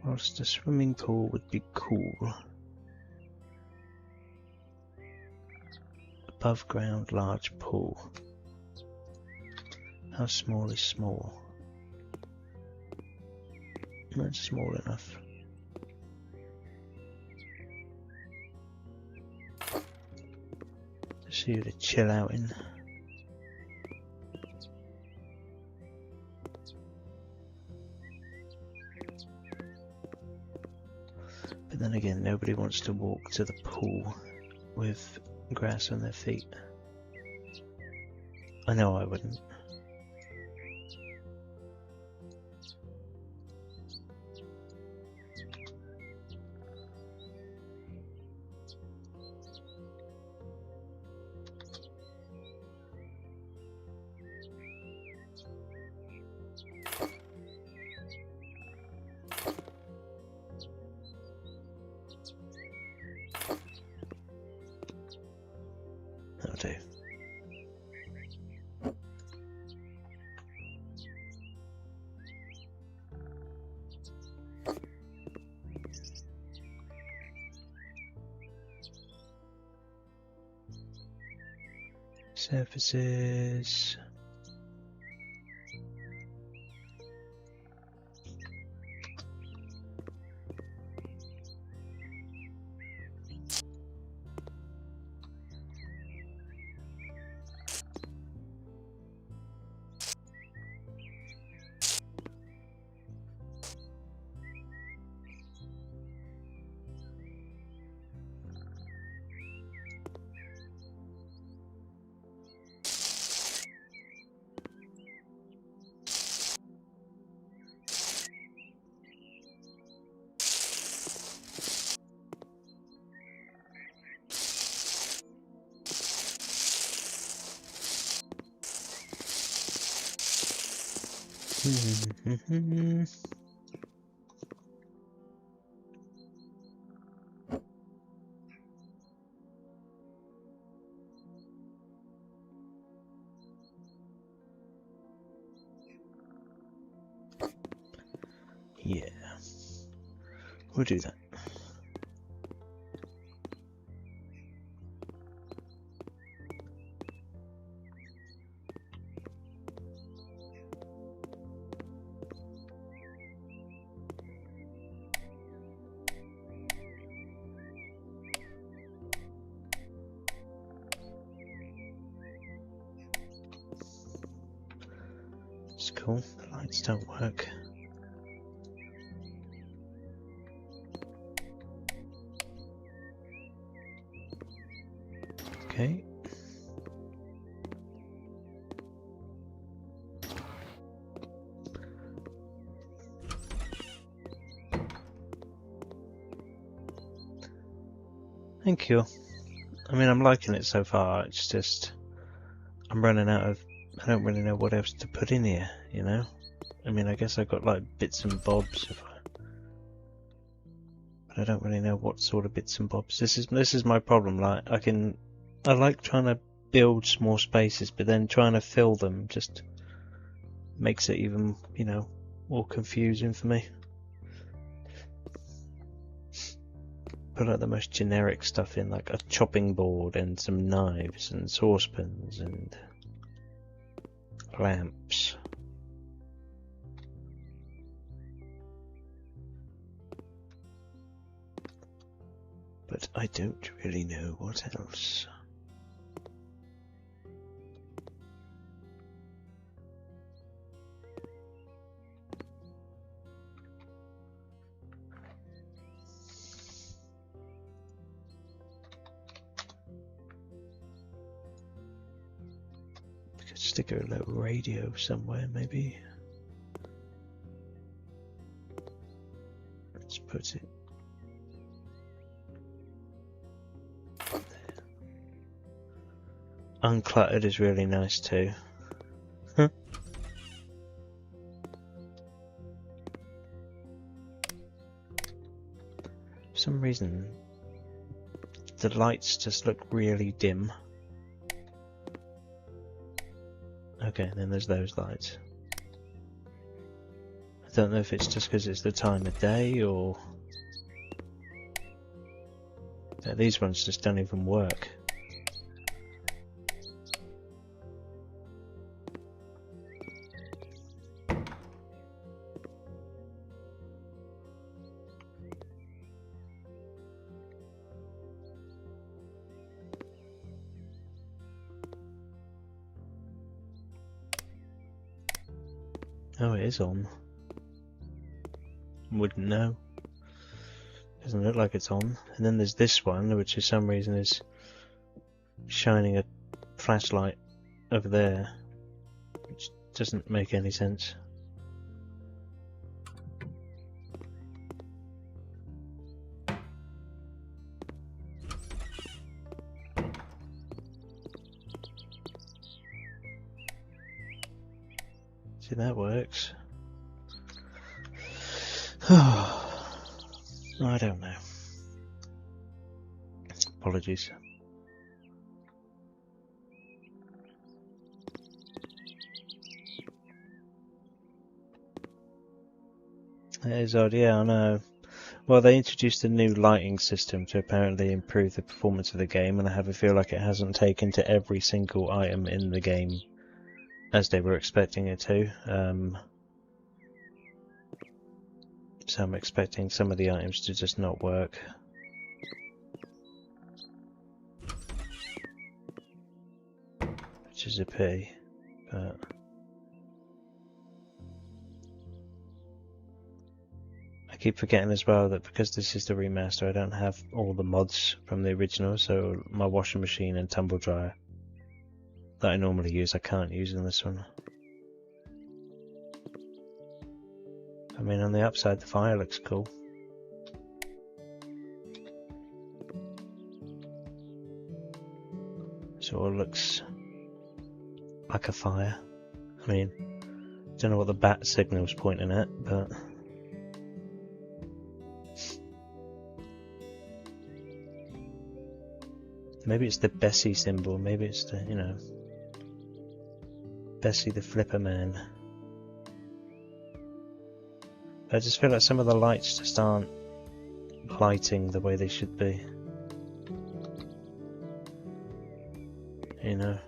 Whilst a swimming pool would be cool. Above ground large pool. How small is small? That's small enough. Just for you to chill out in. But then again, nobody wants to walk to the pool with grass on their feet. I know I wouldn't. That'll do. Surfaces. Yeah, we'll do that. It's cool, the lights don't work. Okay. Thank you. I mean, I'm liking it so far. It's just I'm running out of. I don't really know what else to put in here. You know. I mean, I guess I've got like bits and bobs, but I don't really know what sort of bits and bobs. This is my problem. Like I like trying to build small spaces, but then trying to fill them just makes it even, you know, more confusing for me. Put like the most generic stuff in, like a chopping board and some knives and saucepans and lamps. But I don't really know what else. Stick a little radio somewhere, maybe. Let's put it there. Uncluttered is really nice too. For some reason, the lights just look really dim. Okay, then there's those lights. I don't know if it's just because it's the time of day or... Yeah, these ones just don't even work. Oh, it is on. Wouldn't know. Doesn't look like it's on. And then there's this one, which for some reason is shining a flashlight over there, which doesn't make any sense. See, that works. I don't know. Apologies. That is odd, yeah, I know. Well, they introduced a new lighting system to apparently improve the performance of the game, and I have a feel like it hasn't taken to every single item in the game as they were expecting it to. So I'm expecting some of the items to just not work. Which is a pity, but... I keep forgetting as well that because this is the remaster, I don't have all the mods from the original, so my washing machine and tumble dryer that I normally use, I can't use in this one. I mean, on the upside, the fire looks cool. Sort of looks like a fire. I mean, don't know what the bat signal's pointing at, but... Maybe it's the Bessie symbol, maybe it's the, you know... Bessie the Flipper Man. I just feel like some of the lights just aren't lighting the way they should be. You know?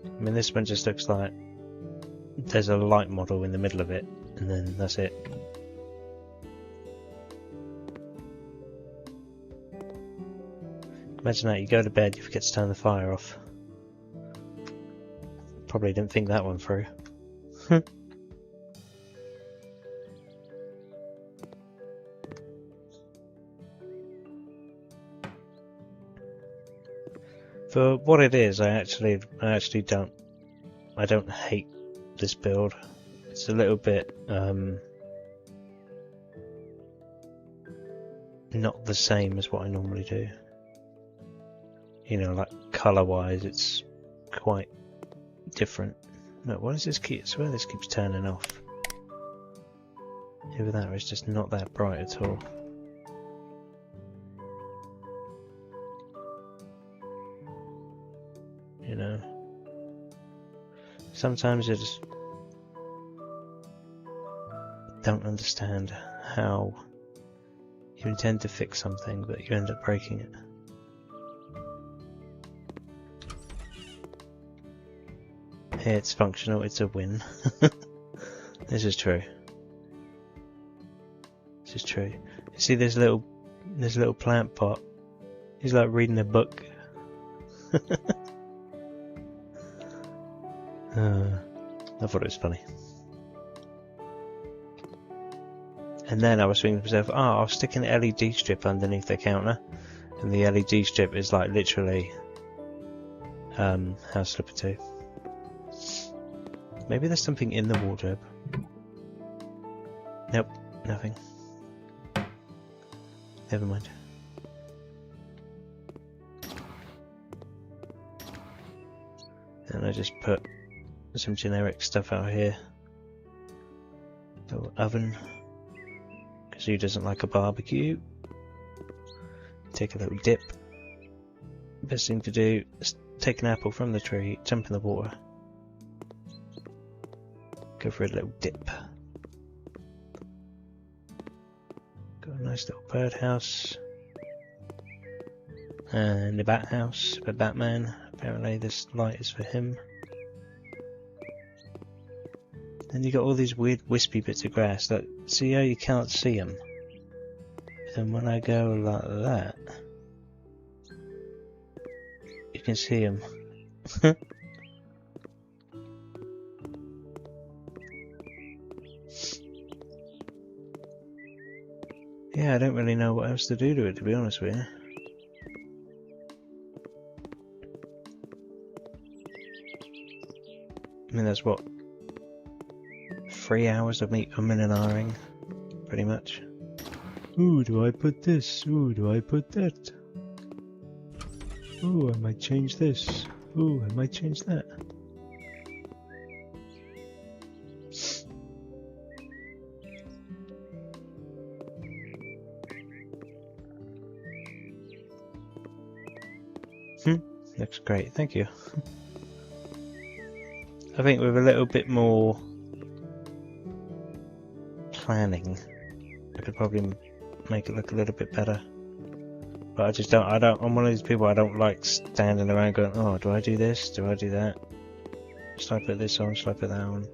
I mean, this one just looks like there's a light model in the middle of it, and then that's it. Imagine that, you go to bed, you forget to turn the fire off. Probably didn't think that one through. For what it is, I actually don't hate this build. It's a little bit not the same as what I normally do. You know, like colour wise, it's quite different. No, why does this keep? I swear this keeps turning off. Either that or it's just not that bright at all. You know, sometimes I just don't understand how you intend to fix something but you end up breaking it. Here it's functional, it's a win. This is true. This is true. You see this little plant pot? He's like reading a book. I thought it was funny. And then I was thinking to myself, I'll stick an LED strip underneath the counter. And the LED strip is like literally House Flipper 2. Maybe there's something in the wardrobe. Nope, nothing. Never mind. And I just put some generic stuff out here. Little oven. Because who doesn't like a barbecue? Take a little dip. Best thing to do is take an apple from the tree, jump in the water. Go for a little dip. Got a nice little birdhouse. And a bat house for Batman. Apparently this light is for him. Then you got all these weird wispy bits of grass. Like, see how you can't see them? But then when I go like that, you can see them. Yeah, I don't really know what else to do to it, to be honest with you. I mean, that's what, 3 hours of me umming and ahhing, pretty much. Ooh, do I put this? Ooh, do I put that? Ooh, I might change this. Ooh, I might change that. Looks great, thank you. I think with a little bit more planning, I could probably make it look a little bit better. But I just don't, I'm one of these people, I don't like standing around going, oh, do I do this? Do I do that? Should I put this on? Should I put that on?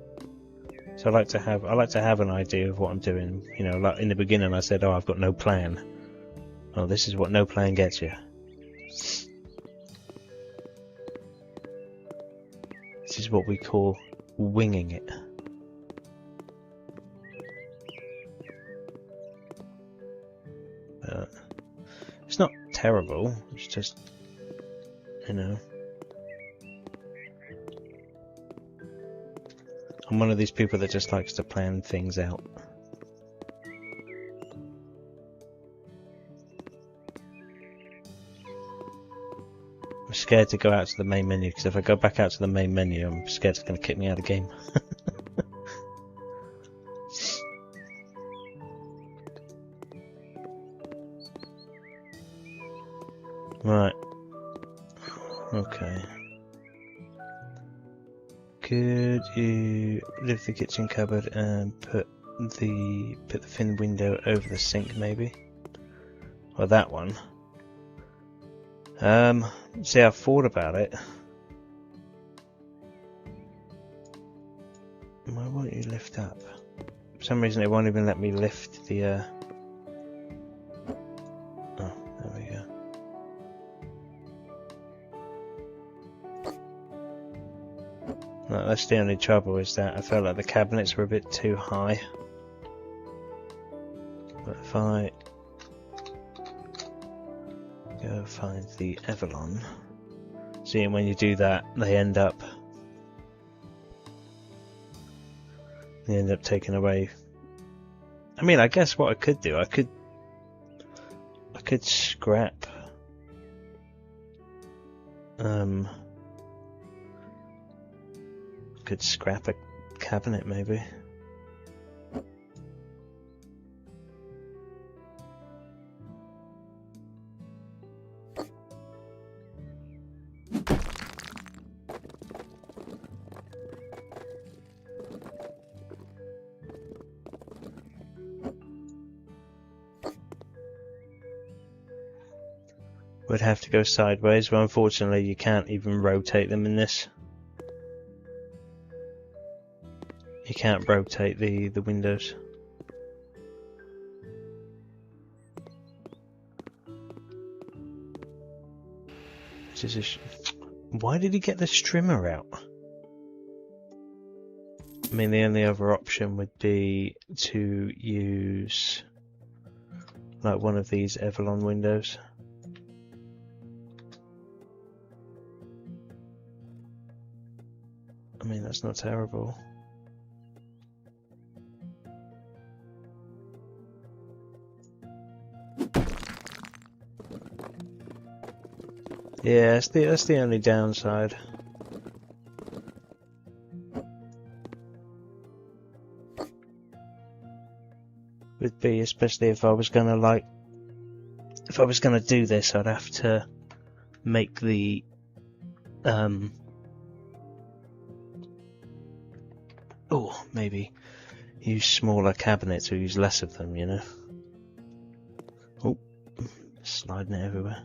So I like to have an idea of what I'm doing. You know, like in the beginning I said, oh, I've got no plan. Oh, this is what no plan gets you. This is what we call winging it. It's not terrible, it's just, you know. I'm one of these people that just likes to plan things out. I'm scared to go out to the main menu, because if I go back out to the main menu, I'm scared it's going to kick me out of the game. Right. Okay. Could you lift the kitchen cupboard and put the thin window over the sink, maybe? Or that one. See, I've thought about it. Why won't you lift up? For some reason it won't even let me lift the oh, there we go. No, that's the only trouble, is that I felt like the cabinets were a bit too high. But if I go find the Avalon, Seeing when you do that, they end up taking away. I mean, I guess what I could do, I could scrap could scrap a cabinet maybe. Would have to go sideways, but unfortunately you can't even rotate them in this. You can't rotate the windows. This is why did he get the strimmer out? I mean, the only other option would be to use like one of these Avalon windows. I mean, that's not terrible. Yeah, that's the only downside. Would be, especially if I was gonna do this, I'd have to make the maybe use smaller cabinets or use less of them, you know. Oh, sliding it everywhere.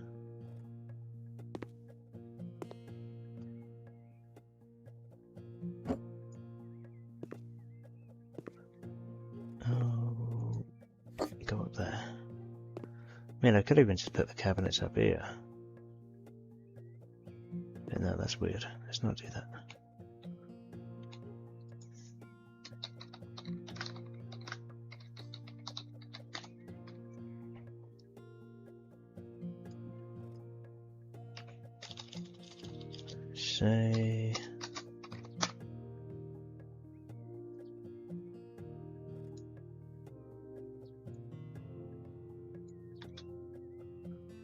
Oh, go up there. I mean, I could even just put the cabinets up here. But no, that's weird. Let's not do that. Say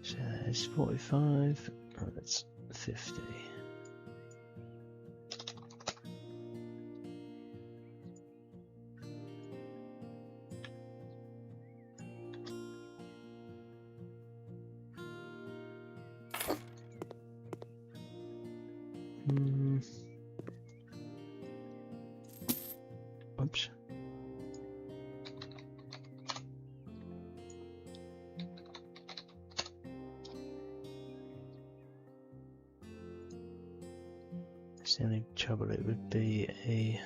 so there's 45. Oh, that's 50. Oops. That's the only trouble. It would be a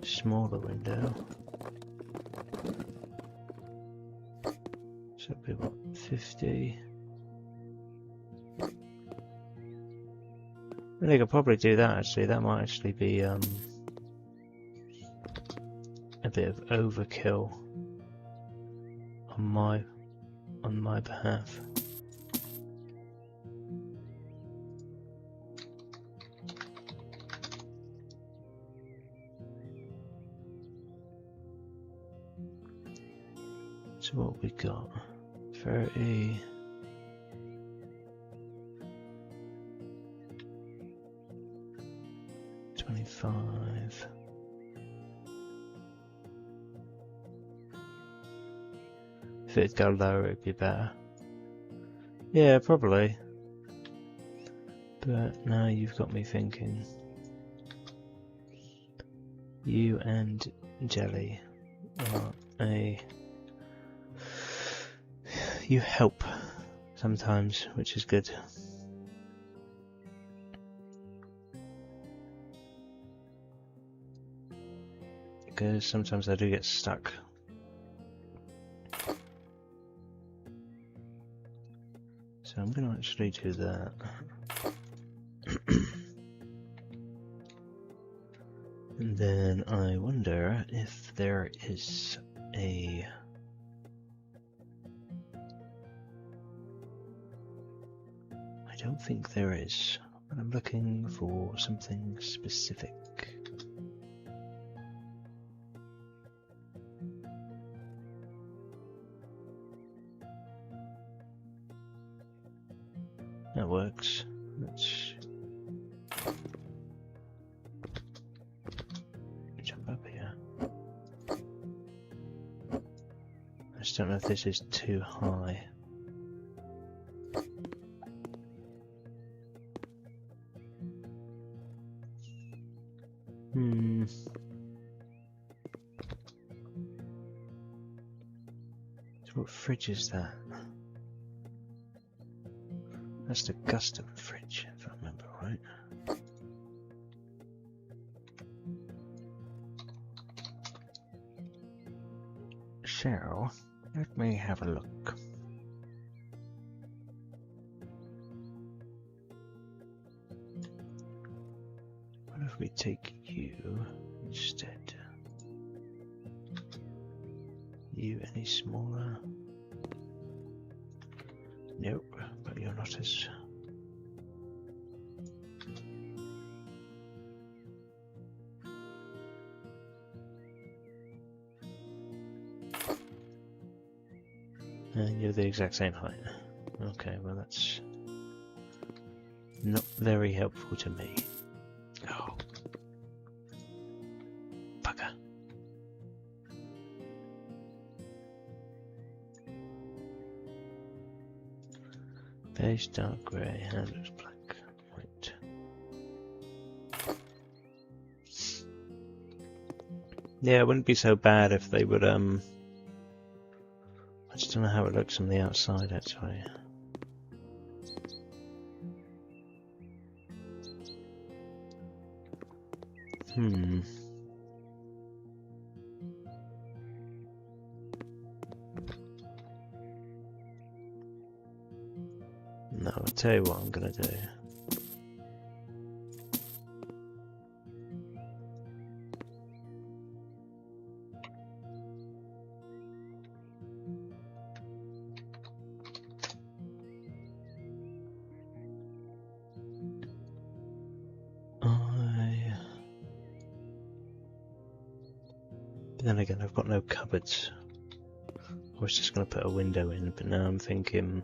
smaller window. So it'd be what, 50? I think I could probably do that actually. That might actually be a bit of overkill on my behalf. So what we got? 30. $25. If it'd go lower, it'd be better. Yeah, probably. But now you've got me thinking. You and Jelly are you help sometimes, which is good. Because sometimes I do get stuck. So I'm going to actually do that. And then I wonder if there is a... I don't think there is, but I'm looking for something specific. That works. Let's jump up here. I just don't know if this is too high. So what fridge is that? That's the custom fridge, if I remember right. So, let me have a look. What if we take you instead? You any smaller? Nope, but you're not as... And you're the exact same height. Okay, well that's not very helpful to me. Oh. Bugger. Base dark grey, handles black, white. Yeah, it wouldn't be so bad if they would I just don't know how it looks from the outside actually. No, I'll tell you what I'm gonna do. But then again, I've got no cupboards. I was just gonna put a window in, but now I'm thinking.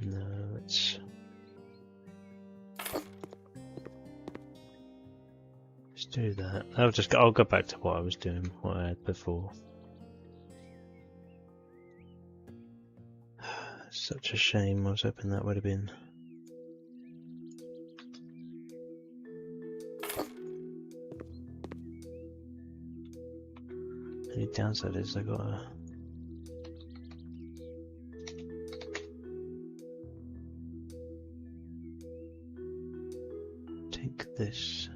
No, let's do that. I'll go back to what I was doing, what I had before. Such a shame. I was hoping that would have been. The only downside is I gotta take this.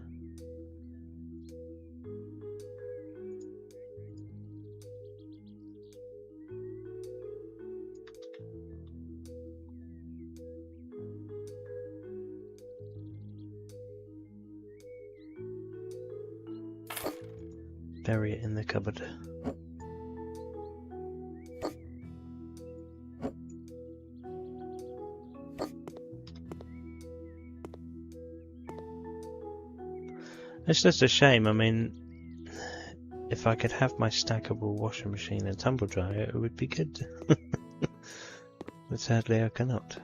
Bury it in the cupboard. It's just a shame. I mean, if I could have my stackable washing machine and tumble dryer, it would be good. But sadly, I cannot.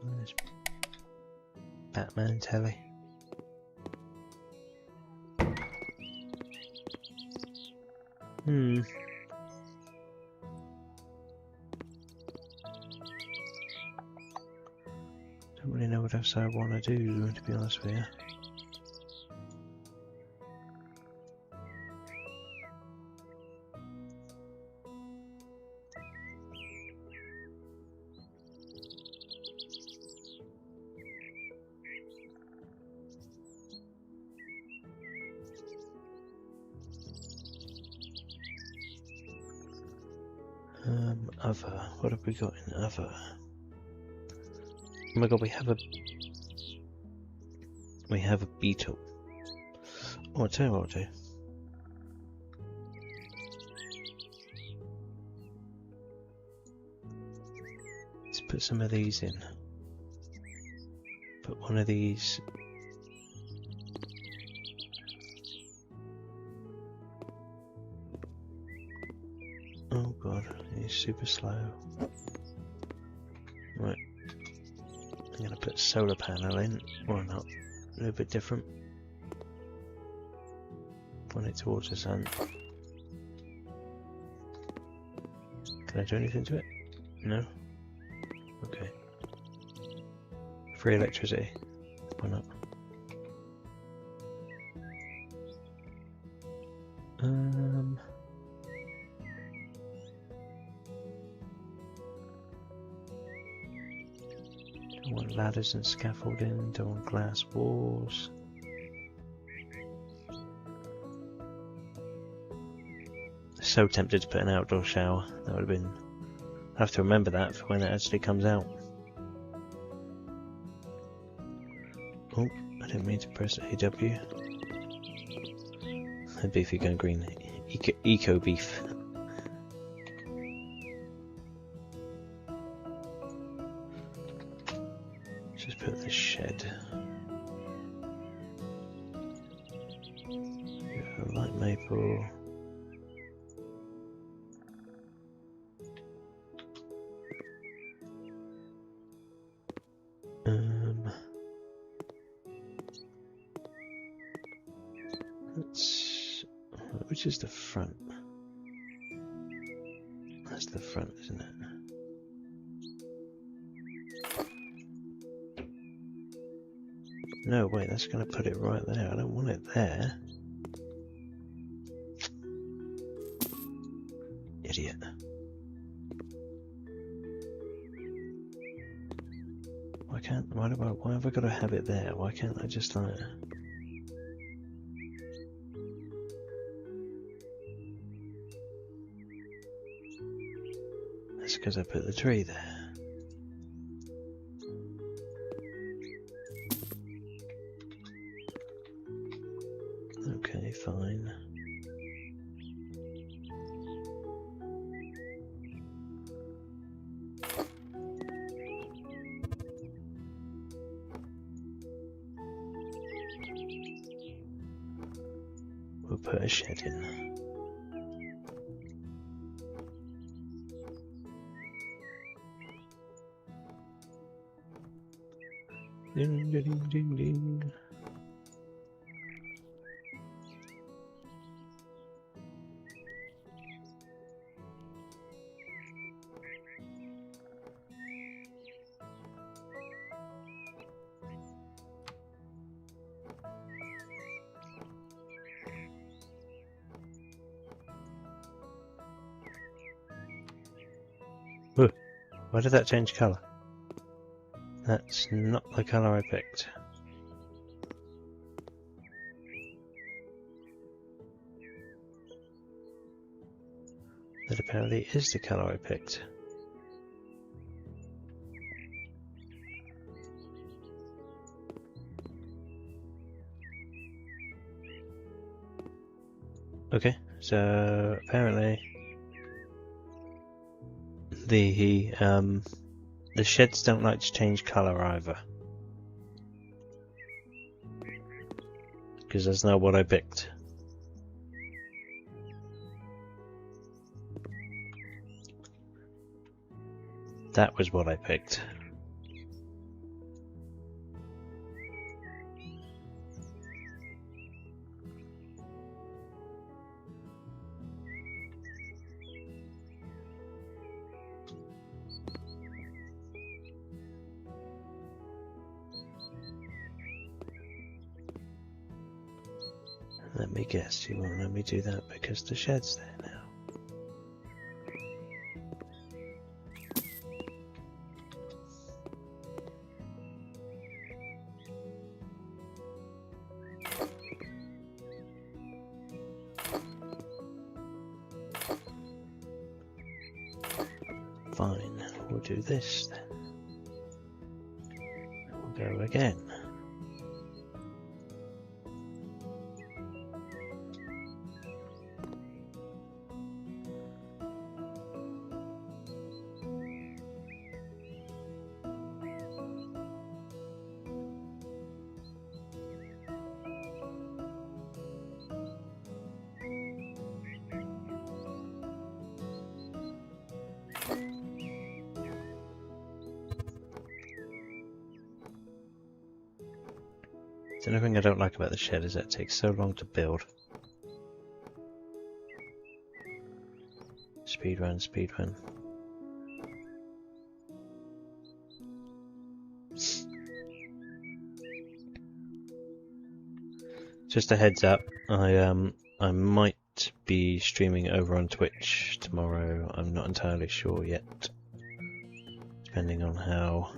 There's Batman telly. what else I want to do, to be honest with you. Other. What have we got in other? Oh my god, we have a beetle. Oh, I'll tell you what I'll do. Let's put some of these in. Put one of these. Oh god, he's super slow. Right. I'm going to put a solar panel in, or not, a little bit different. Point it towards the sun. Can I do anything to it? No? Okay. Free electricity. Why not? Don't want ladders and scaffolding, don't want glass walls. So tempted to put an outdoor shower. That would have been... I have to remember that for when it actually comes out. Oh, I didn't mean to press AW. Beefy going green. Eco beef. Just put the shed. Light maple. Which is the front? That's the front, isn't it? No, wait, that's going to put it right there. I don't want it there. Idiot. Why have I got to have it there? Why can't I just like... That's because I put the tree there. Okay, fine. We'll put a shed in. Ding, ding, ding, ding. Ooh, why did that change colour? That's not the colour I picked. That apparently is the colour I picked. Okay, so apparently the sheds don't like to change colour either. Because that's not what I picked. That was what I picked. Let me guess, you won't let me do that because the shed's there now. Fine, we'll do this then. We'll go again. The only thing I don't like about the shed is that it takes so long to build. Speedrun, speedrun. Just a heads up, I might be streaming over on Twitch tomorrow. I'm not entirely sure yet, depending on how.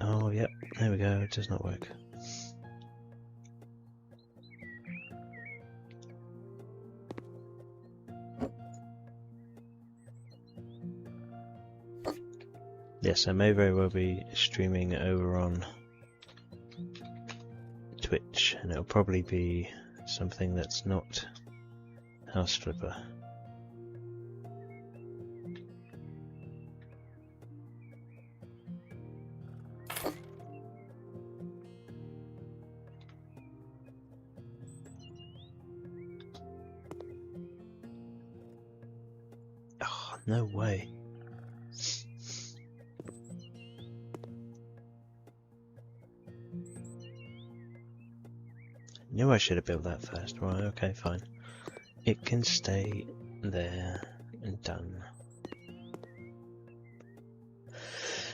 Oh, yep, there we go, it does not work. Yes, I may very well be streaming over on Twitch, and it'll probably be something that's not House Flipper. Oh, no way. Knew I should have built that first. Right, okay, fine. It can stay there and done.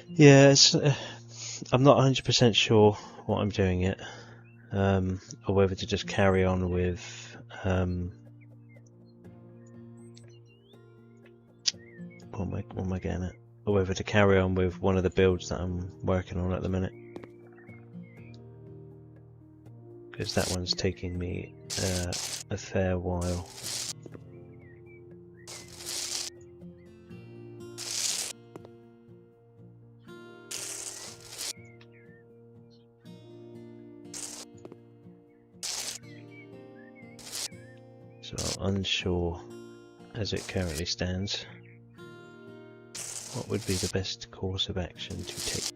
Yeah, I'm not 100% sure what I'm doing yet, or whether to just carry on with what am I getting at? Or whether to carry on with one of the builds that I'm working on at the minute. Because that one's taking me a fair while. So I'm unsure, as it currently stands, what would be the best course of action to take.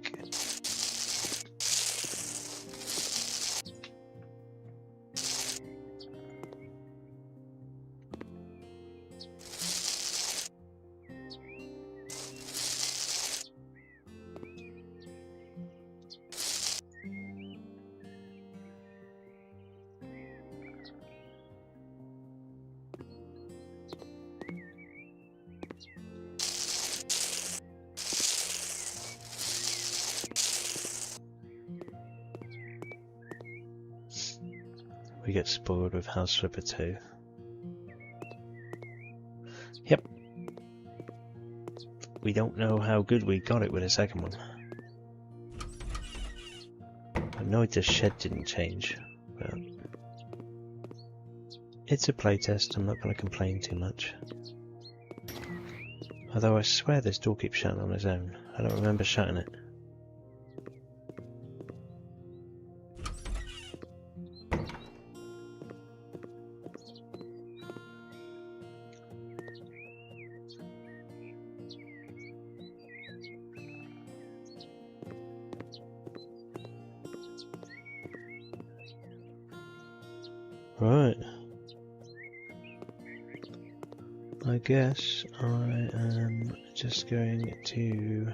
We get spoiled with House Flipper 2. Yep. We don't know how good we got it with the second one. I know the shed didn't change, but it's a playtest, I'm not going to complain too much. Although I swear this door keeps shutting on its own. I don't remember shutting it. Right. I guess I am just going to...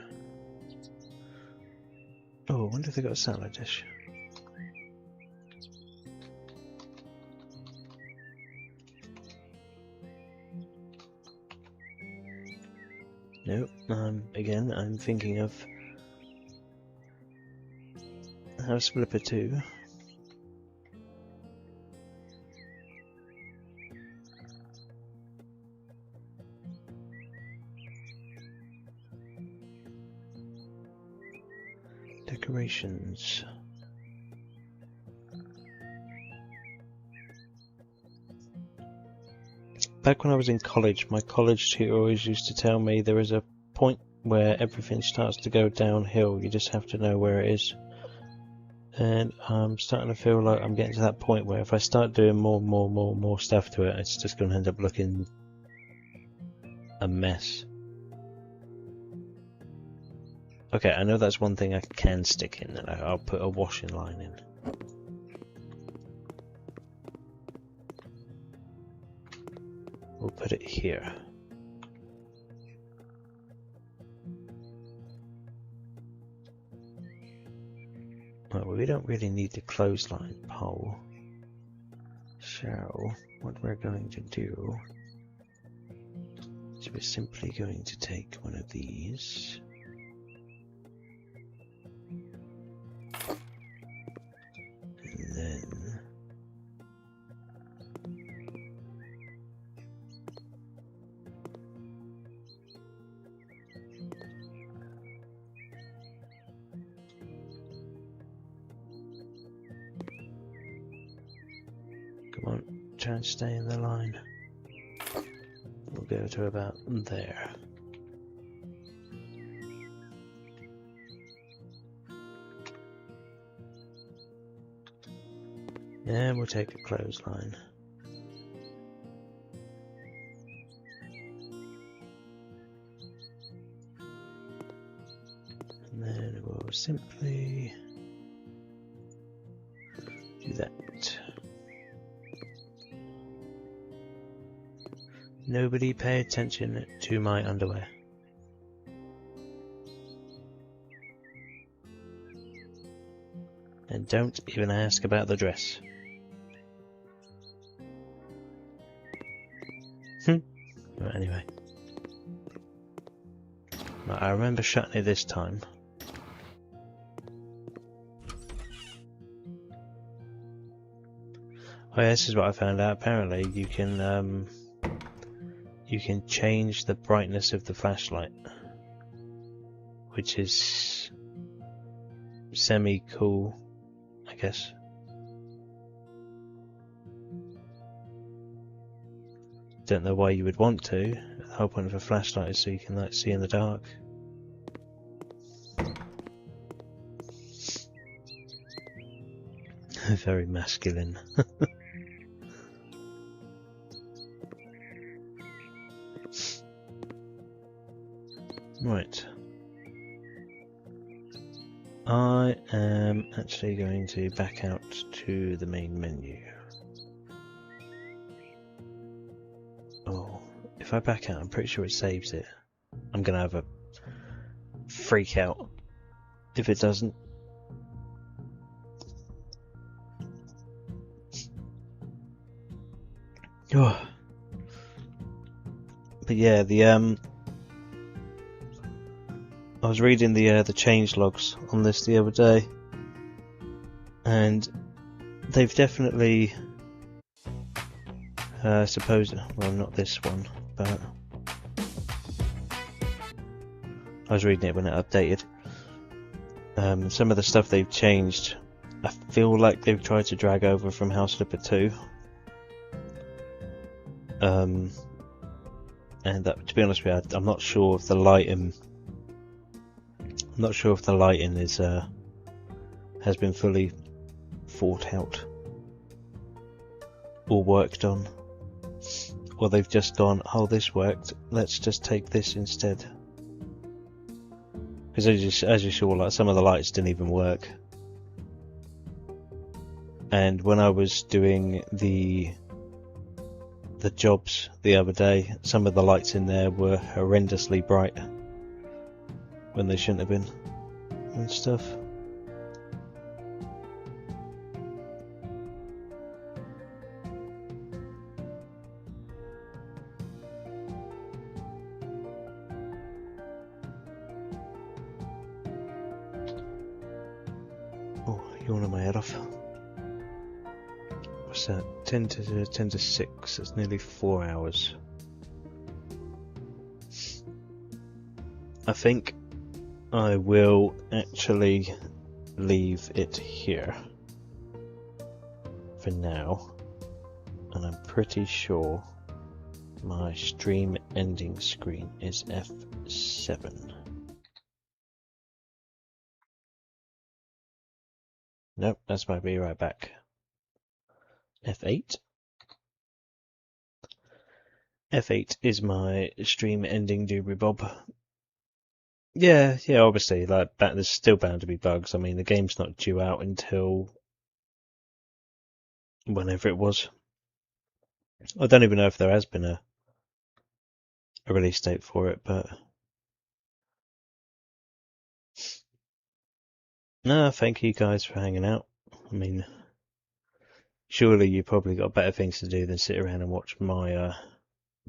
Oh, I wonder if they got a satellite dish. Nope, again, I'm thinking of House Flipper 2. decorations. Back when I was in college, my college tutor always used to tell me there is a point where everything starts to go downhill. You just have to know where it is. And I'm starting to feel like I'm getting to that point where if I start doing more stuff to it, it's just going to end up looking a mess. Okay, I know that's one thing I can stick in, and I'll put a washing line in. We'll put it here. Well, we don't really need the clothesline pole. So, what we're going to do is we're simply going to take one of these. And then come on, try and stay in the line. We'll go to about there. And we'll take a clothesline. And then we'll simply do that. Nobody pay attention to my underwear. And don't even ask about the dress. Right, anyway. Right, I remember shutting it this time. Oh yeah, this is what I found out. Apparently you can change the brightness of the flashlight, which is semi-cool, I guess. Don't know why you would want to. The whole point of a flashlight is so you can see in the dark. Very masculine. Right. I am actually going to back out to the main menu. Oh, if I back out, I'm pretty sure it saves it. I'm gonna have a freak out if it doesn't. Oh. But yeah, I was reading the change logs on this the other day, and they've definitely well, not this one, but I was reading it when it updated. Some of the stuff they've changed, I feel like they've tried to drag over from House Flipper 2. And that, to be honest with you, I'm not sure if the lighting. I'm not sure if the lighting is has been fully thought out or worked on, or they've just gone, oh, this worked, let's just take this instead. Because as you saw, like, some of the lights didn't even work. And when I was doing the jobs the other day, some of the lights in there were horrendously bright when they shouldn't have been and stuff. Oh, yawning my head off. What's that? 10 to 6. That's nearly 4 hours. I think I will actually leave it here for now, and I'm pretty sure my stream ending screen is F7. Nope, that's my be right back. F8. F8 is my stream ending doobie bob. Yeah, obviously, like that, there's still bound to be bugs. I mean, the game's not due out until whenever it was. I don't even know if there has been a release date for it, but no, thank you guys for hanging out. I mean, surely you probably got better things to do than sit around and watch my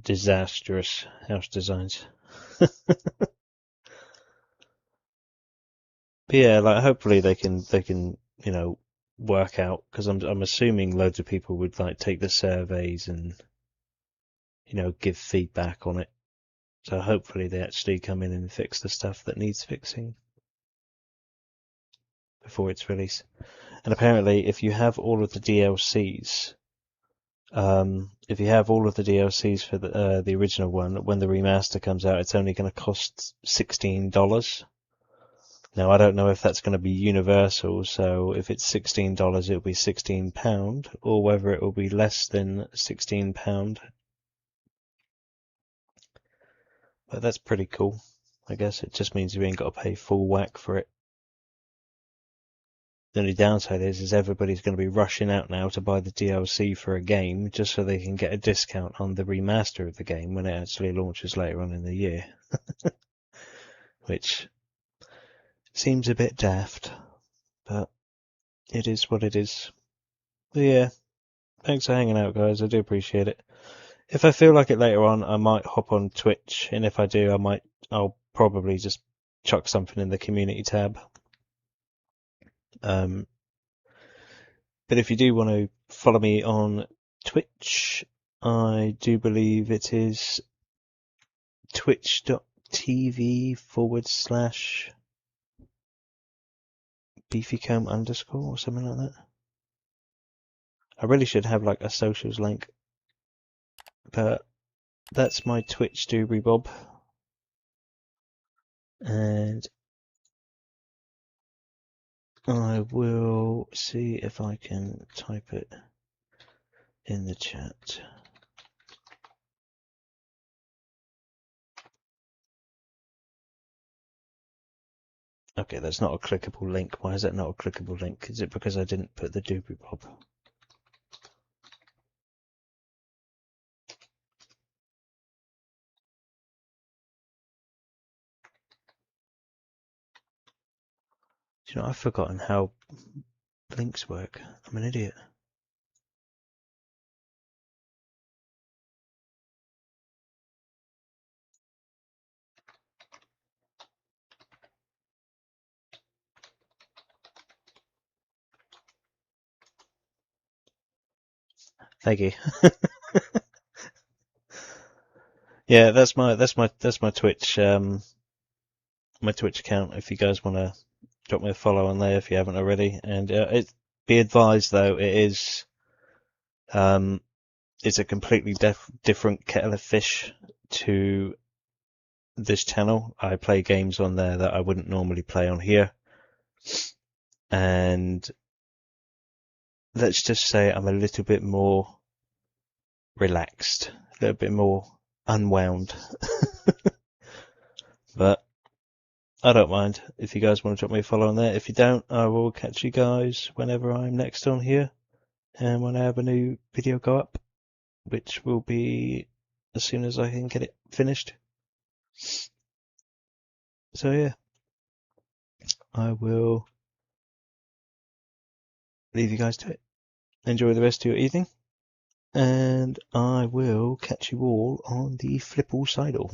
disastrous house designs. But yeah, like hopefully they can work out, because I'm assuming loads of people would like take the surveys and give feedback on it. So hopefully they actually come in and fix the stuff that needs fixing before its release. And apparently, if you have all of the DLCs, for the original one, when the remaster comes out, it's only going to cost $16. Now, I don't know if that's going to be universal, so if it's $16, it'll be £16, or whether it will be less than £16. But that's pretty cool. I guess it just means you ain't got to pay full whack for it. The only downside is everybody's going to be rushing out now to buy the DLC for a game just so they can get a discount on the remaster of the game when it actually launches later on in the year. Which seems a bit daft, but it is what it is. But yeah, thanks for hanging out, guys. I do appreciate it. If I feel like it later on, I might hop on Twitch, and if I do, I'll probably just chuck something in the community tab. But if you do want to follow me on Twitch, I do believe it is twitch.tv/BeefyComb _ or something like that. I really should have like a socials link, but that's my Twitch doobie bob. And I will see if I can type it in the chat. Okay, that's not a clickable link. Why is that not a clickable link? Is it because I didn't put the doobie bob? Do you know, I've forgotten how links work. I'm an idiot. Thank you. Yeah, that's my Twitch my Twitch account. If you guys want to drop me a follow on there if you haven't already. And be advised though, it's a completely different kettle of fish to this channel. I play games on there that I wouldn't normally play on here, and let's just say I'm a little bit more relaxed, a little bit more unwound. But I don't mind if you guys want to drop me a follow on there. If you don't, I will catch you guys whenever I'm next on here and when I have a new video go up, which will be as soon as I can get it finished. So yeah, I will leave you guys to it. Enjoy the rest of your evening, and I will catch you all on the flipple sidle.